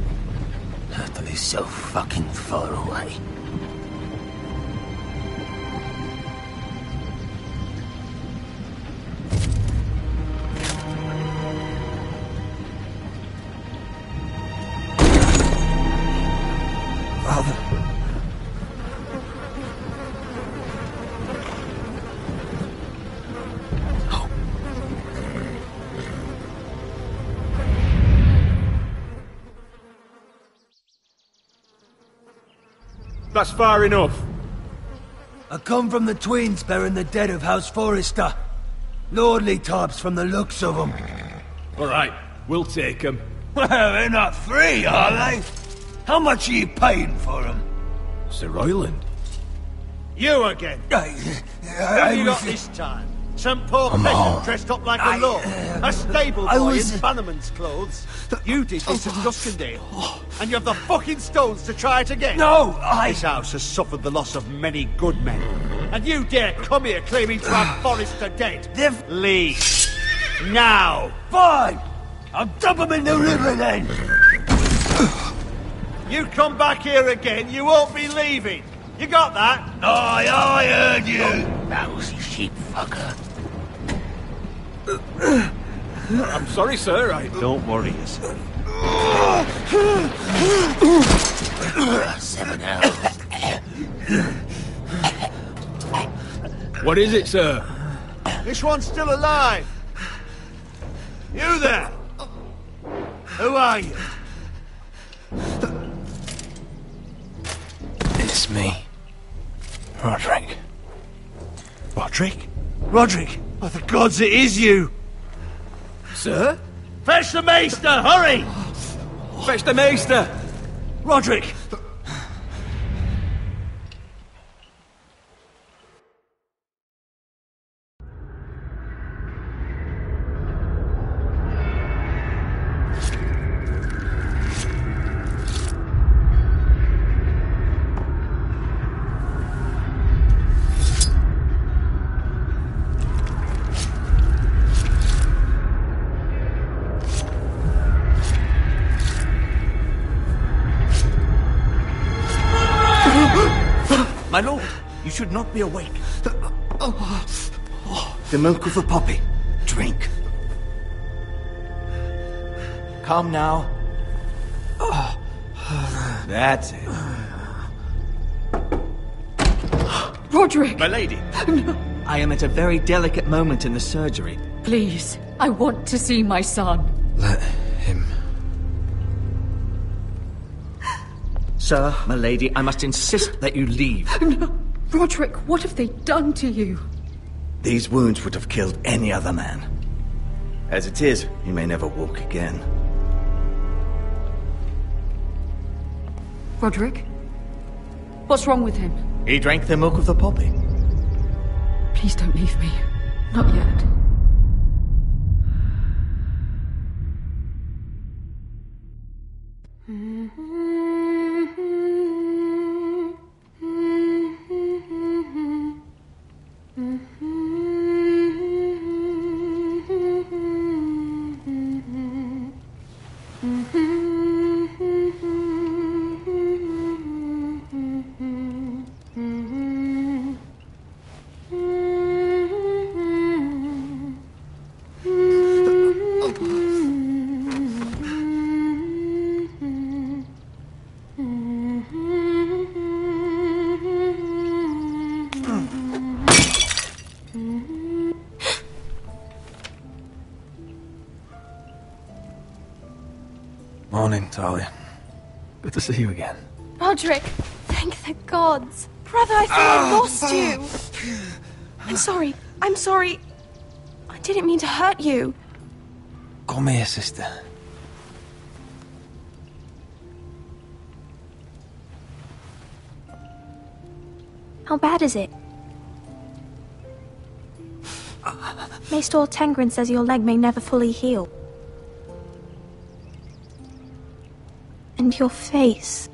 Speaker 13: Hurtle is so fucking far away.
Speaker 2: Father.
Speaker 16: That's far enough.
Speaker 2: I come from the twins bearing the dead of House Forrester. Lordly types from the looks of them.
Speaker 16: All right, we'll take them.
Speaker 2: Well, they're not free, are they? How much are you paying for them?
Speaker 16: Sir Royland.
Speaker 8: You again. Who you got this time? Some poor peasant dressed up like a lord. A stable boy in Bannerman's clothes. You did this at Duskendale. And you have the fucking stones to try it again.
Speaker 2: No,
Speaker 8: This house has suffered the loss of many good men. And you dare come here claiming to have Forrester dead. Leave. Now!
Speaker 2: Fine! I'll dump him in the river then!
Speaker 8: You come back here again, you won't be leaving. You got that?
Speaker 2: Aye, I heard you! Mousy sheep fucker.
Speaker 16: I'm sorry, sir.
Speaker 3: Don't worry yourself.
Speaker 2: 7 hours.
Speaker 16: What is it, sir?
Speaker 8: This one's still alive. You there? Who are you?
Speaker 2: It's me. Roderick.
Speaker 8: Roderick? Roderick! Oh, the gods, it is you!
Speaker 16: Sir?
Speaker 8: Fetch the maester, hurry!
Speaker 16: Fetch the maester!
Speaker 8: Roderick!
Speaker 6: My lord, you should not be awake. The milk of the poppy. Drink. Calm now. That's it.
Speaker 9: Roderick!
Speaker 6: My lady. I am at a very delicate moment in the surgery.
Speaker 9: Please, I want to see my son.
Speaker 2: Let him.
Speaker 6: Sir, my lady, I must insist that you leave.
Speaker 9: No. Roderick, what have they done to you?
Speaker 6: These wounds would have killed any other man. As it is, he may never walk again.
Speaker 9: Roderick? What's wrong with him?
Speaker 6: He drank the milk of the poppy.
Speaker 9: Please don't leave me. Not yet.
Speaker 2: Morning, Talia. Good to see you again.
Speaker 10: Roderick, thank the gods. Brother, I thought I lost you. I'm sorry. I didn't mean to hurt you.
Speaker 2: Come here, sister.
Speaker 10: How bad is it? Maester Tengrin says your leg may never fully heal. And your face.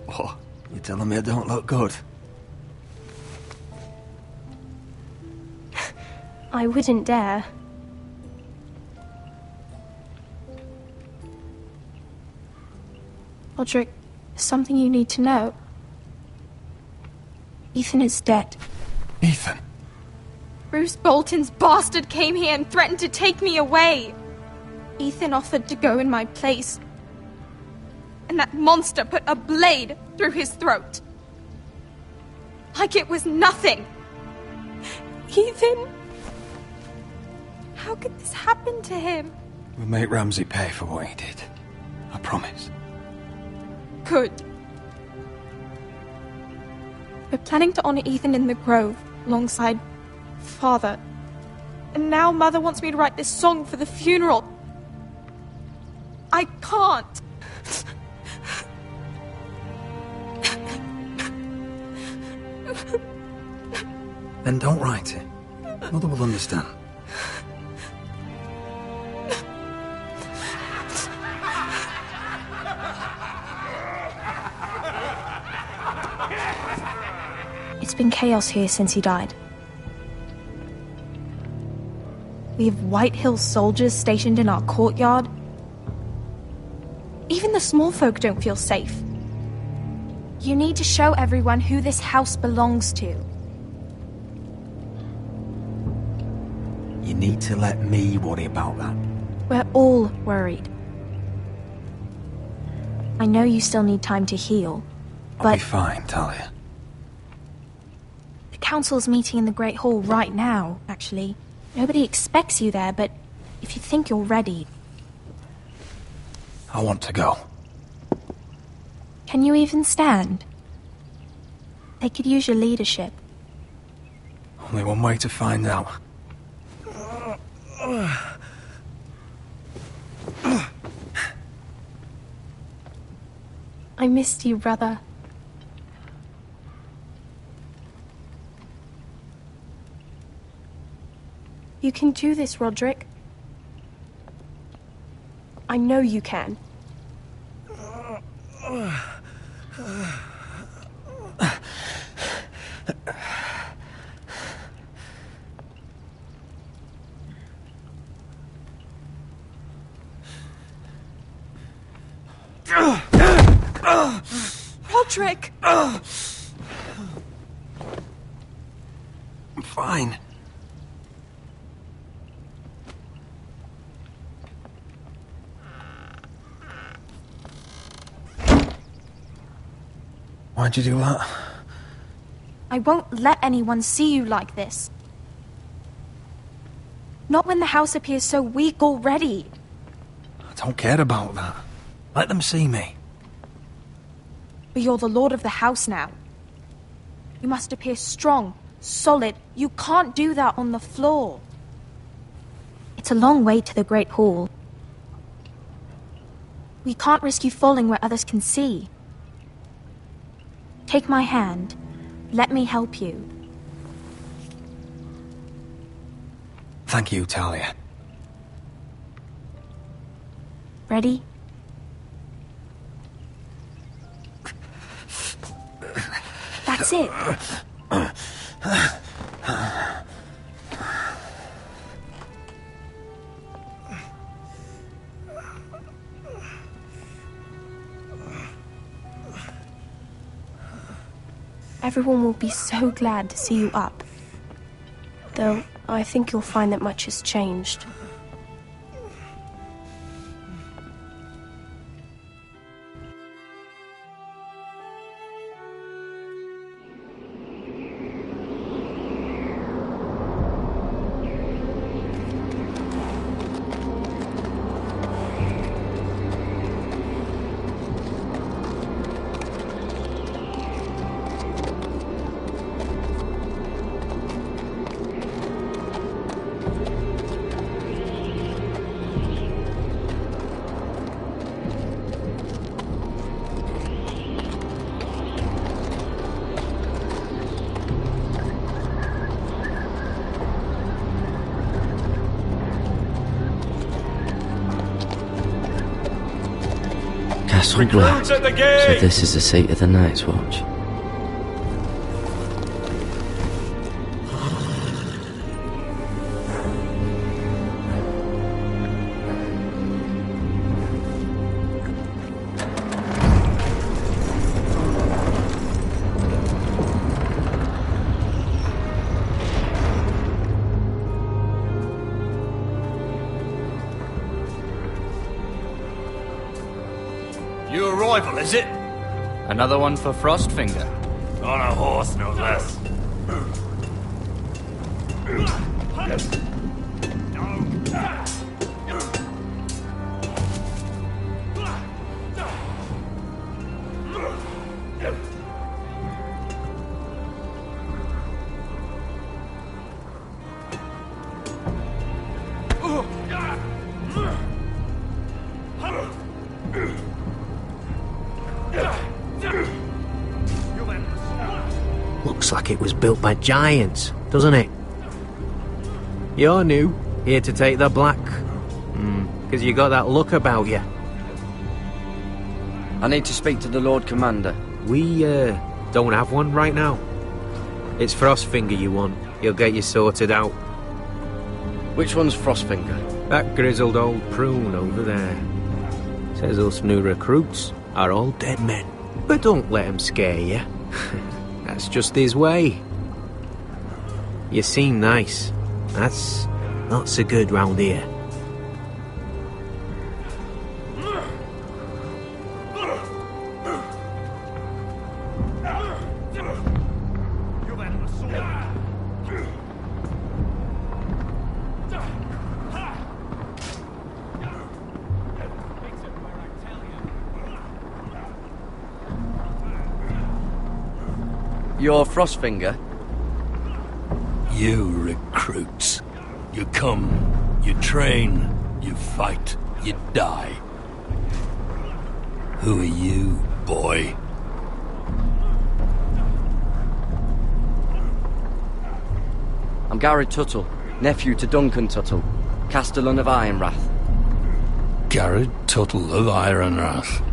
Speaker 2: What? You telling me I don't look good?
Speaker 10: I wouldn't dare. Roderick, there's something you need to know. Ethan is dead.
Speaker 2: Ethan?
Speaker 10: Bruce Bolton's bastard came here and threatened to take me away. Ethan offered to go in my place. And that monster put a blade through his throat. Like it was nothing. Ethan? How could this happen to him?
Speaker 2: We'll make Ramsay pay for what he did. I promise.
Speaker 10: Good. We're planning to honor Ethan in the Grove, alongside Father. And now Mother wants me to write this song for the funeral. I can't.
Speaker 2: Then don't write it. Mother will understand.
Speaker 10: been chaos here since he died. We have White Hill soldiers stationed in our courtyard. Even the small folk don't feel safe. You need to show everyone who this house belongs to.
Speaker 5: You need to let me worry about that.
Speaker 10: We're all worried. I know you still need time to heal, but...
Speaker 5: I'll be fine, Talia.
Speaker 10: The council's meeting in the Great Hall right now, actually. Nobody expects you there, but if you think you're ready...
Speaker 5: I want to go.
Speaker 10: Can you even stand? They could use your leadership.
Speaker 5: Only one way to find out.
Speaker 10: I missed you, brother. You can do this, Roderick. I know you can. Roderick!
Speaker 5: I'm fine. Why'd you do that?
Speaker 10: I won't let anyone see you like this. Not when the house appears so weak already.
Speaker 5: I don't care about that. Let them see me.
Speaker 10: But you're the lord of the house now. You must appear strong, solid. You can't do that on the floor. It's a long way to the Great Hall. We can't risk you falling where others can see. Take my hand. Let me help you.
Speaker 5: Thank you, Talia.
Speaker 10: Ready? That's it. Everyone will be so glad to see you up. Though, I think you'll find that much has changed.
Speaker 17: Castle Black. So this is the seat of the Night's Watch.
Speaker 23: New arrival, is it?
Speaker 24: Another one for Frostfinger.
Speaker 23: On a horse, no less.
Speaker 25: Looks like it was built by giants, doesn't it? You're new, here to take the black. Because you got that look about you.
Speaker 17: I need to speak to the Lord Commander.
Speaker 25: We, don't have one right now. It's Frostfinger you want. He'll get you sorted out. Which one's Frostfinger? That grizzled old prune over there. Says us new recruits are all dead men. But don't let him scare you. That's just his way. You seem nice. That's not so good round here. You're Frostfinger?
Speaker 7: You recruits. You come, you train, you fight, you die. Who are you, boy?
Speaker 25: I'm Gary Tuttle, nephew to Duncan Tuttle, Castellan of Ironrath.
Speaker 7: Garrett Tuttle of Ironrath.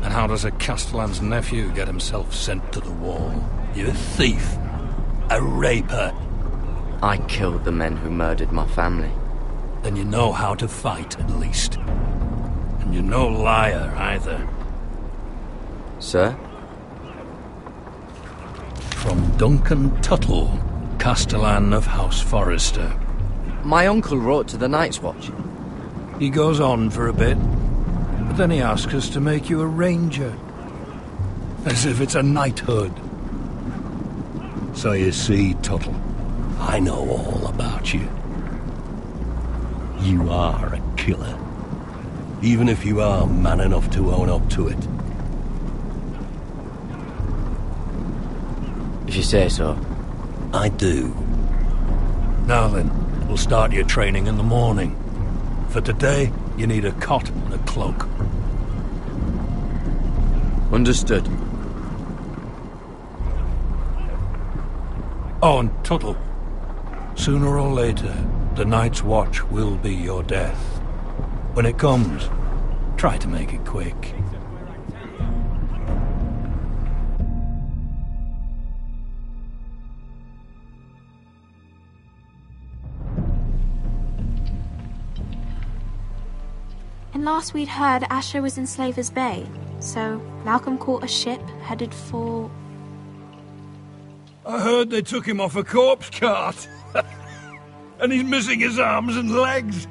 Speaker 7: And how does a Castellan's nephew get himself sent to the wall? You're a thief. A raper.
Speaker 25: I killed the men who murdered my family.
Speaker 7: Then you know how to fight, at least. And you're no liar, either.
Speaker 25: Sir?
Speaker 7: From Duncan Tuttle, Castellan of House Forrester.
Speaker 25: My uncle wrote to the Night's Watch.
Speaker 7: He goes on for a bit, but then he asks us to make you a ranger. As if it's a knighthood. So you see, Tuttle, I know all about you. You are a killer. Even if you are man enough to own up to it.
Speaker 25: If you say so.
Speaker 7: I do. Now then, we'll start your training in the morning. For today, you need a cot and a cloak.
Speaker 25: Understood.
Speaker 7: Oh, and Tuttle. Sooner or later, the Night's Watch will be your death. When it comes, try to make it quick.
Speaker 10: And last we'd heard, Asher was in Slaver's Bay, so Malcolm caught a ship headed for...
Speaker 7: I heard they took him off a corpse cart. And he's missing his arms and legs.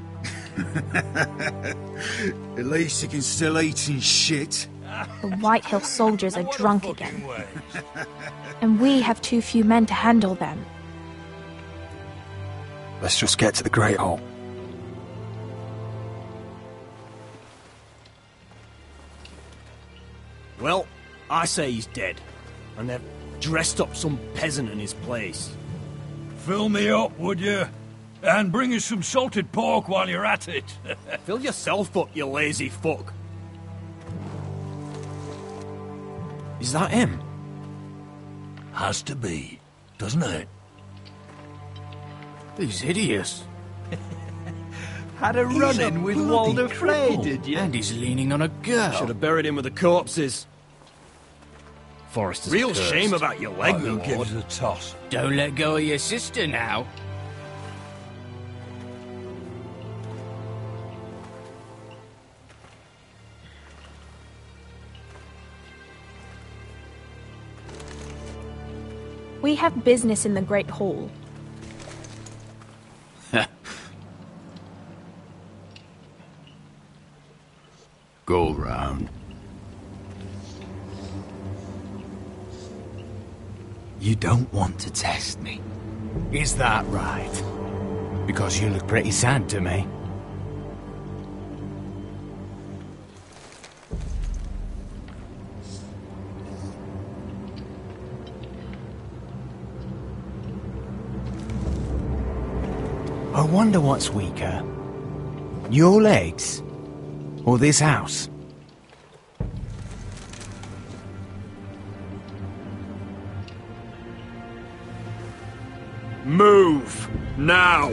Speaker 2: At least he can still eat and shit.
Speaker 10: The Whitehill soldiers are drunk again. And we have too few men to handle them.
Speaker 5: Let's just get to the Great Hall.
Speaker 16: Well, I say he's dead. And they've dressed up some peasant in his place.
Speaker 7: Fill me up, would you? And bring us some salted pork while you're at it.
Speaker 16: Fill yourself up, you lazy fuck.
Speaker 5: Is that him?
Speaker 7: Has to be, doesn't it?
Speaker 5: He's hideous.
Speaker 16: Had a run-in with Walder Frey, did you?
Speaker 5: And he's leaning on a girl.
Speaker 16: Should have buried him with the corpses. Forrester's
Speaker 23: Real
Speaker 16: cursed.
Speaker 23: shame about your leg,
Speaker 7: Who
Speaker 23: my
Speaker 7: gives
Speaker 23: lord.
Speaker 7: a toss?
Speaker 5: Don't let go of your sister now.
Speaker 10: We have business in the Great Hall.
Speaker 5: Go round. You don't want to test me. Is that right? Because you look pretty sad to me. I wonder what's weaker. Your legs? Or this house?
Speaker 16: Move! Now!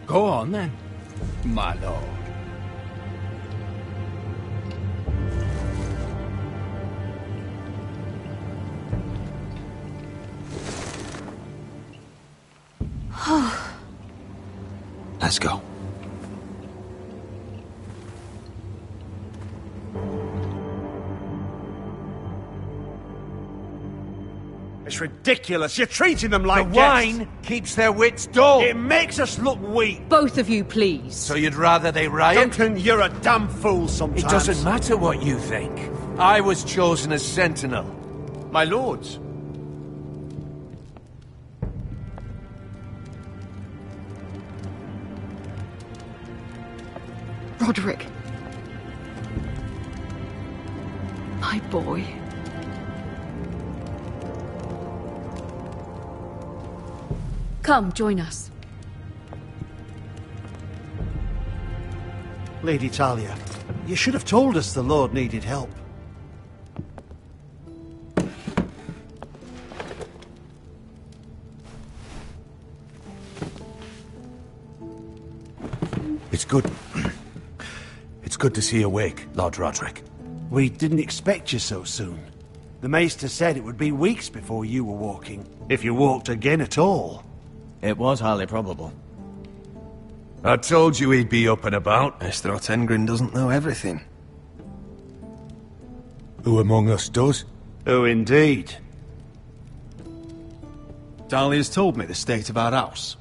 Speaker 5: Go on then, my lord.
Speaker 21: Let's go.
Speaker 13: It's ridiculous. You're treating them like
Speaker 20: the
Speaker 13: guests.
Speaker 20: wine keeps their wits dull.
Speaker 13: It makes us look weak.
Speaker 9: Both of you, please.
Speaker 20: So you'd rather they riot?
Speaker 13: Duncan, you're a damn fool sometimes.
Speaker 20: It doesn't matter what you think. I was chosen as sentinel.
Speaker 5: My lords.
Speaker 9: Roderick. My boy. Come, join us.
Speaker 8: Lady Talia, you should have told us the Lord needed help.
Speaker 20: It's good. It's good to see you awake, Lord Roderick.
Speaker 8: We didn't expect you so soon. The Maester said it would be weeks before you were walking, if you walked again at all.
Speaker 6: It was highly probable.
Speaker 20: I told you he'd be up and about.
Speaker 5: Mr. Otengrin doesn't know everything.
Speaker 20: Who among us does?
Speaker 8: Oh, indeed.
Speaker 5: Dahlia's told me the state of our house.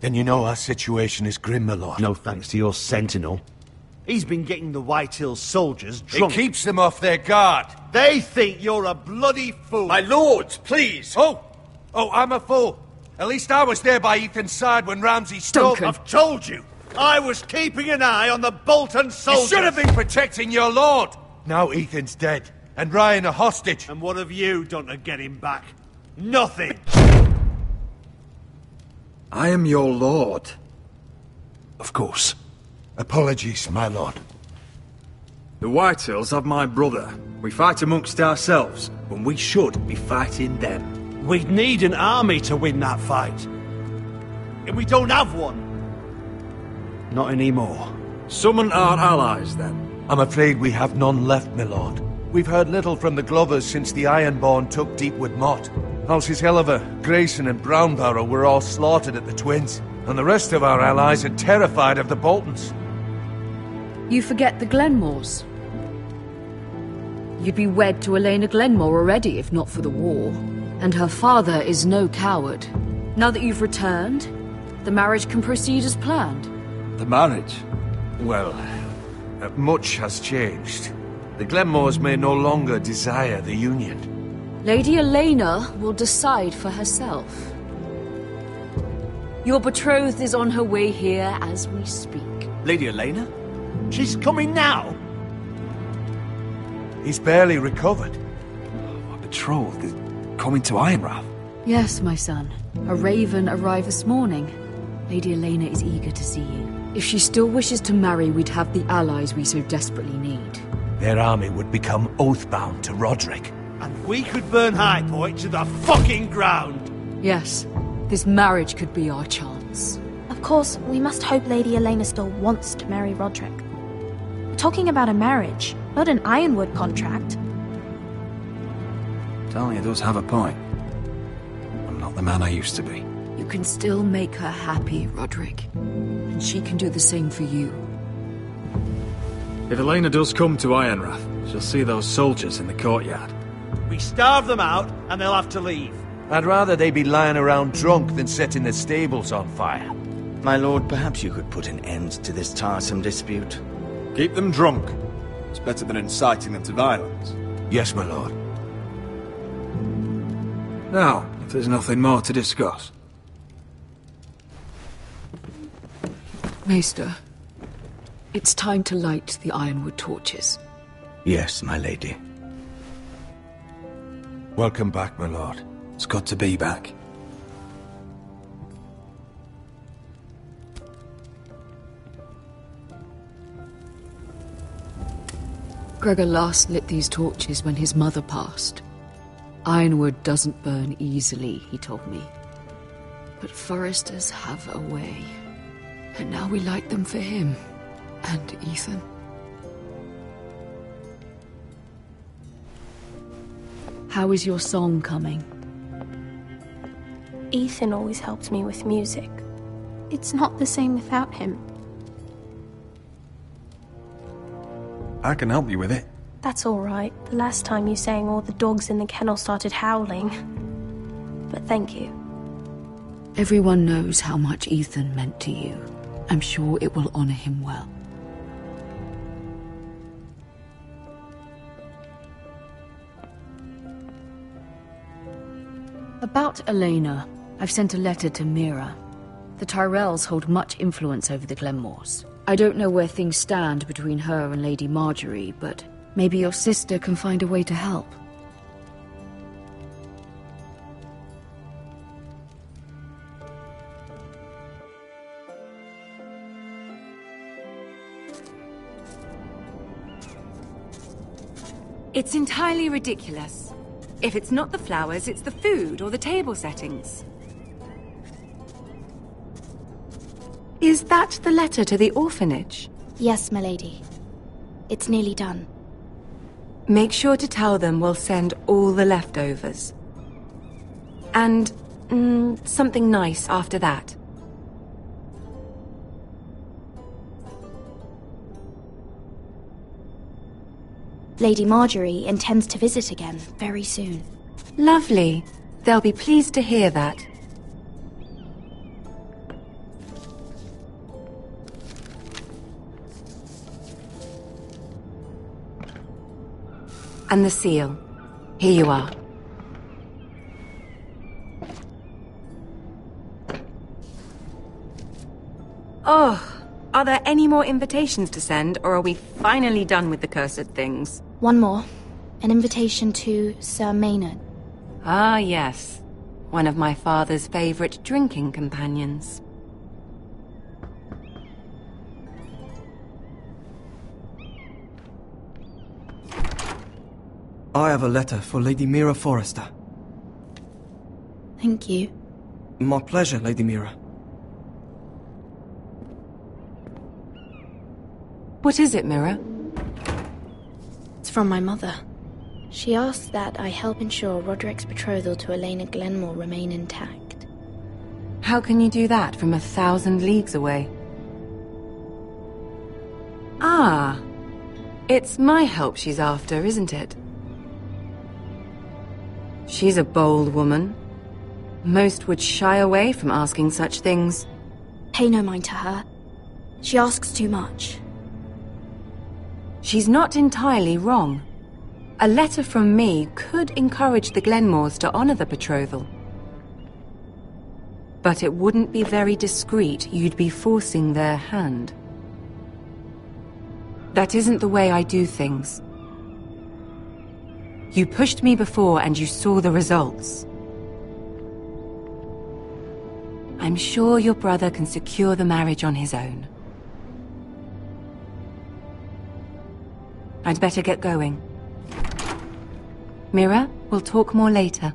Speaker 20: Then you know our situation is grim, my lord.
Speaker 8: No thanks to your sentinel. He's been getting the White Hills soldiers drunk.
Speaker 20: It keeps them off their guard.
Speaker 8: They think you're a bloody fool.
Speaker 5: My lords, please!
Speaker 20: Oh, I'm a fool. At least I was there by Ethan's side when Ramsay stole...
Speaker 8: I've told you! I was keeping an eye on the Bolton soldiers!
Speaker 20: You should have been protecting your lord! Now Ethan's dead, and Ryan a hostage.
Speaker 8: And what have you done to get him back? Nothing!
Speaker 5: I am your lord.
Speaker 20: Of course. Apologies, my lord.
Speaker 5: The Whitehills have my brother. We fight amongst ourselves, when we should be fighting them.
Speaker 8: We'd need an army to win that fight. And we don't have one. Not anymore.
Speaker 5: Summon our allies, then.
Speaker 20: I'm afraid we have none left, my lord. We've heard little from the Glovers since the Ironborn took Deepwood Motte. Houses Helliver, Grayson and Brownbarrow were all slaughtered at the Twins, and the rest of our allies are terrified of the Boltons.
Speaker 9: You forget the Glenmores. You'd be wed to Elena Glenmore already if not for the war. And her father is no coward. Now that you've returned, the marriage can proceed as planned.
Speaker 5: The marriage?
Speaker 20: Well, much has changed. The Glenmores may no longer desire the union.
Speaker 9: Lady Elena will decide for herself. Your betrothed is on her way here as we speak.
Speaker 6: Lady Elena?
Speaker 8: She's coming now!
Speaker 20: He's barely recovered.
Speaker 5: My betrothed is coming to Ironrath.
Speaker 9: Yes, my son. A raven arrived this morning. Lady Elena is eager to see you. If she still wishes to marry, we'd have the allies we so desperately need.
Speaker 20: Their army would become oathbound to Roderick.
Speaker 8: And we could burn High Point to the fucking ground!
Speaker 9: Yes, this marriage could be our chance.
Speaker 10: Of course, we must hope Lady Elena still wants to marry Roderick. We're talking about a marriage, not an Ironwood contract.
Speaker 5: Talia does have a point. I'm not the man I used to be.
Speaker 9: You can still make her happy, Roderick. And she can do the same for you.
Speaker 5: If Elena does come to Ironrath, she'll see those soldiers in the courtyard.
Speaker 8: We starve them out, and they'll have to leave.
Speaker 20: I'd rather they be lying around drunk than setting the stables on fire.
Speaker 6: My lord, perhaps you could put an end to this tiresome dispute.
Speaker 5: Keep them drunk. It's better than inciting them to violence.
Speaker 20: Yes, my lord.
Speaker 5: Now, if there's nothing more to discuss.
Speaker 9: Maester, it's time to light the Ironwood torches.
Speaker 6: Yes, my lady.
Speaker 20: Welcome back, my lord.
Speaker 5: It's good to be back.
Speaker 9: Gregor last lit these torches when his mother passed. Ironwood doesn't burn easily, he told me. But foresters have a way. And now we light them for him. And Ethan. How is your song coming?
Speaker 10: Ethan always helped me with music. It's not the same without him.
Speaker 11: I can help you with it.
Speaker 10: That's all right. The last time you sang, all the dogs in the kennel started howling. But thank you.
Speaker 9: Everyone knows how much Ethan meant to you. I'm sure it will honor him well. About Elena, I've sent a letter to Mira. The Tyrells hold much influence over the Glenmores. I don't know where things stand between her and Lady Marjorie, but maybe your sister can find a way to help.
Speaker 14: It's entirely ridiculous. If it's not the flowers, it's the food or the table settings. Is that the letter to the orphanage?
Speaker 10: Yes, my lady. It's nearly done.
Speaker 14: Make sure to tell them we'll send all the leftovers. And something nice after that.
Speaker 10: Lady Marjorie intends to visit again very soon.
Speaker 14: Lovely. They'll be pleased to hear that. And the seal. Here you are. Oh, are there any more invitations to send, or are we finally done with the cursed things?
Speaker 10: One more. An invitation to Sir Maynard.
Speaker 14: Ah, yes. One of my father's favorite drinking companions.
Speaker 12: I have a letter for Lady Mira Forrester.
Speaker 10: Thank you.
Speaker 12: My pleasure, Lady Mira.
Speaker 14: What is it, Mira?
Speaker 10: It's from my mother. She asks that I help ensure Roderick's betrothal to Elena Glenmore remain intact.
Speaker 14: How can you do that from 1,000 leagues away? Ah, it's my help she's after, isn't it? She's a bold woman. Most would shy away from asking such things.
Speaker 10: Pay no mind to her. She asks too much.
Speaker 14: She's not entirely wrong. A letter from me could encourage the Glenmores to honor the betrothal. But it wouldn't be very discreet. You'd be forcing their hand. That isn't the way I do things. You pushed me before and you saw the results. I'm sure your brother can secure the marriage on his own. I'd better get going. Mira, we'll talk more later.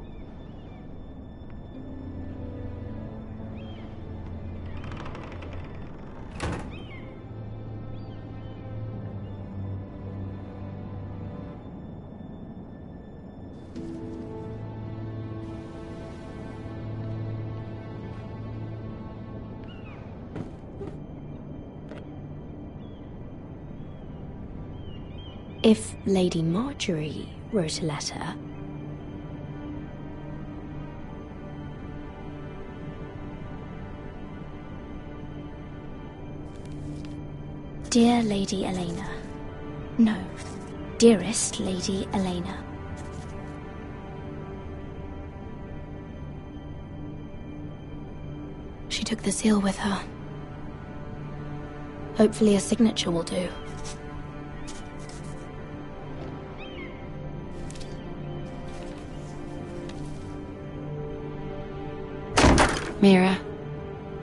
Speaker 10: If Lady Marjorie wrote a letter... Dear Lady Elena. No, dearest Lady Elena. She took the seal with her. Hopefully a signature will do.
Speaker 15: Mira,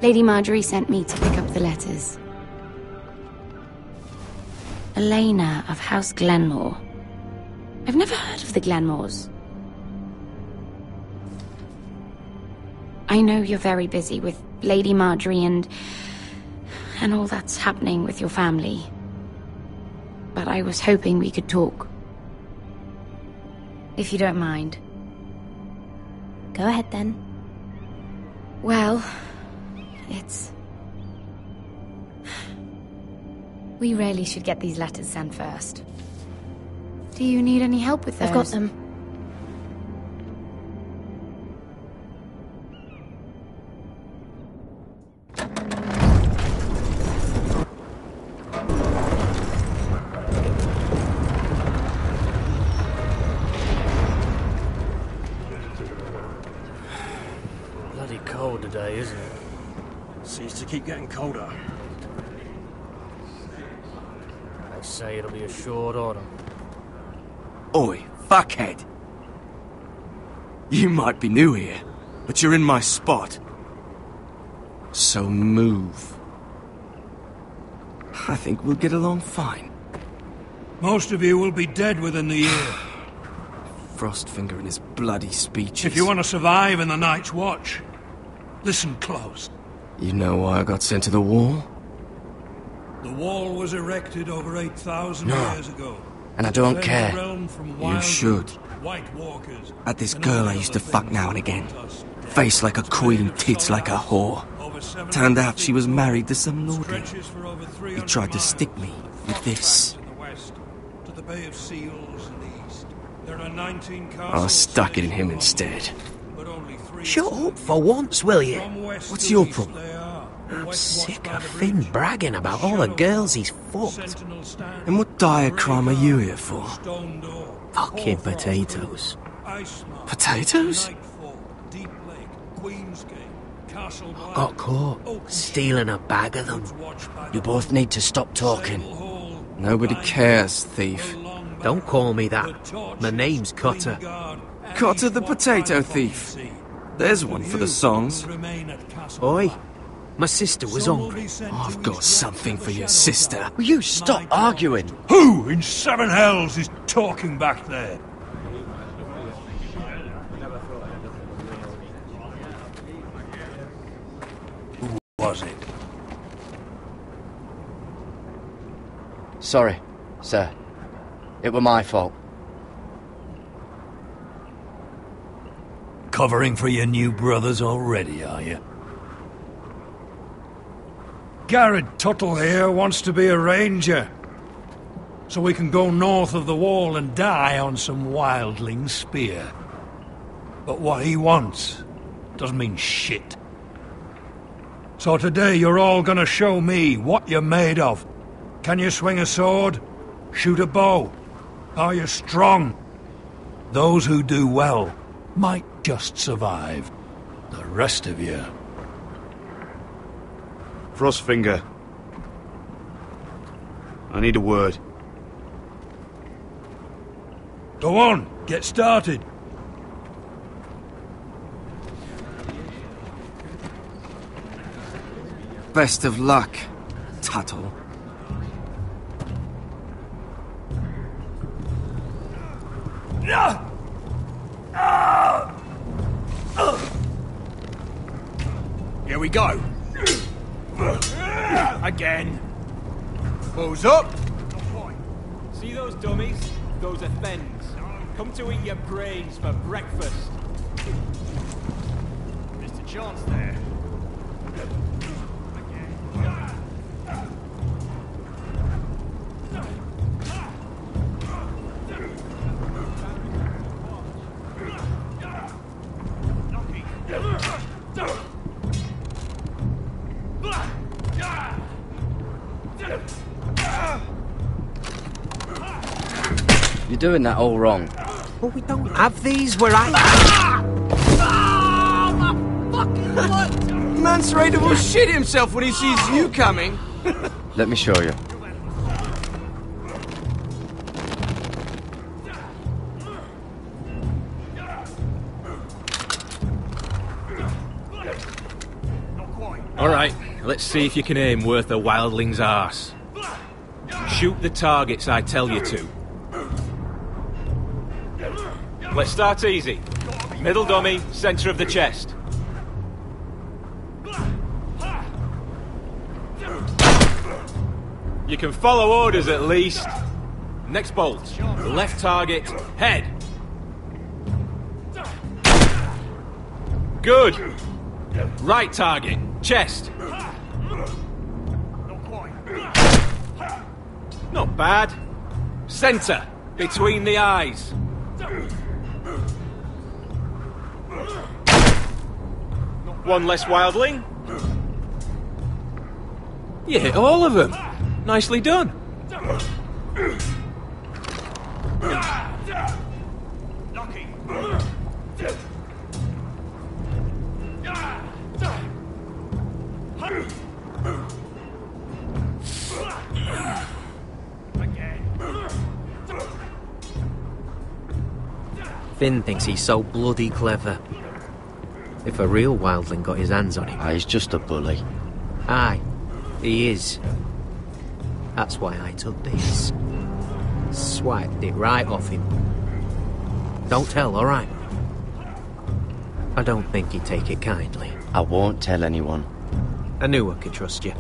Speaker 15: Lady Marjorie sent me to pick up the letters. Elena of House Glenmore. I've never heard of the Glenmores. I know you're very busy with Lady Marjorie and all that's happening with your family. But I was hoping we could talk. If you don't mind.
Speaker 10: Go ahead then.
Speaker 15: Well, it's We really should get these letters sent first. Do you need any help with those?
Speaker 10: I've got them.
Speaker 16: Bloody cold today, isn't it? Seems to keep getting colder. They say it'll be a short autumn.
Speaker 12: Oi, fuckhead. You might be new here, but you're in my spot. So move. I think we'll get along fine.
Speaker 7: Most of you will be dead within the year.
Speaker 12: Frostfinger and his bloody speeches.
Speaker 7: If you want to survive in the Night's Watch, listen close.
Speaker 12: You know why I got sent to the wall?
Speaker 7: The wall was erected over 8,000 years ago.
Speaker 12: And I don't
Speaker 7: Defend
Speaker 12: care.
Speaker 7: the realm from
Speaker 12: You
Speaker 7: wild
Speaker 12: should.
Speaker 7: White Walkers.
Speaker 12: At this girl I used to fuck now and again. Face like a queen, tits like a whore. Turned out she was married to some lordling. He tried to stick me with this.
Speaker 7: To the Bay of Seals in the east. There are 19
Speaker 12: I stuck it in him instead.
Speaker 25: Shut up for once, will you?
Speaker 12: What's your problem?
Speaker 25: I'm sick of Finn bragging about all the girls he's fucked.
Speaker 12: And what dire crime are you here for?
Speaker 25: Fucking potatoes.
Speaker 12: Potatoes?
Speaker 25: Got caught stealing a bag of them. You both need to stop talking.
Speaker 12: Nobody cares, thief.
Speaker 25: Don't call me that. My name's Cutter.
Speaker 12: Cutter the potato thief. There's one for the songs.
Speaker 25: Oi, my sister was hungry.
Speaker 12: I've got something for your sister.
Speaker 25: Will you stop arguing?
Speaker 7: Who in seven hells is talking back there? Who was it?
Speaker 17: Sorry, sir. It were my fault.
Speaker 7: Covering for your new brothers already, are you? Garrett Tuttle here wants to be a ranger. So we can go north of the wall and die on some wildling spear. But what he wants doesn't mean shit. So today you're all gonna show me what you're made of. Can you swing a sword? Shoot a bow? Are you strong? Those who do well might just survive. The rest of you...
Speaker 3: Frostfinger. I need a word.
Speaker 7: Go on, get started.
Speaker 12: Best of luck, Tuttle.
Speaker 8: Here we go. Again. Bows up.
Speaker 1: See those dummies? Those are Fens. Come to eat your brains for breakfast.
Speaker 8: Missed a chance there.
Speaker 17: You're doing that all wrong.
Speaker 25: Well, we don't have these where I...
Speaker 12: Mance Raider will shit himself when he sees you coming.
Speaker 17: Let me show you.
Speaker 25: Alright, let's see if you can aim worth a wildling's arse. Shoot the targets I tell you to.
Speaker 1: Let's start easy. Middle dummy, center of the chest. You can follow orders at least. Next bolt. Left target, head. Good. Right target, chest. Not bad. Centre, between the eyes. One less wildling. You hit all of them. Nicely done.
Speaker 25: Finn thinks he's so bloody clever. If a real wildling got his hands on him...
Speaker 17: He's just a bully.
Speaker 25: Aye, he is. That's why I took this. Swiped it right off him. Don't tell, alright? I don't think he'd take it kindly.
Speaker 17: I won't tell anyone.
Speaker 25: I knew I could trust you.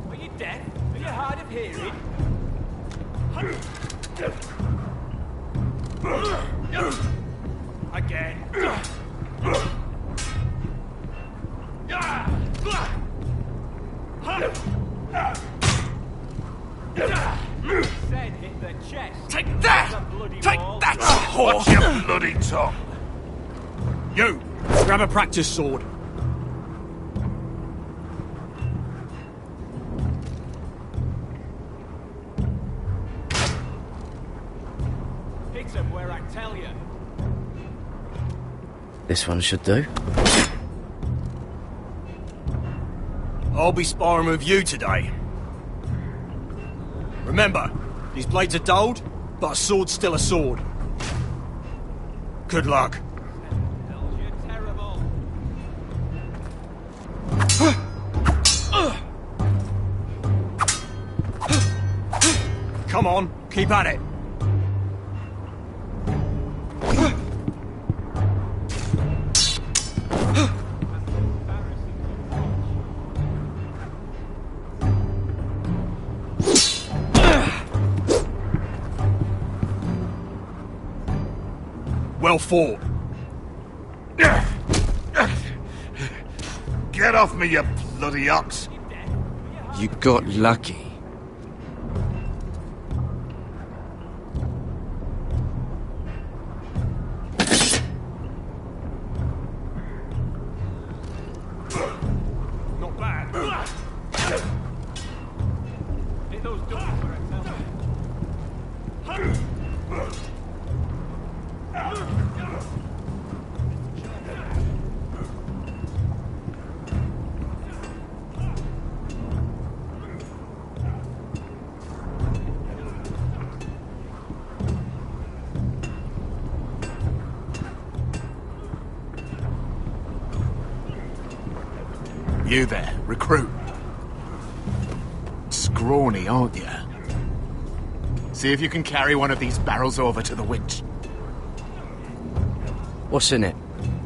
Speaker 1: Are you deaf? Are you hard of hearing? Again. Said hit the chest.
Speaker 13: Take that! Take that! Watch your bloody tongue!
Speaker 16: You! Grab a practice sword.
Speaker 1: Hit him where I tell you.
Speaker 17: This one should do.
Speaker 16: I'll be sparring with you today. Remember, these blades are dulled, but a sword's still a sword. Good luck. Come on, keep at it. Well fought.
Speaker 13: Get off me, you bloody ox!
Speaker 12: You got lucky.
Speaker 1: Not bad. Hit those doors where I tell you.
Speaker 13: You there, recruit. Scrawny, aren't you? See if you can carry one of these barrels over to the winch.
Speaker 17: What's in it?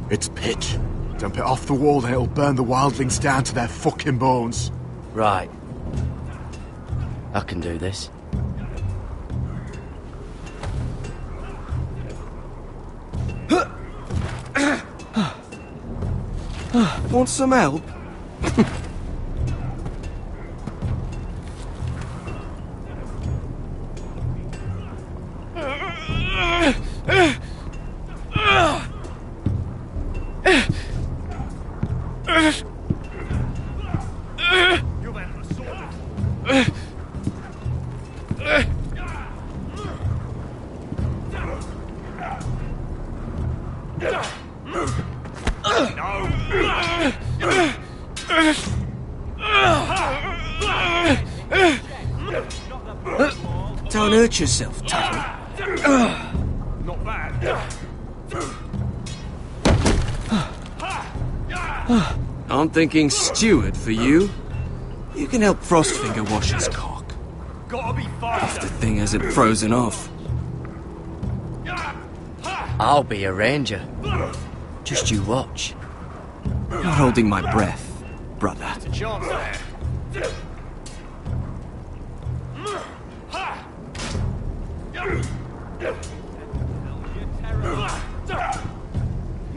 Speaker 13: It's pitch. Dump it off the wall, then it'll burn the wildlings down to their fucking bones.
Speaker 17: Right. I can do this.
Speaker 12: Want some help? Don't hurt yourself, Tuttle.
Speaker 1: Not bad.
Speaker 12: I'm thinking steward for you. You can help Frostfinger wash his cock.
Speaker 1: Gotta be faster.
Speaker 12: The thing hasn't frozen off.
Speaker 17: I'll be a ranger. Just you watch.
Speaker 12: Not holding my breath, brother.
Speaker 1: There's a chance there.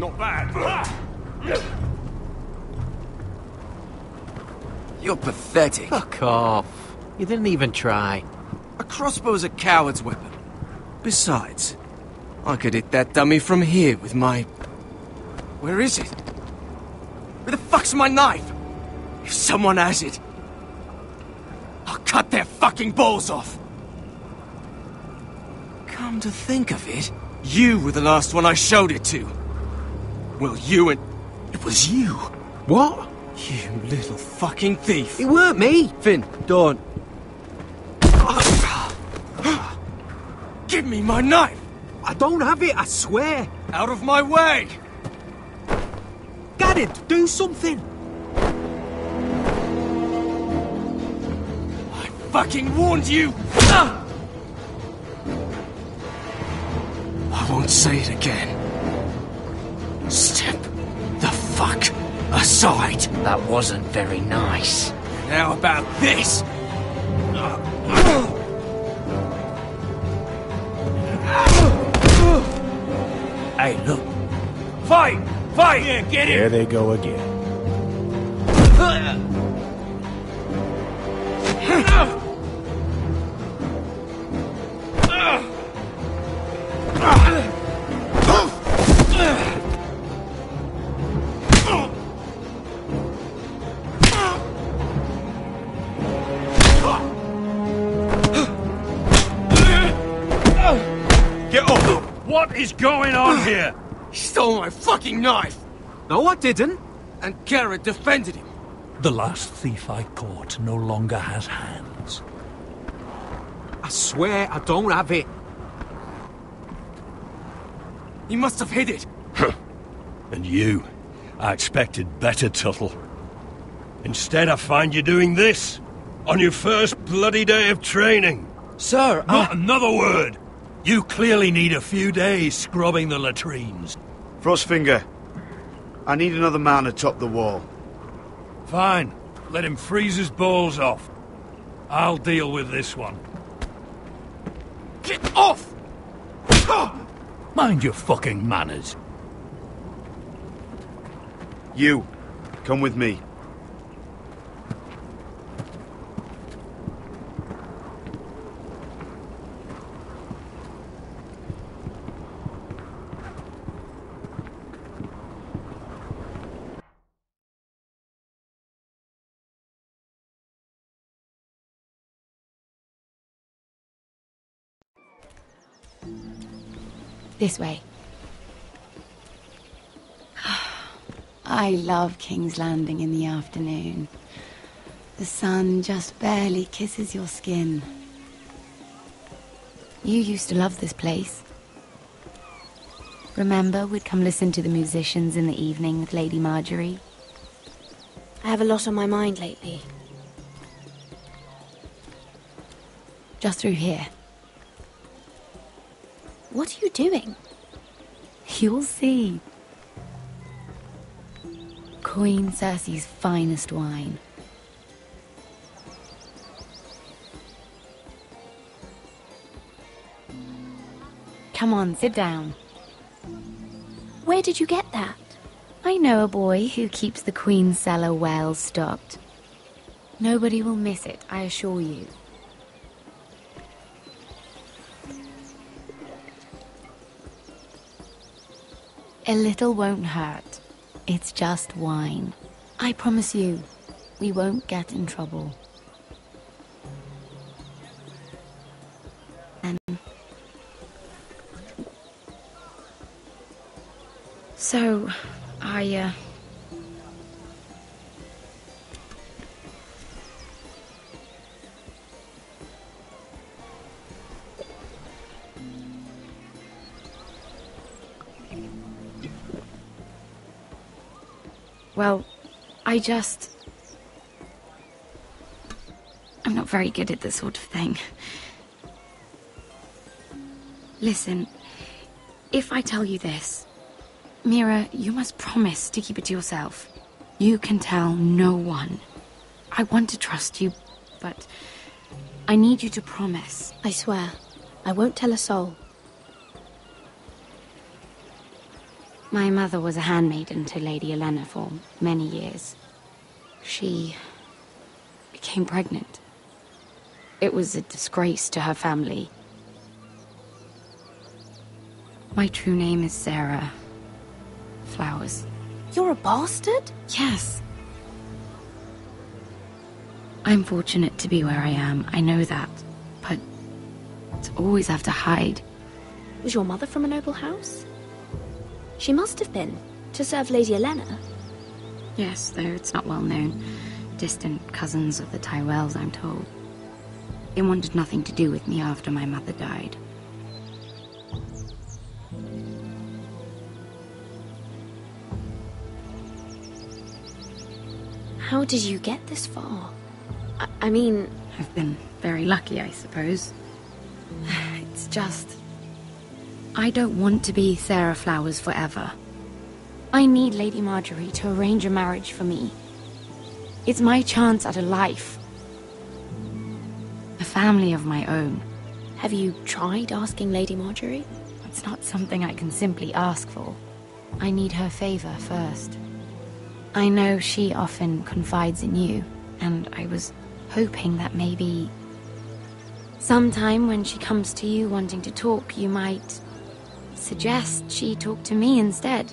Speaker 23: Not bad.
Speaker 12: You're pathetic.
Speaker 25: Fuck off. You didn't even try.
Speaker 12: A crossbow's a coward's weapon. Besides, I could hit that dummy from here with my... Where is it? Where the fuck's my knife? If someone has it, I'll cut their fucking balls off. Come to think of it, you were the last one I showed it to. Well, you and... It was you.
Speaker 25: What?
Speaker 12: You little fucking thief.
Speaker 25: It weren't me.
Speaker 12: Finn, don't. Give me my knife!
Speaker 25: I don't have it, I swear.
Speaker 12: Out of my way!
Speaker 25: Garrett, do something.
Speaker 12: I fucking warned you! I won't say it again. Step the fuck aside.
Speaker 25: That wasn't very nice.
Speaker 12: How about this?
Speaker 16: Hey, look. Fight! Fight! Yeah, get it!
Speaker 4: There they go again.
Speaker 16: Get up! What is going on here?
Speaker 12: He stole my fucking knife!
Speaker 25: No, I didn't.
Speaker 12: And Garrett defended him.
Speaker 7: The last thief I caught no longer has hands.
Speaker 25: I swear I don't have it.
Speaker 12: He must have hid it.
Speaker 4: And you? I expected better, Tuttle. Instead, I find you doing this on your first bloody day of training.
Speaker 2: Sir,
Speaker 4: Not another word! You clearly need a few days scrubbing the latrines.
Speaker 3: Frostfinger, I need another man to top the wall.
Speaker 7: Fine. Let him freeze his balls off. I'll deal with this one.
Speaker 12: Get off!
Speaker 7: Mind your fucking manners.
Speaker 3: You, come with me.
Speaker 15: This way. I love King's Landing in the afternoon. The sun just barely kisses your skin. You used to love this place. Remember, we'd come listen to the musicians in the evening with Lady Marjorie?
Speaker 10: I have a lot on my mind lately.
Speaker 15: Just through here.
Speaker 10: What are you doing?
Speaker 15: You'll see. Queen Cersei's finest wine. Come on, sit down.
Speaker 10: Where did you get that?
Speaker 15: I know a boy who keeps the Queen's cellar well stocked. Nobody will miss it, I assure you. A little won't hurt. It's just wine. I promise you, we won't get in trouble. So, well, I'm not very good at this sort of thing. Listen, if I tell you this, Mira, you must promise to keep it to yourself. You can tell no one. I want to trust you, but I need you to promise.
Speaker 10: I swear, I won't tell a soul.
Speaker 15: My mother was a handmaiden to Lady Elena for many years. She became pregnant. It was a disgrace to her family. My true name is Sarah Flowers.
Speaker 10: You're a bastard?
Speaker 15: Yes. I'm fortunate to be where I am, I know that. But to always have to hide.
Speaker 10: Was your mother from a noble house? She must have been, to serve Lady Elena.
Speaker 15: Yes, though it's not well known. Distant cousins of the Tyrells, I'm told. They wanted nothing to do with me after my mother died.
Speaker 10: How did you get this far? I mean...
Speaker 15: I've been very lucky, I suppose. It's just... I don't want to be Sarah Flowers forever. I need Lady Marjorie to arrange a marriage for me. It's my chance at a life. A family of my own.
Speaker 10: Have you tried asking Lady Marjorie?
Speaker 15: It's not something I can simply ask for. I need her favor first. I know she often confides in you, and I was hoping that maybe... sometime when she comes to you wanting to talk, you might... suggest she talk to me instead.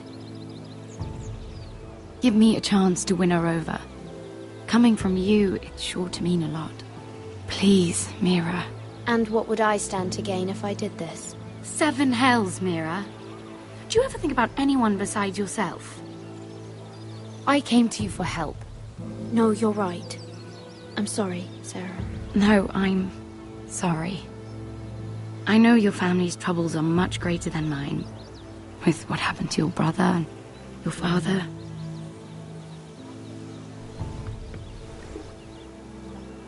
Speaker 15: Give me a chance to win her over. Coming from you, it's sure to mean a lot. Please, Mira.
Speaker 10: And what would I stand to gain if I did this?
Speaker 15: 7 hells, Mira. Do you ever think about anyone besides yourself? I came to you for help.
Speaker 10: No, you're right. I'm sorry, Sarah.
Speaker 15: No, I'm sorry. I know your family's troubles are much greater than mine. With what happened to your brother and your father.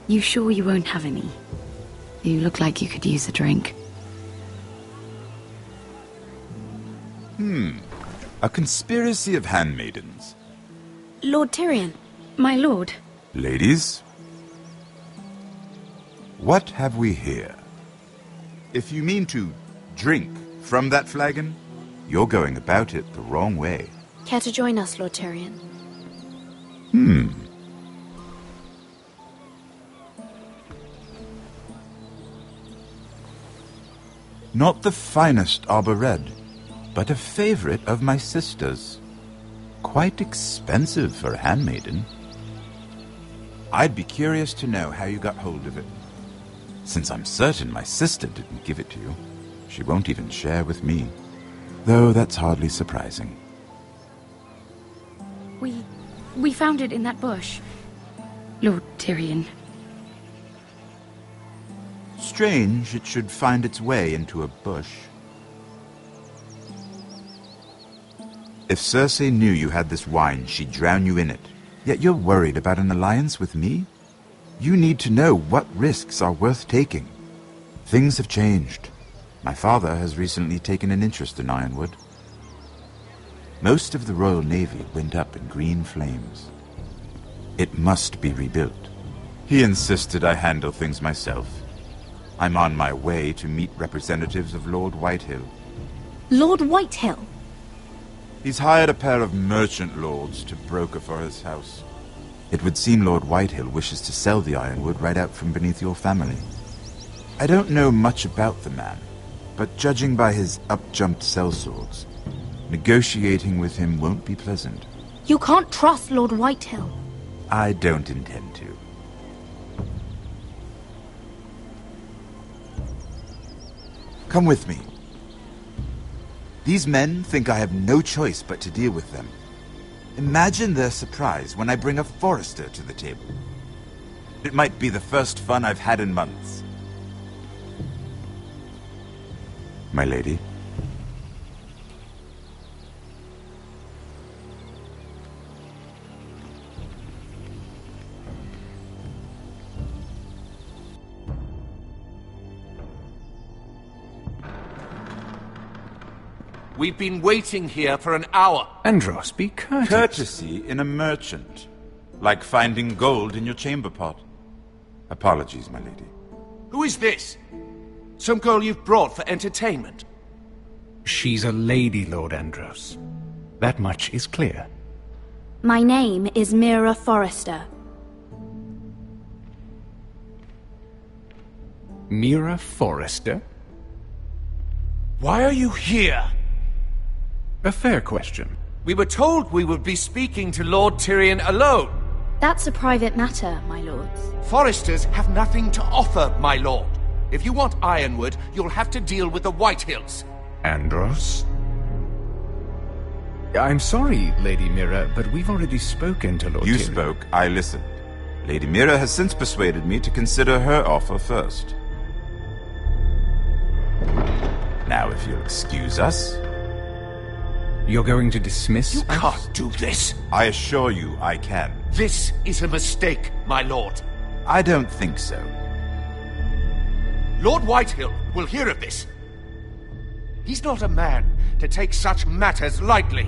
Speaker 15: You sure you won't have any? You look like you could use a drink.
Speaker 18: A conspiracy of handmaidens.
Speaker 10: Lord Tyrion.
Speaker 15: My lord.
Speaker 18: Ladies, what have we here? If you mean to drink from that flagon, you're going about it the wrong way.
Speaker 10: Care to join us, Lord Tyrion?
Speaker 18: Not the finest Arbor Red, but a favorite of my sister's. Quite expensive for a handmaiden. I'd be curious to know how you got hold of it. Since I'm certain my sister didn't give it to you, she won't even share with me. Though that's hardly surprising.
Speaker 15: We found it in that bush. Lord Tyrion.
Speaker 18: Strange it should find its way into a bush. If Cersei knew you had this wine, she'd drown you in it. Yet you're worried about an alliance with me? You need to know what risks are worth taking. Things have changed. My father has recently taken an interest in Ironwood. Most of the Royal Navy went up in green flames. It must be rebuilt. He insisted I handle things myself. I'm on my way to meet representatives of Lord Whitehill.
Speaker 10: Lord Whitehill?
Speaker 18: He's hired a pair of merchant lords to broker for his house. It would seem Lord Whitehill wishes to sell the Ironwood right out from beneath your family. I don't know much about the man, but judging by his up-jumped sellswords, negotiating with him won't be pleasant.
Speaker 10: You can't trust Lord Whitehill.
Speaker 18: I don't intend to. Come with me. These men think I have no choice but to deal with them. Imagine their surprise when I bring a Forrester to the table. It might be the first fun I've had in months. My lady?
Speaker 20: We've been waiting here for an hour.
Speaker 11: Andros, be courteous.
Speaker 18: Courtesy in a merchant. Like finding gold in your chamber pot. Apologies, my lady.
Speaker 20: Who is this? Some girl you've brought for entertainment?
Speaker 11: She's a lady, Lord Andros.
Speaker 6: That much is clear.
Speaker 10: My name is Mira Forrester.
Speaker 6: Mira Forrester?
Speaker 20: Why are you here?
Speaker 6: A fair question.
Speaker 20: We were told we would be speaking to Lord Tyrion alone.
Speaker 10: That's a private matter, my lords.
Speaker 20: Forresters have nothing to offer, my lord. If you want Ironwood, you'll have to deal with the Whitehills.
Speaker 6: Andros? I'm sorry, Lady Mira, but we've already spoken to Lord
Speaker 18: You
Speaker 6: Tyrion.
Speaker 18: spoke, I listened. Lady Mira has since persuaded me to consider her offer first. Now, if you'll excuse us...
Speaker 6: You're going to dismiss
Speaker 20: You can't do this.
Speaker 18: I assure you I can.
Speaker 20: This is a mistake, my lord.
Speaker 18: I don't think so.
Speaker 20: Lord Whitehill will hear of this. He's not a man to take such matters lightly.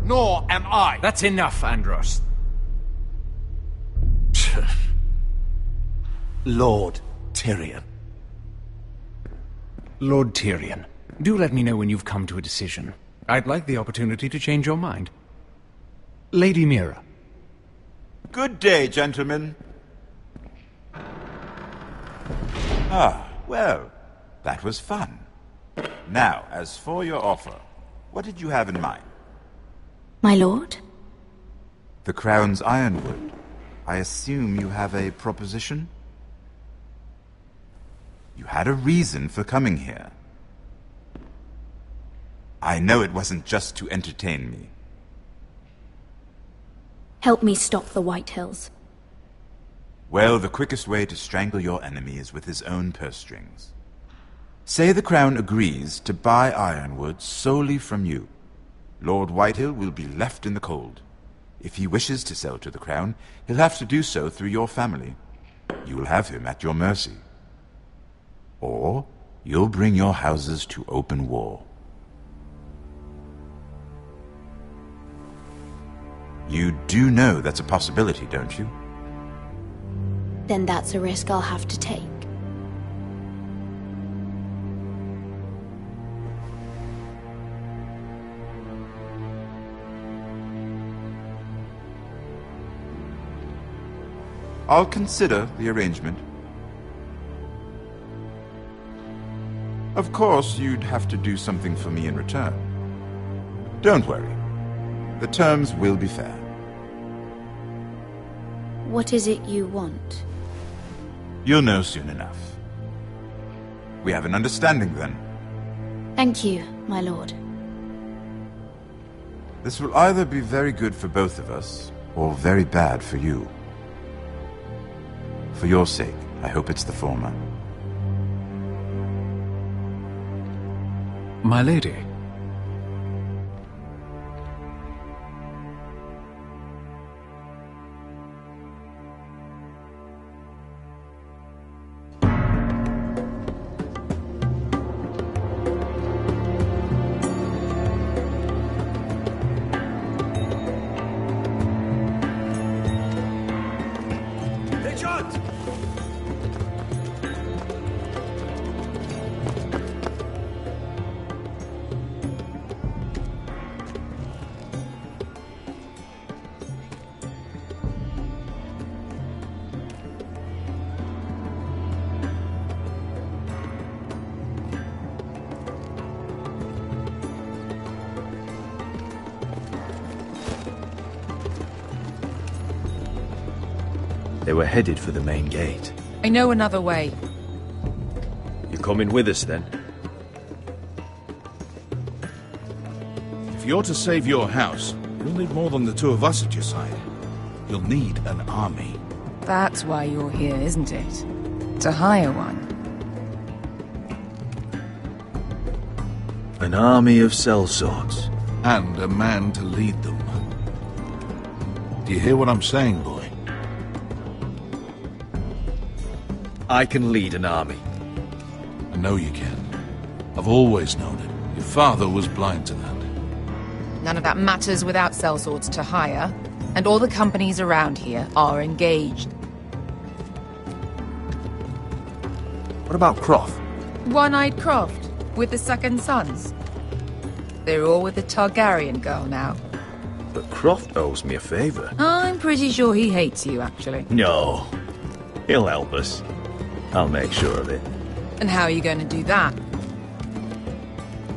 Speaker 20: Nor am I.
Speaker 6: That's enough, Andros.
Speaker 20: Lord Tyrion.
Speaker 6: Lord Tyrion, do let me know when you've come to a decision. I'd like the opportunity to change your mind. Lady Mira.
Speaker 18: Good day, gentlemen. Ah, well, that was fun. Now, as for your offer, what did you have in mind?
Speaker 10: My lord?
Speaker 18: The Crown's Ironwood. I assume you have a proposition? You had a reason for coming here. I know it wasn't just to entertain me.
Speaker 10: Help me stop the Whitehills.
Speaker 18: Well, the quickest way to strangle your enemy is with his own purse strings. Say the Crown agrees to buy Ironwood solely from you. Lord Whitehill will be left in the cold. If he wishes to sell to the Crown, he'll have to do so through your family. You will have him at your mercy. Or you'll bring your houses to open war. You do know that's a possibility, don't you?
Speaker 10: Then that's a risk I'll have to take.
Speaker 18: I'll consider the arrangement. Of course, you'd have to do something for me in return. Don't worry. The terms will be fair.
Speaker 10: What is it you want?
Speaker 18: You'll know soon enough. We have an understanding then.
Speaker 10: Thank you, my lord.
Speaker 18: This will either be very good for both of us, or very bad for you. For your sake, I hope it's the former.
Speaker 6: My lady.
Speaker 5: They were headed for the main gate.
Speaker 19: I know another way.
Speaker 5: You coming with us, then?
Speaker 13: If you're to save your house, you'll need more than the two of us at your side. You'll need an army.
Speaker 19: That's why you're here, isn't it? To hire one.
Speaker 5: An army of sellswords.
Speaker 13: And a man to lead them. Do you hear what I'm saying, boy?
Speaker 5: I can lead an army.
Speaker 13: I know you can. I've always known it. Your father was blind to that.
Speaker 19: None of that matters without sellswords to hire, and all the companies around here are engaged.
Speaker 5: What about Croft?
Speaker 19: One-Eyed Croft, with the Second Sons. They're all with the Targaryen girl now.
Speaker 9: But Croft owes me a favour.
Speaker 19: I'm pretty sure he hates you, actually.
Speaker 9: No. He'll help us. I'll make sure of it.
Speaker 19: And how are you going to do that?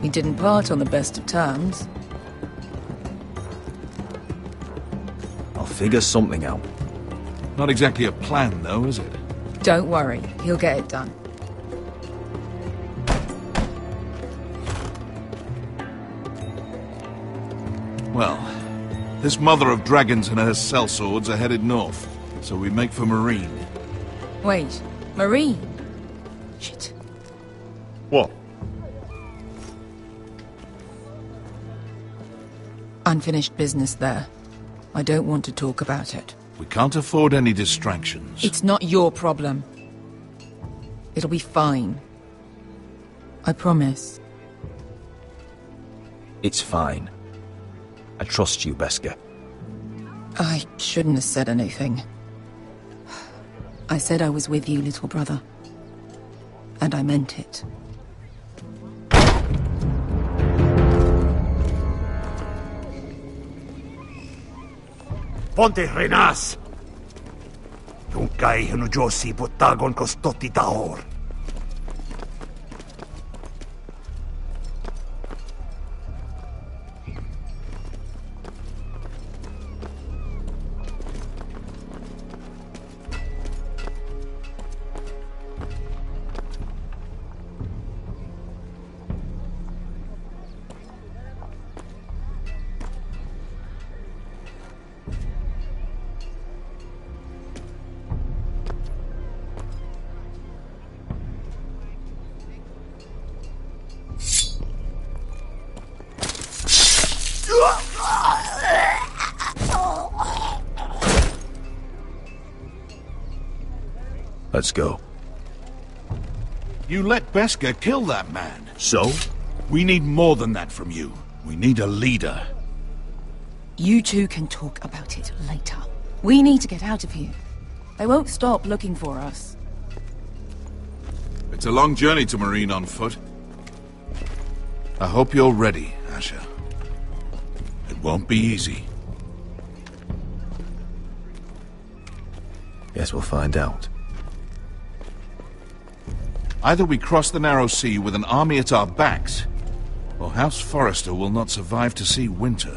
Speaker 19: We didn't part on the best of terms.
Speaker 9: I'll figure something out.
Speaker 11: Not exactly a plan, though, is it?
Speaker 19: Don't worry, he'll get it done.
Speaker 11: Well, this mother of dragons and her sellswords are headed north, so we make for Marine.
Speaker 19: Wait, Marine? Shit.
Speaker 9: What?
Speaker 19: Unfinished business there. I don't want to talk about it.
Speaker 11: We can't afford any distractions.
Speaker 19: It's not your problem. It'll be fine. I promise.
Speaker 9: It's fine. I trust you, Beskha.
Speaker 19: I shouldn't have said anything. I said I was with you, little brother. And I meant it.
Speaker 13: Ponte Renas! Yung kay Hanujosi Botagon Kostoti Tahor.
Speaker 9: Let's go.
Speaker 11: You let Beskha kill that man.
Speaker 9: So?
Speaker 11: We need more than that from you. We need a leader.
Speaker 19: You two can talk about it later. We need to get out of here. They won't stop looking for us.
Speaker 11: It's a long journey to Marine on foot. I hope you're ready, Asher. It won't be easy.
Speaker 9: Guess we'll find out.
Speaker 11: Either we cross the narrow sea with an army at our backs, or House Forrester will not survive to see winter.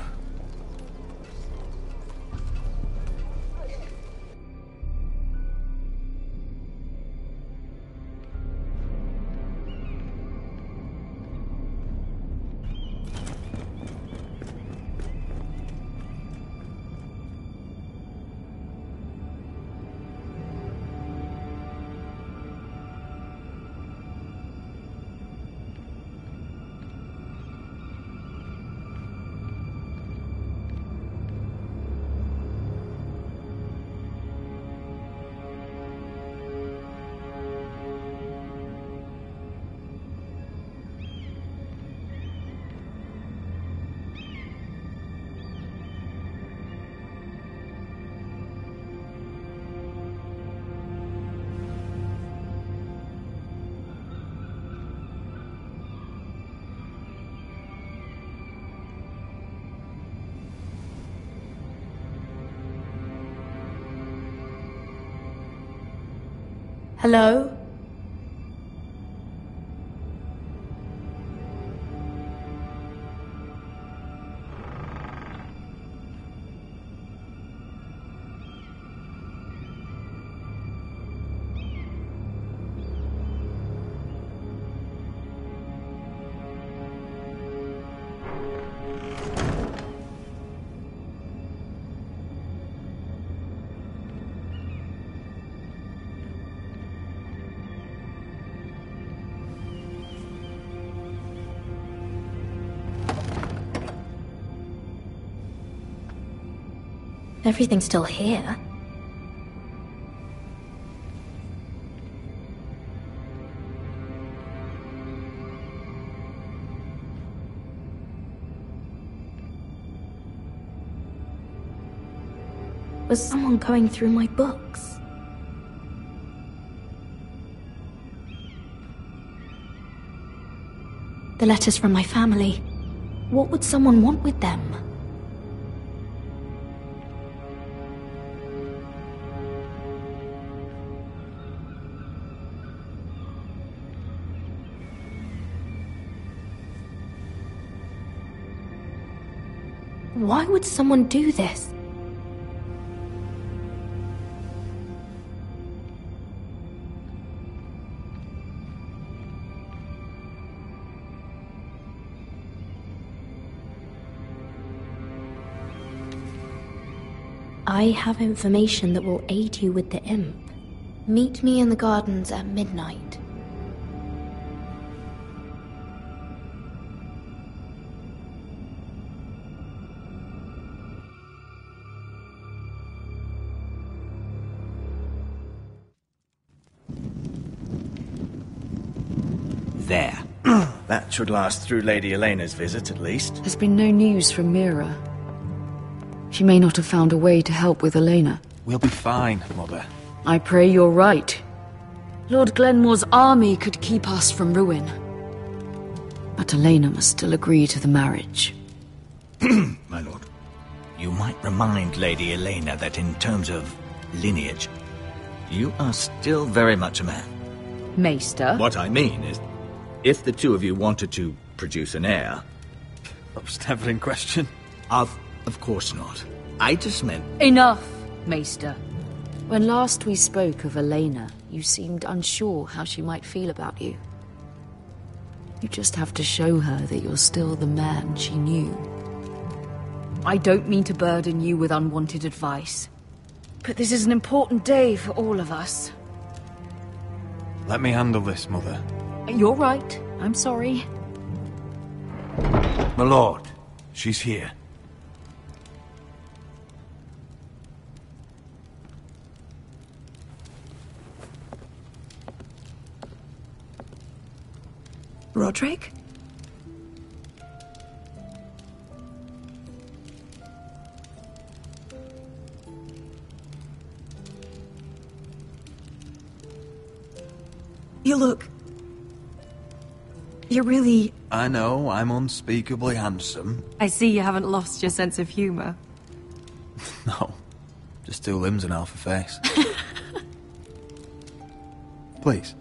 Speaker 10: Hello? Everything's still here. Was someone going through my books? The letters from my family. What would someone want with them? Why would someone do this? I have information that will aid you with the imp. Meet me in the gardens at midnight.
Speaker 8: There. That should last through Lady Elena's visit, at least.
Speaker 15: There's been no news from Mira. She may not have found a way to help with Elena.
Speaker 8: We'll be fine, Mother.
Speaker 15: I pray you're right. Lord Glenmore's army could keep us from ruin. But Elena must still agree to the marriage.
Speaker 8: My lord. You might remind Lady Elena that in terms of lineage, you are still very much a man.
Speaker 15: Maester?
Speaker 8: What I mean is, if the two of you wanted to produce an heir... That was never in question. Of course not. I just meant...
Speaker 15: Enough, Maester. When last we spoke of Elena, you seemed unsure how she might feel about you. You just have to show her that you're still the man she knew. I don't mean to burden you with unwanted advice, but this is an important day for all of us.
Speaker 8: Let me handle this, Mother.
Speaker 15: You're right. I'm sorry.
Speaker 20: My lord, she's here.
Speaker 14: Roderick? You look... You're really...
Speaker 8: I know, I'm unspeakably handsome.
Speaker 14: I see you haven't lost your sense of humor.
Speaker 8: No, just two limbs and half a face. Please.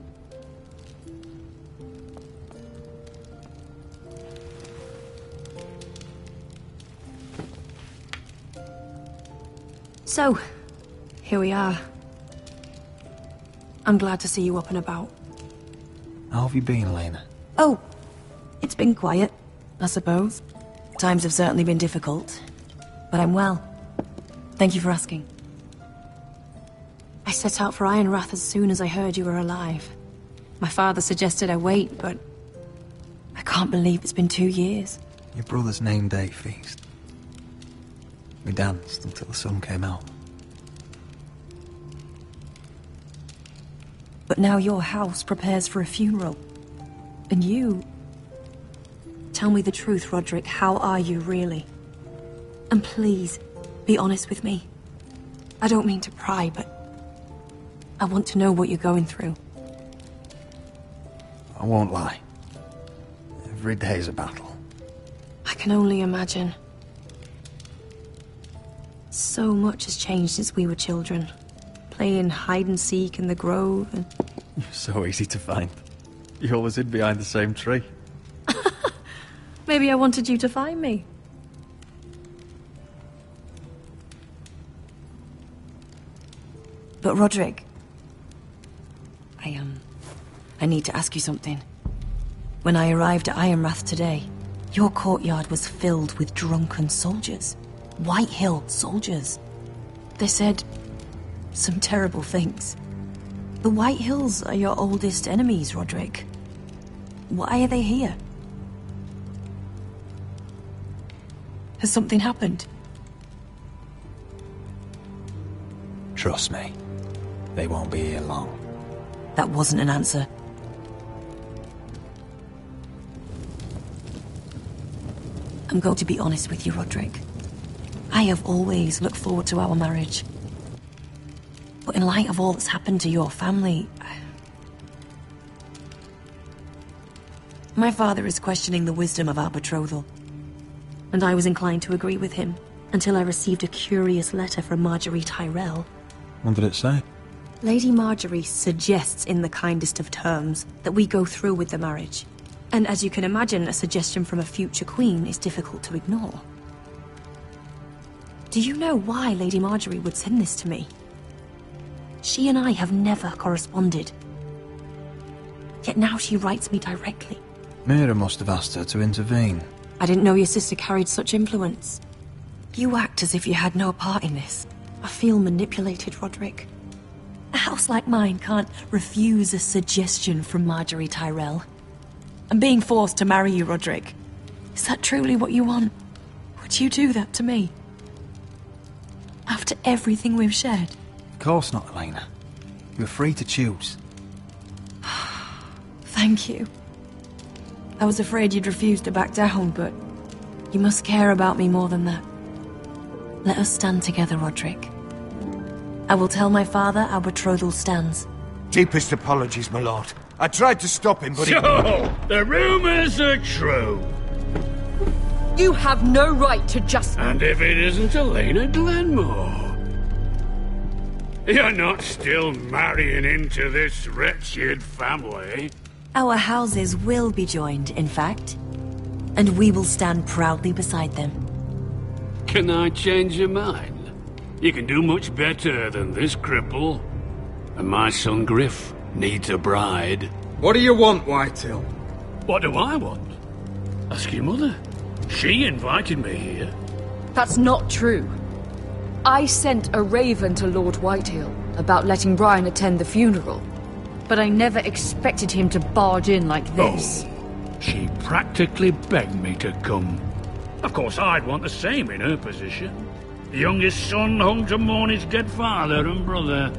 Speaker 14: So, here we are. I'm glad to see you up and about.
Speaker 8: How have you been, Elena?
Speaker 14: Oh, it's been quiet, I suppose. Times have certainly been difficult, but I'm well. Thank you for asking. I set out for Ironrath as soon as I heard you were alive. My father suggested I wait, but I can't believe it's been 2 years.
Speaker 8: Your brother's name day feast. We danced until the sun came out.
Speaker 14: But now your house prepares for a funeral. And you... Tell me the truth, Roderick. How are you, really? And please, be honest with me. I don't mean to pry, but... I want to know what you're going through.
Speaker 8: I won't lie. Every day's a battle.
Speaker 14: I can only imagine. So much has changed since we were children. Playing hide-and-seek in the grove and...
Speaker 8: You're so easy to find. You always hid behind the same tree.
Speaker 14: Maybe I wanted you to find me. But Roderick... I need to ask you something. When I arrived at Ironrath today, your courtyard was filled with drunken soldiers. Whitehill soldiers. They said some terrible things. The Whitehills are your oldest enemies, Roderick. Why are they here? Has something happened?
Speaker 8: Trust me, they won't be here long.
Speaker 14: That wasn't an answer. I'm going to be honest with you, Roderick. I have always looked forward to our marriage. But in light of all that's happened to your family... My father is questioning the wisdom of our betrothal. and I was inclined to agree with him, until I received a curious letter from Marjorie Tyrell.
Speaker 1: What did it say?
Speaker 14: Lady Marjorie suggests in the kindest of terms that we go through with the marriage. And as you can imagine, a suggestion from a future queen is difficult to ignore. Do you know why Lady Marjorie would send this to me? She and I have never corresponded. Yet now she writes me directly.
Speaker 1: Mira must have asked her to intervene.
Speaker 14: I didn't know your sister carried such influence. You act as if you had no part in this. I feel manipulated, Roderick. A house like mine can't refuse a suggestion from Marjorie Tyrell. I'm being forced to marry you, Roderick. Is that truly what you want? Would you do that to me? After everything we've shared?
Speaker 1: Of course not, Elena. You're free to choose.
Speaker 14: Thank you. I was afraid you'd refuse to back down, but you must care about me more than that. Let us stand together, Roderick. I will tell my father our betrothal stands.
Speaker 20: Deepest apologies, my lord. I tried to stop him, but
Speaker 7: So, the rumors are true.
Speaker 17: You have no right to just...
Speaker 7: And if it isn't Elena Glenmore? You're not still marrying into this wretched family?
Speaker 14: Our houses will be joined, in fact. And we will stand proudly beside them.
Speaker 7: Can I change your mind? You can do much better than this cripple. And my son Griff needs a bride.
Speaker 5: What do you want, Whitetail?
Speaker 7: What do I want? Ask your mother. She invited me here.
Speaker 17: That's not true. I sent a raven to Lord Whitehill about letting Brian attend the funeral. But I never expected him to barge in like this.
Speaker 7: Oh, she practically begged me to come. Of course, I'd want the same in her position. The youngest son home to mourn his dead father and brother.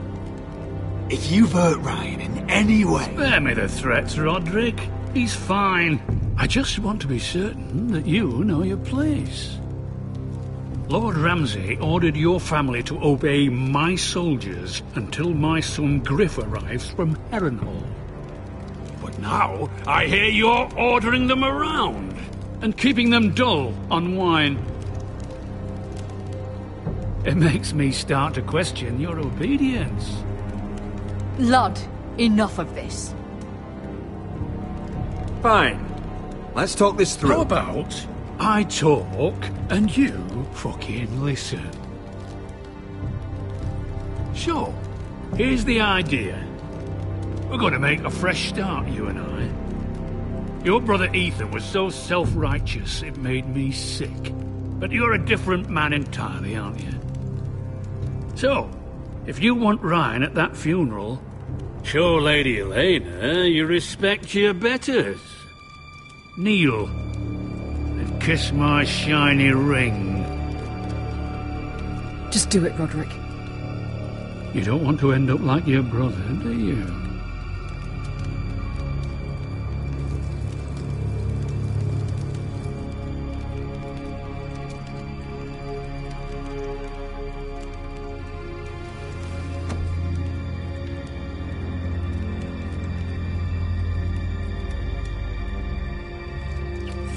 Speaker 2: If you've hurt Ryan in any way...
Speaker 7: Spare me the threats, Roderick. He's fine. I just want to be certain that you know your place. Lord Ramsay ordered your family to obey my soldiers until my son Griff arrives from Harrenhal. But now, I hear you're ordering them around and keeping them dull on wine. It makes me start to question your obedience.
Speaker 17: Lud, enough of this.
Speaker 5: Fine. Let's talk this through.
Speaker 7: How about I talk and you fucking listen? Sure. Here's the idea. We're going to make a fresh start, you and I. Your brother Ethan was so self-righteous it made me sick. But you're a different man entirely, aren't you? So, if you want Ryan at that funeral, show Lady Elena you respect your betters. Kneel and kiss my shiny ring.
Speaker 17: Just do it, Roderick.
Speaker 7: You don't want to end up like your brother, do you?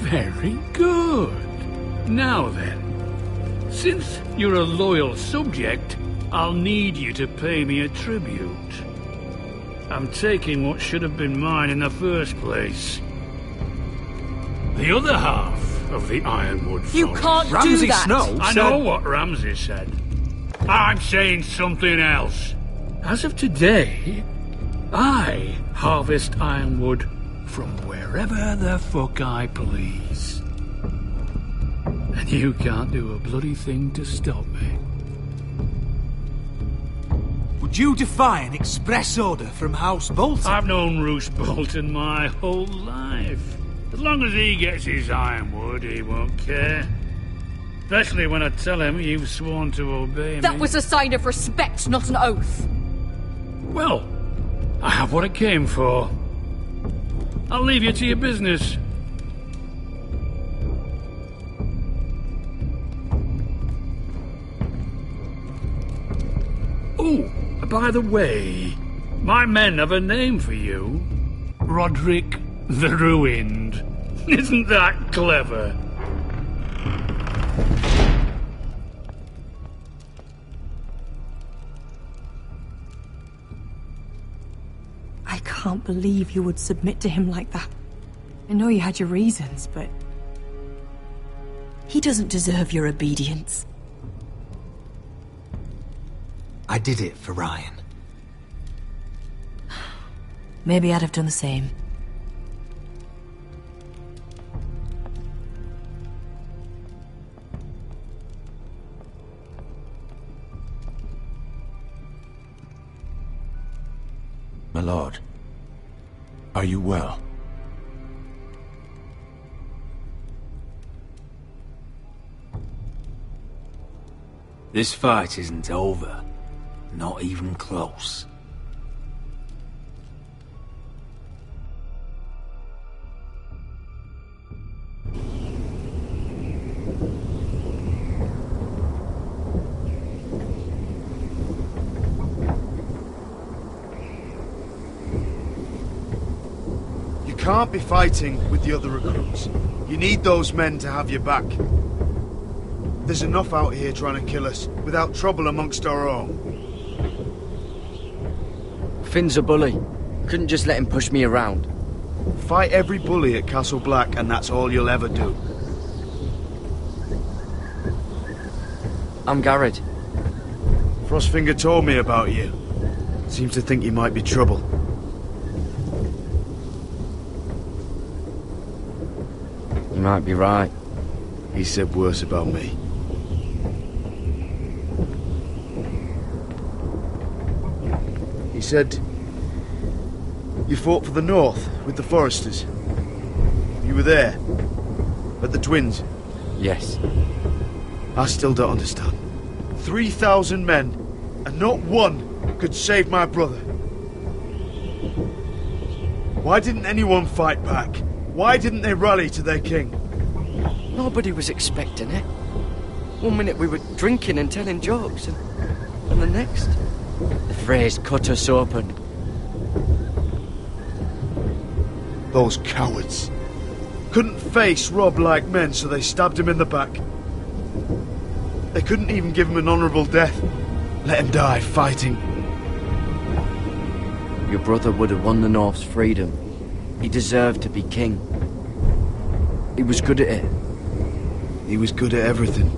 Speaker 7: Very good. Now then, since you're a loyal subject, I'll need you to pay me a tribute. I'm taking what should have been mine in the first place. The other half of the Ironwood Forest.
Speaker 17: You can't do that!
Speaker 7: I know what Ramsay said. I'm saying something else. As of today, I harvest ironwood from wherever the fuck I please. And you can't do a bloody thing to stop me.
Speaker 2: Would you defy an express order from House Bolton?
Speaker 7: I've known Roose Bolton my whole life. As long as he gets his ironwood, he won't care. Especially when I tell him you've sworn to obey me.
Speaker 17: That was a sign of respect, not an oath.
Speaker 7: Well, I have what I came for. I'll leave you to your business. Oh, by the way, my men have a name for you. Roderick the Ruined. Isn't that clever?
Speaker 14: I can't believe you would submit to him like that. I know you had your reasons, but... he doesn't deserve your obedience.
Speaker 1: I did it for Ryan.
Speaker 14: Maybe I'd have done the same.
Speaker 11: My lord, are you well?
Speaker 3: This fight isn't over. Not even close.
Speaker 16: You can't be fighting with the other recruits. You need those men to have your back. There's enough out here trying to kill us, without trouble amongst our own.
Speaker 12: Finn's a bully. Couldn't just let him push me around.
Speaker 16: Fight every bully at Castle Black, and that's all you'll ever do.
Speaker 12: I'm Garrett.
Speaker 16: Frostfinger told me about you. Seems to think you might be trouble.
Speaker 12: You might be right.
Speaker 16: He said worse about me. He said you fought for the North with the Foresters. You were there, at the Twins.
Speaker 12: Yes.
Speaker 16: I still don't understand. 3,000 men, and not one could save my brother. Why didn't anyone fight back? Why didn't they rally to their king?
Speaker 12: Nobody was expecting it. One minute we were drinking and telling jokes, and the next, the Freys cut us open.
Speaker 16: Those cowards. Couldn't face Robb like men, so they stabbed him in the back. They couldn't even give him an honourable death. Let him die fighting.
Speaker 12: Your brother would have won the North's freedom. He deserved to be king. He was good at it.
Speaker 16: He was good at everything.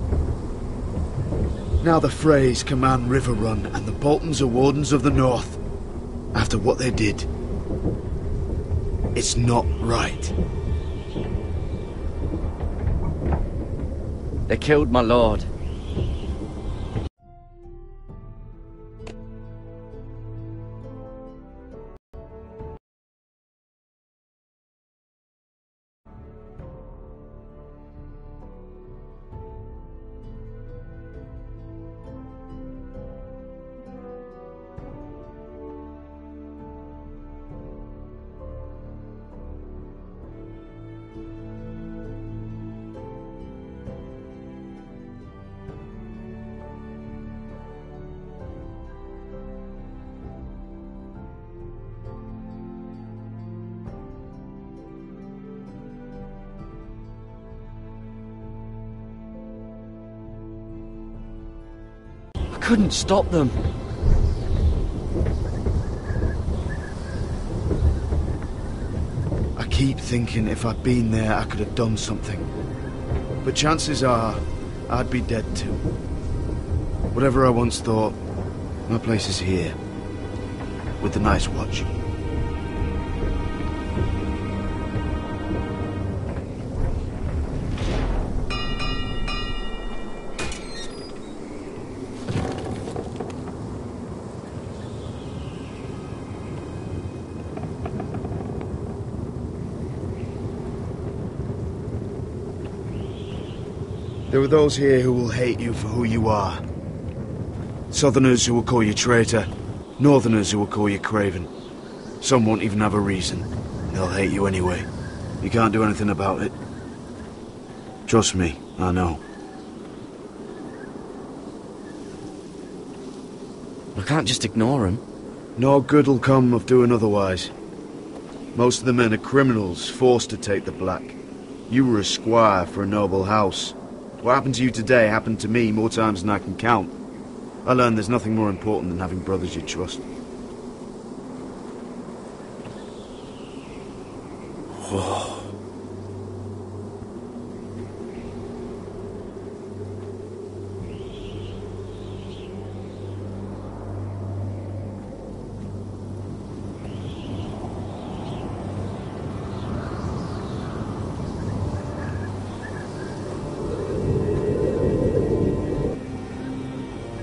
Speaker 16: Now the Freys command Riverrun, and the Boltons are Wardens of the North. After what they did. It's not right.
Speaker 12: They killed my lord. Couldn't stop them.
Speaker 16: I keep thinking if I'd been there, I could have done something. But chances are, I'd be dead too. Whatever I once thought, my place is here. With the Night's Watch. There are those here who will hate you for who you are. Southerners who will call you traitor. Northerners who will call you craven. Some won't even have a reason. They'll hate you anyway. You can't do anything about it. Trust me, I know.
Speaker 12: I can't just ignore him.
Speaker 16: No good'll come of doing otherwise. Most of the men are criminals, forced to take the black. You were a squire for a noble house. What happened to you today happened to me more times than I can count. I learned there's nothing more important than having brothers you trust. Whoa.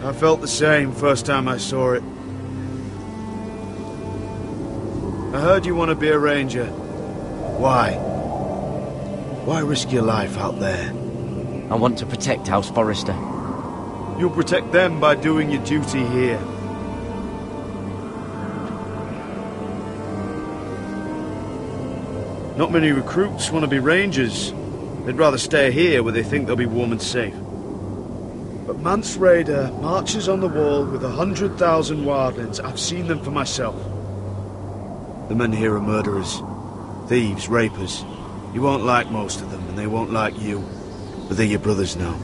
Speaker 16: I felt the same first time I saw it. I heard you want to be a ranger. Why? Why risk your life out there?
Speaker 21: I want to protect House Forrester.
Speaker 16: You'll protect them by doing your duty here. Not many recruits want to be rangers. They'd rather stay here where they think they'll be warm and safe. But Mance Rayder marches on the wall with 100,000 wildlings. I've seen them for myself. The men here are murderers, thieves, rapers. You won't like most of them, and they won't like you. But they're your brothers now.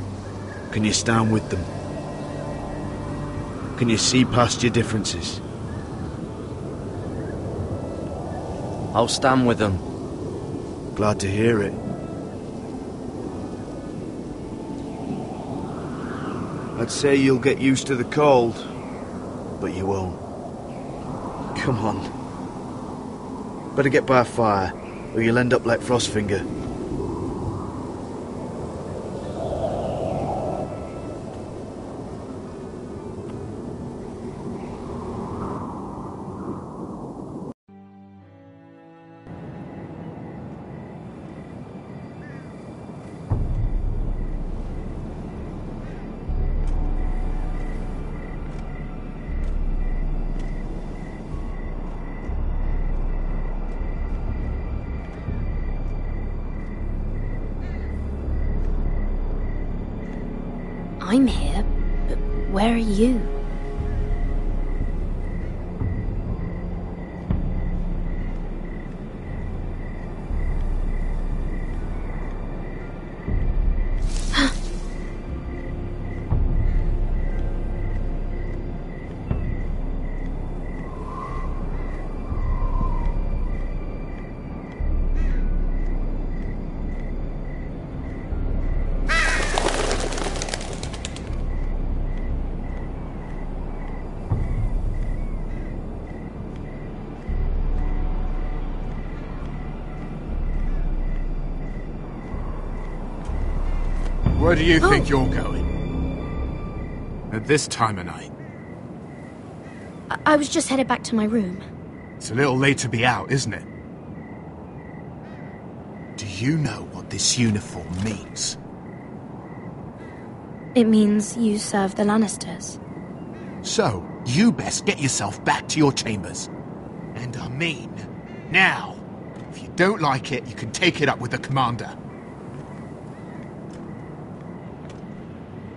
Speaker 16: Can you stand with them? Can you see past your differences?
Speaker 21: I'll stand with them.
Speaker 16: Glad to hear it. I'd say you'll get used to the cold, but you won't. Come on. Better get by a fire, or you'll end up like Frostfinger.
Speaker 10: I'm here, but where are you?
Speaker 22: Where do you think you're going? At this time of night?
Speaker 10: I was just headed back to my room.
Speaker 22: It's a little late to be out, isn't it? Do you know what this uniform means?
Speaker 10: It means you serve the Lannisters.
Speaker 22: So, you best get yourself back to your chambers. And I mean, now. If you don't like it, you can take it up with the commander.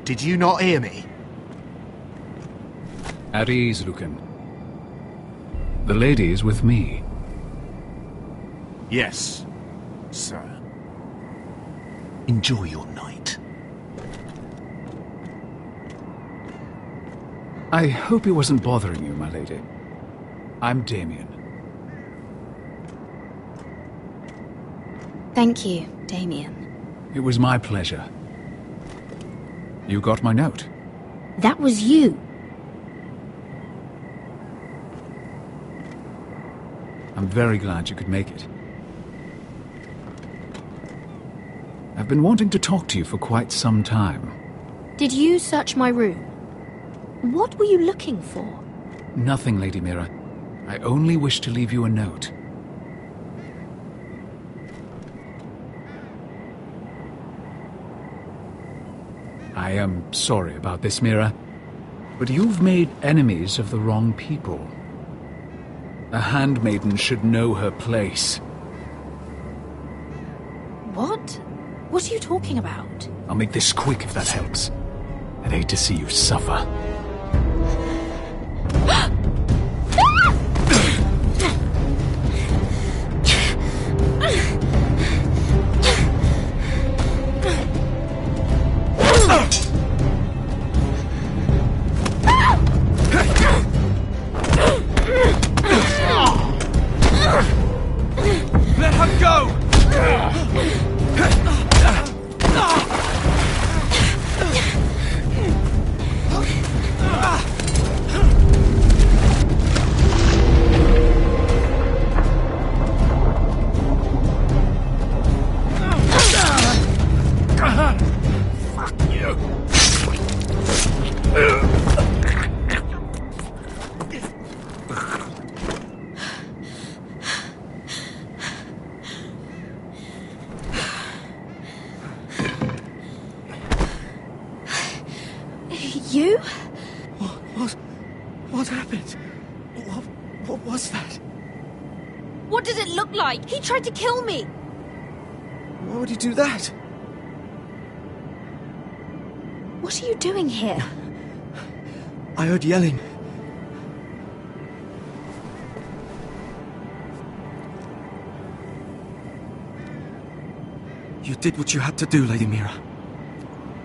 Speaker 22: Did you not hear me?
Speaker 6: At ease, Lucan. The lady is with me.
Speaker 22: Yes, sir. Enjoy your night.
Speaker 6: I hope he wasn't bothering you, my lady. I'm Damien.
Speaker 10: Thank you, Damien.
Speaker 6: It was my pleasure. You got my note.
Speaker 10: That was you.
Speaker 6: I'm very glad you could make it. I've been wanting to talk to you for quite some time.
Speaker 10: Did you search my room? What were you looking for?
Speaker 6: Nothing, Lady Mira. I only wish to leave you a note. I am sorry about this, Mira, but you've made enemies of the wrong people. A handmaiden should know her place.
Speaker 10: What? What are you talking about?
Speaker 6: I'll make this quick if that helps. I'd hate to see you suffer.
Speaker 2: Let her go!
Speaker 12: happened? What was that?
Speaker 10: What did it look like? He tried to kill me!
Speaker 12: Why would he do that?
Speaker 10: What are you doing here?
Speaker 12: I heard yelling. You did what you had to do, Lady Mira.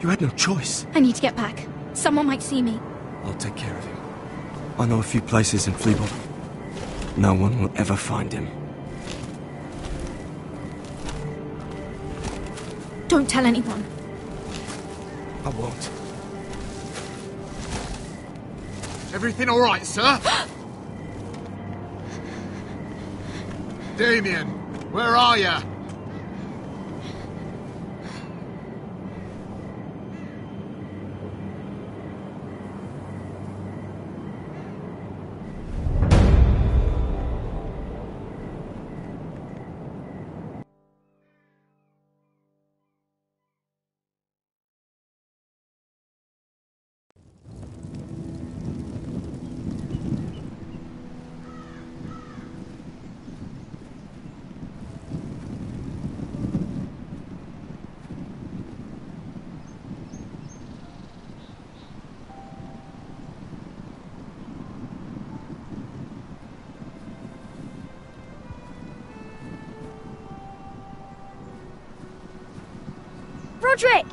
Speaker 12: You had no choice.
Speaker 10: I need to get back. Someone might see me.
Speaker 12: I'll take care of him. I know a few places in Fleabot. No one will ever find him.
Speaker 10: Don't tell anyone.
Speaker 12: I won't.
Speaker 22: Everything all right, sir? Damien, where are you?
Speaker 10: Roderick!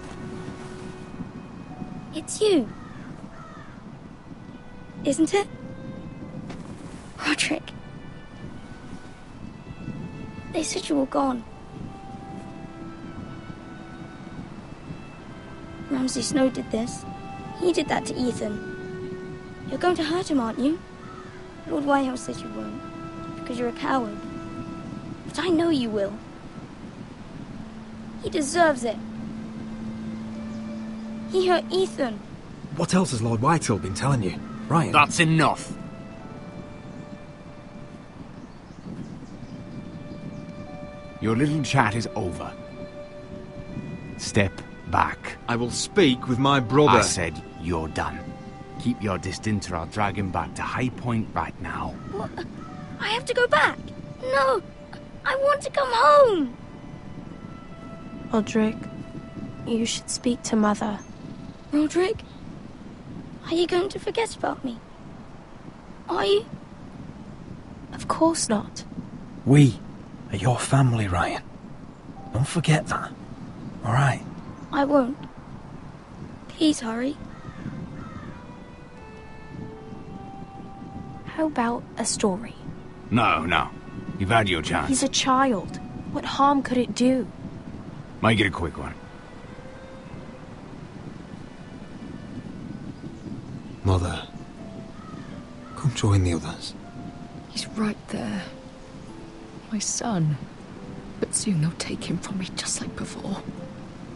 Speaker 10: It's you. Isn't it? Roderick. They said you were gone. Ramsay Snow did this. He did that to Ethan. You're going to hurt him, aren't you? Lord Whitehill says you won't, because you're a coward. But I know you will. He deserves it. He hurt Ethan.
Speaker 1: What else has Lord Whitehill been telling you? Ryan?
Speaker 4: That's enough. Your little chat is over. Step back.
Speaker 5: I will speak with my brother.
Speaker 4: I said you're done. Keep your distance or I'll drag him back to High Point right now.
Speaker 10: What? I have to go back. No, I want to come home.
Speaker 18: Roderick, you should speak to Mother.
Speaker 10: Roderick, are you going to forget about me? Are you?
Speaker 18: Of course not.
Speaker 1: We are your family, Ryan. Don't forget that. All right?
Speaker 10: I won't. Please hurry.
Speaker 18: How about a story?
Speaker 4: No. You've had your chance.
Speaker 18: He's a child. What harm could it do?
Speaker 4: Make it a quick one.
Speaker 1: Mother, come join the others.
Speaker 17: He's right there. My son. But soon they'll take him from me just like before.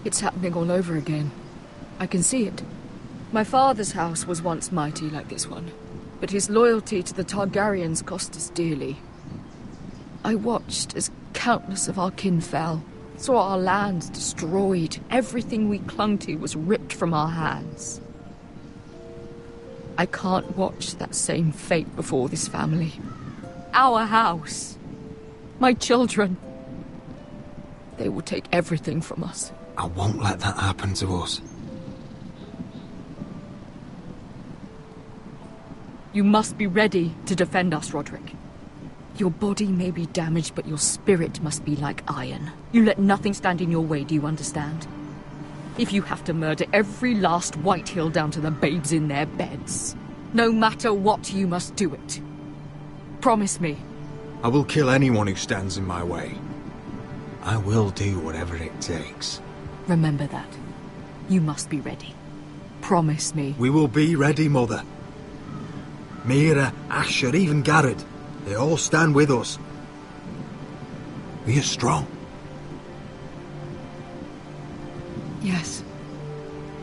Speaker 17: It's happening all over again. I can see it. My father's house was once mighty like this one, but his loyalty to the Targaryens cost us dearly. I watched as countless of our kin fell, saw our lands destroyed, everything we clung to was ripped from our hands. I can't watch that same fate before this family. Our house. My children. They will take everything from us.
Speaker 1: I won't let that happen to us.
Speaker 17: You must be ready to defend us, Roderick. Your body may be damaged, but your spirit must be like iron. You let nothing stand in your way, do you understand? If you have to murder every last Whitehill down to the babes in their beds, no matter what, you must do it. Promise me.
Speaker 1: I will kill anyone who stands in my way. I will do whatever it takes.
Speaker 17: Remember that. You must be ready. Promise me.
Speaker 1: We will be ready, Mother. Mira, Asher, even Garrett. They all stand with us. We are strong.
Speaker 17: Yes.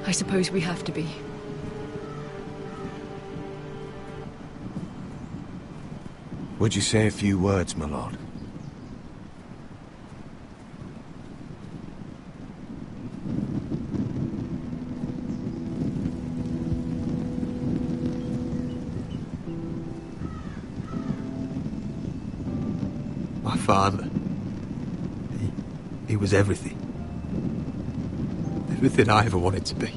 Speaker 17: I suppose we have to be.
Speaker 20: Would you say a few words, my lord?
Speaker 1: My father. He was everything. Everything I ever wanted to be.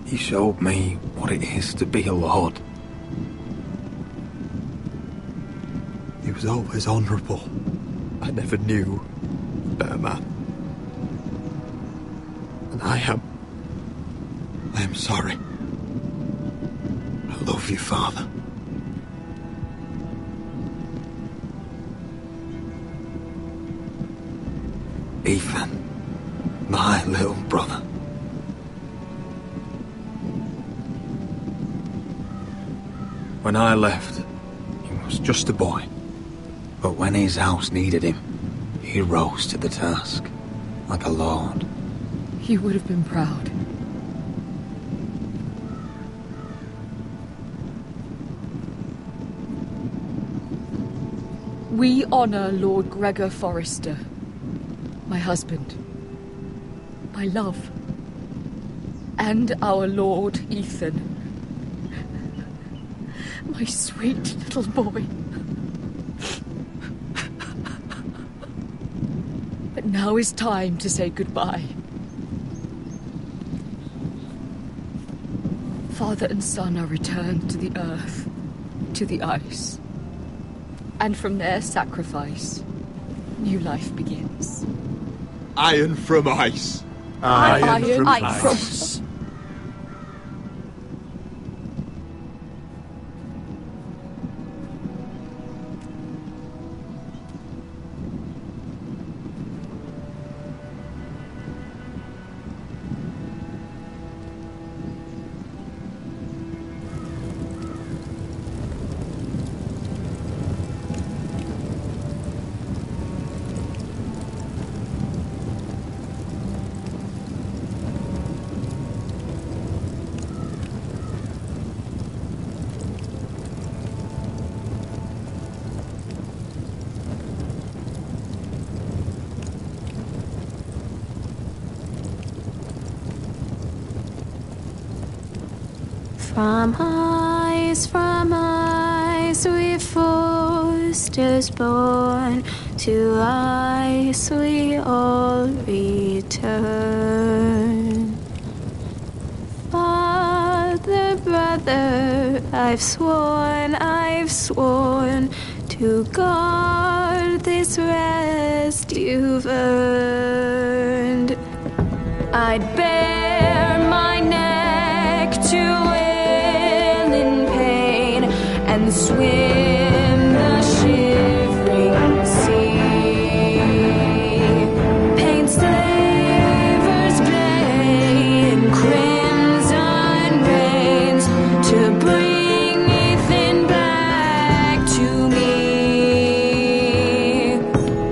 Speaker 1: He showed me what it is to be a lord. He was always honourable. I never knew a better man. And I am sorry. I love you, Father. Ethan, my little brother. When I left, he was just a boy. But when his house needed him, he rose to the task, like a lord.
Speaker 17: He would have been proud. We honor Lord Gregor Forrester, my husband, my love, and our Lord Ethan, my sweet little boy. But now is time to say goodbye. Father and son are returned to the earth, to the ice. And from their sacrifice, new life begins.
Speaker 22: Iron from ice.
Speaker 17: Iron from ice.
Speaker 10: From ice, we Forresters born, to ice we all return. Father, brother, I've sworn to guard this rest you've earned. I'd bare my neck to and swim the shivering sea. Paint slavers bay in crimson rains to bring Ethan back to me.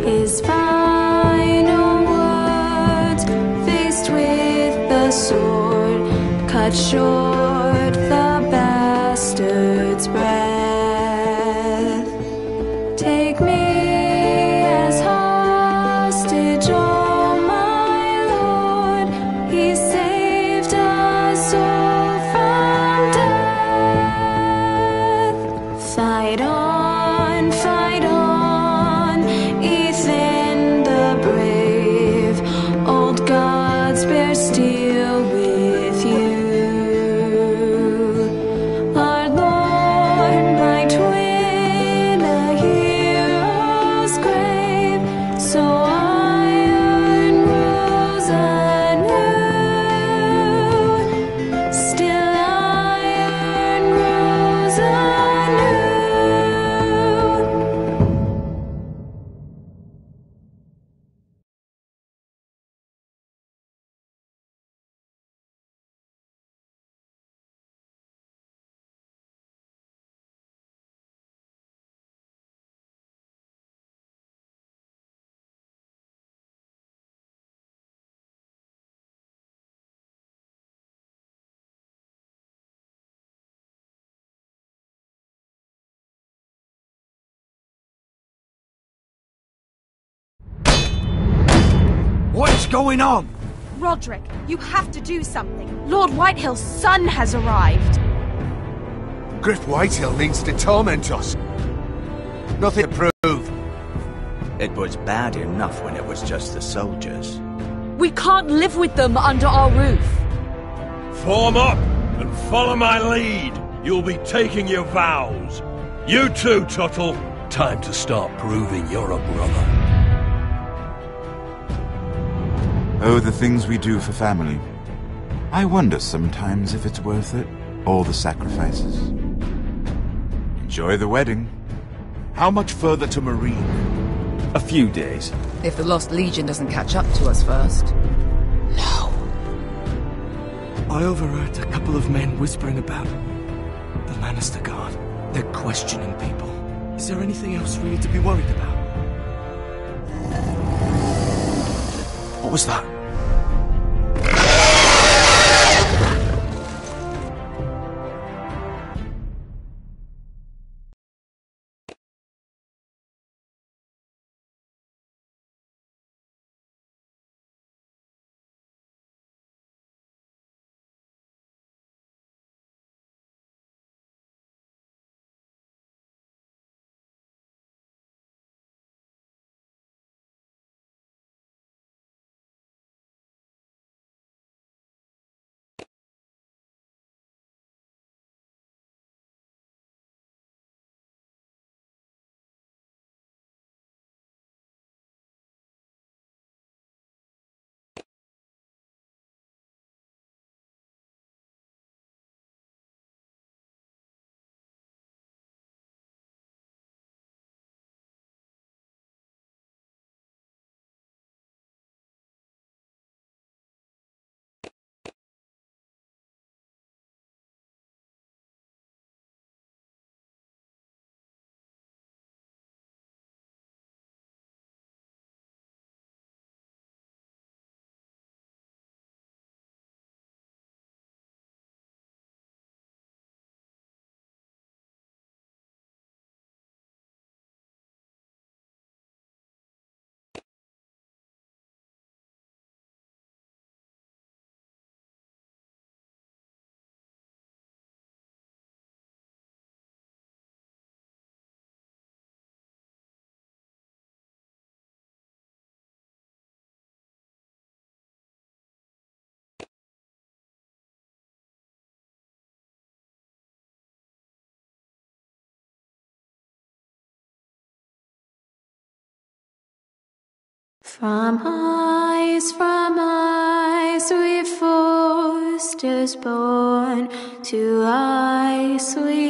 Speaker 10: His final words, faced with the sword, cut short the bastard's breath. Take me as hostage, oh my Lord. He saved us all from death. Fight on, Ethan the brave. Old gods bear steel with you. Our Lord might win a hero's grave, so iron rose anew. Still iron rose anew.
Speaker 5: What's going on?
Speaker 18: Roderick, you have to do something. Lord Whitehill's son has arrived.
Speaker 20: Griff Whitehill means to torment us. Nothing to prove.
Speaker 8: It was bad enough when it was just the soldiers.
Speaker 17: We can't live with them under our roof.
Speaker 7: Form up and follow my lead. You'll be taking your vows. You too, Tuttle. Time to start proving you're a brother.
Speaker 13: Oh, the things we do for family. I wonder sometimes if it's worth it. All the sacrifices. Enjoy the wedding.
Speaker 20: How much further to Marine?
Speaker 19: A few days.
Speaker 17: If the Lost Legion doesn't catch up to us first.
Speaker 12: I overheard a couple of men whispering about the Lannister Guard. They're questioning people. Is there anything else we need to be worried about?
Speaker 20: What was that?
Speaker 10: From ice we forced us born, to ice we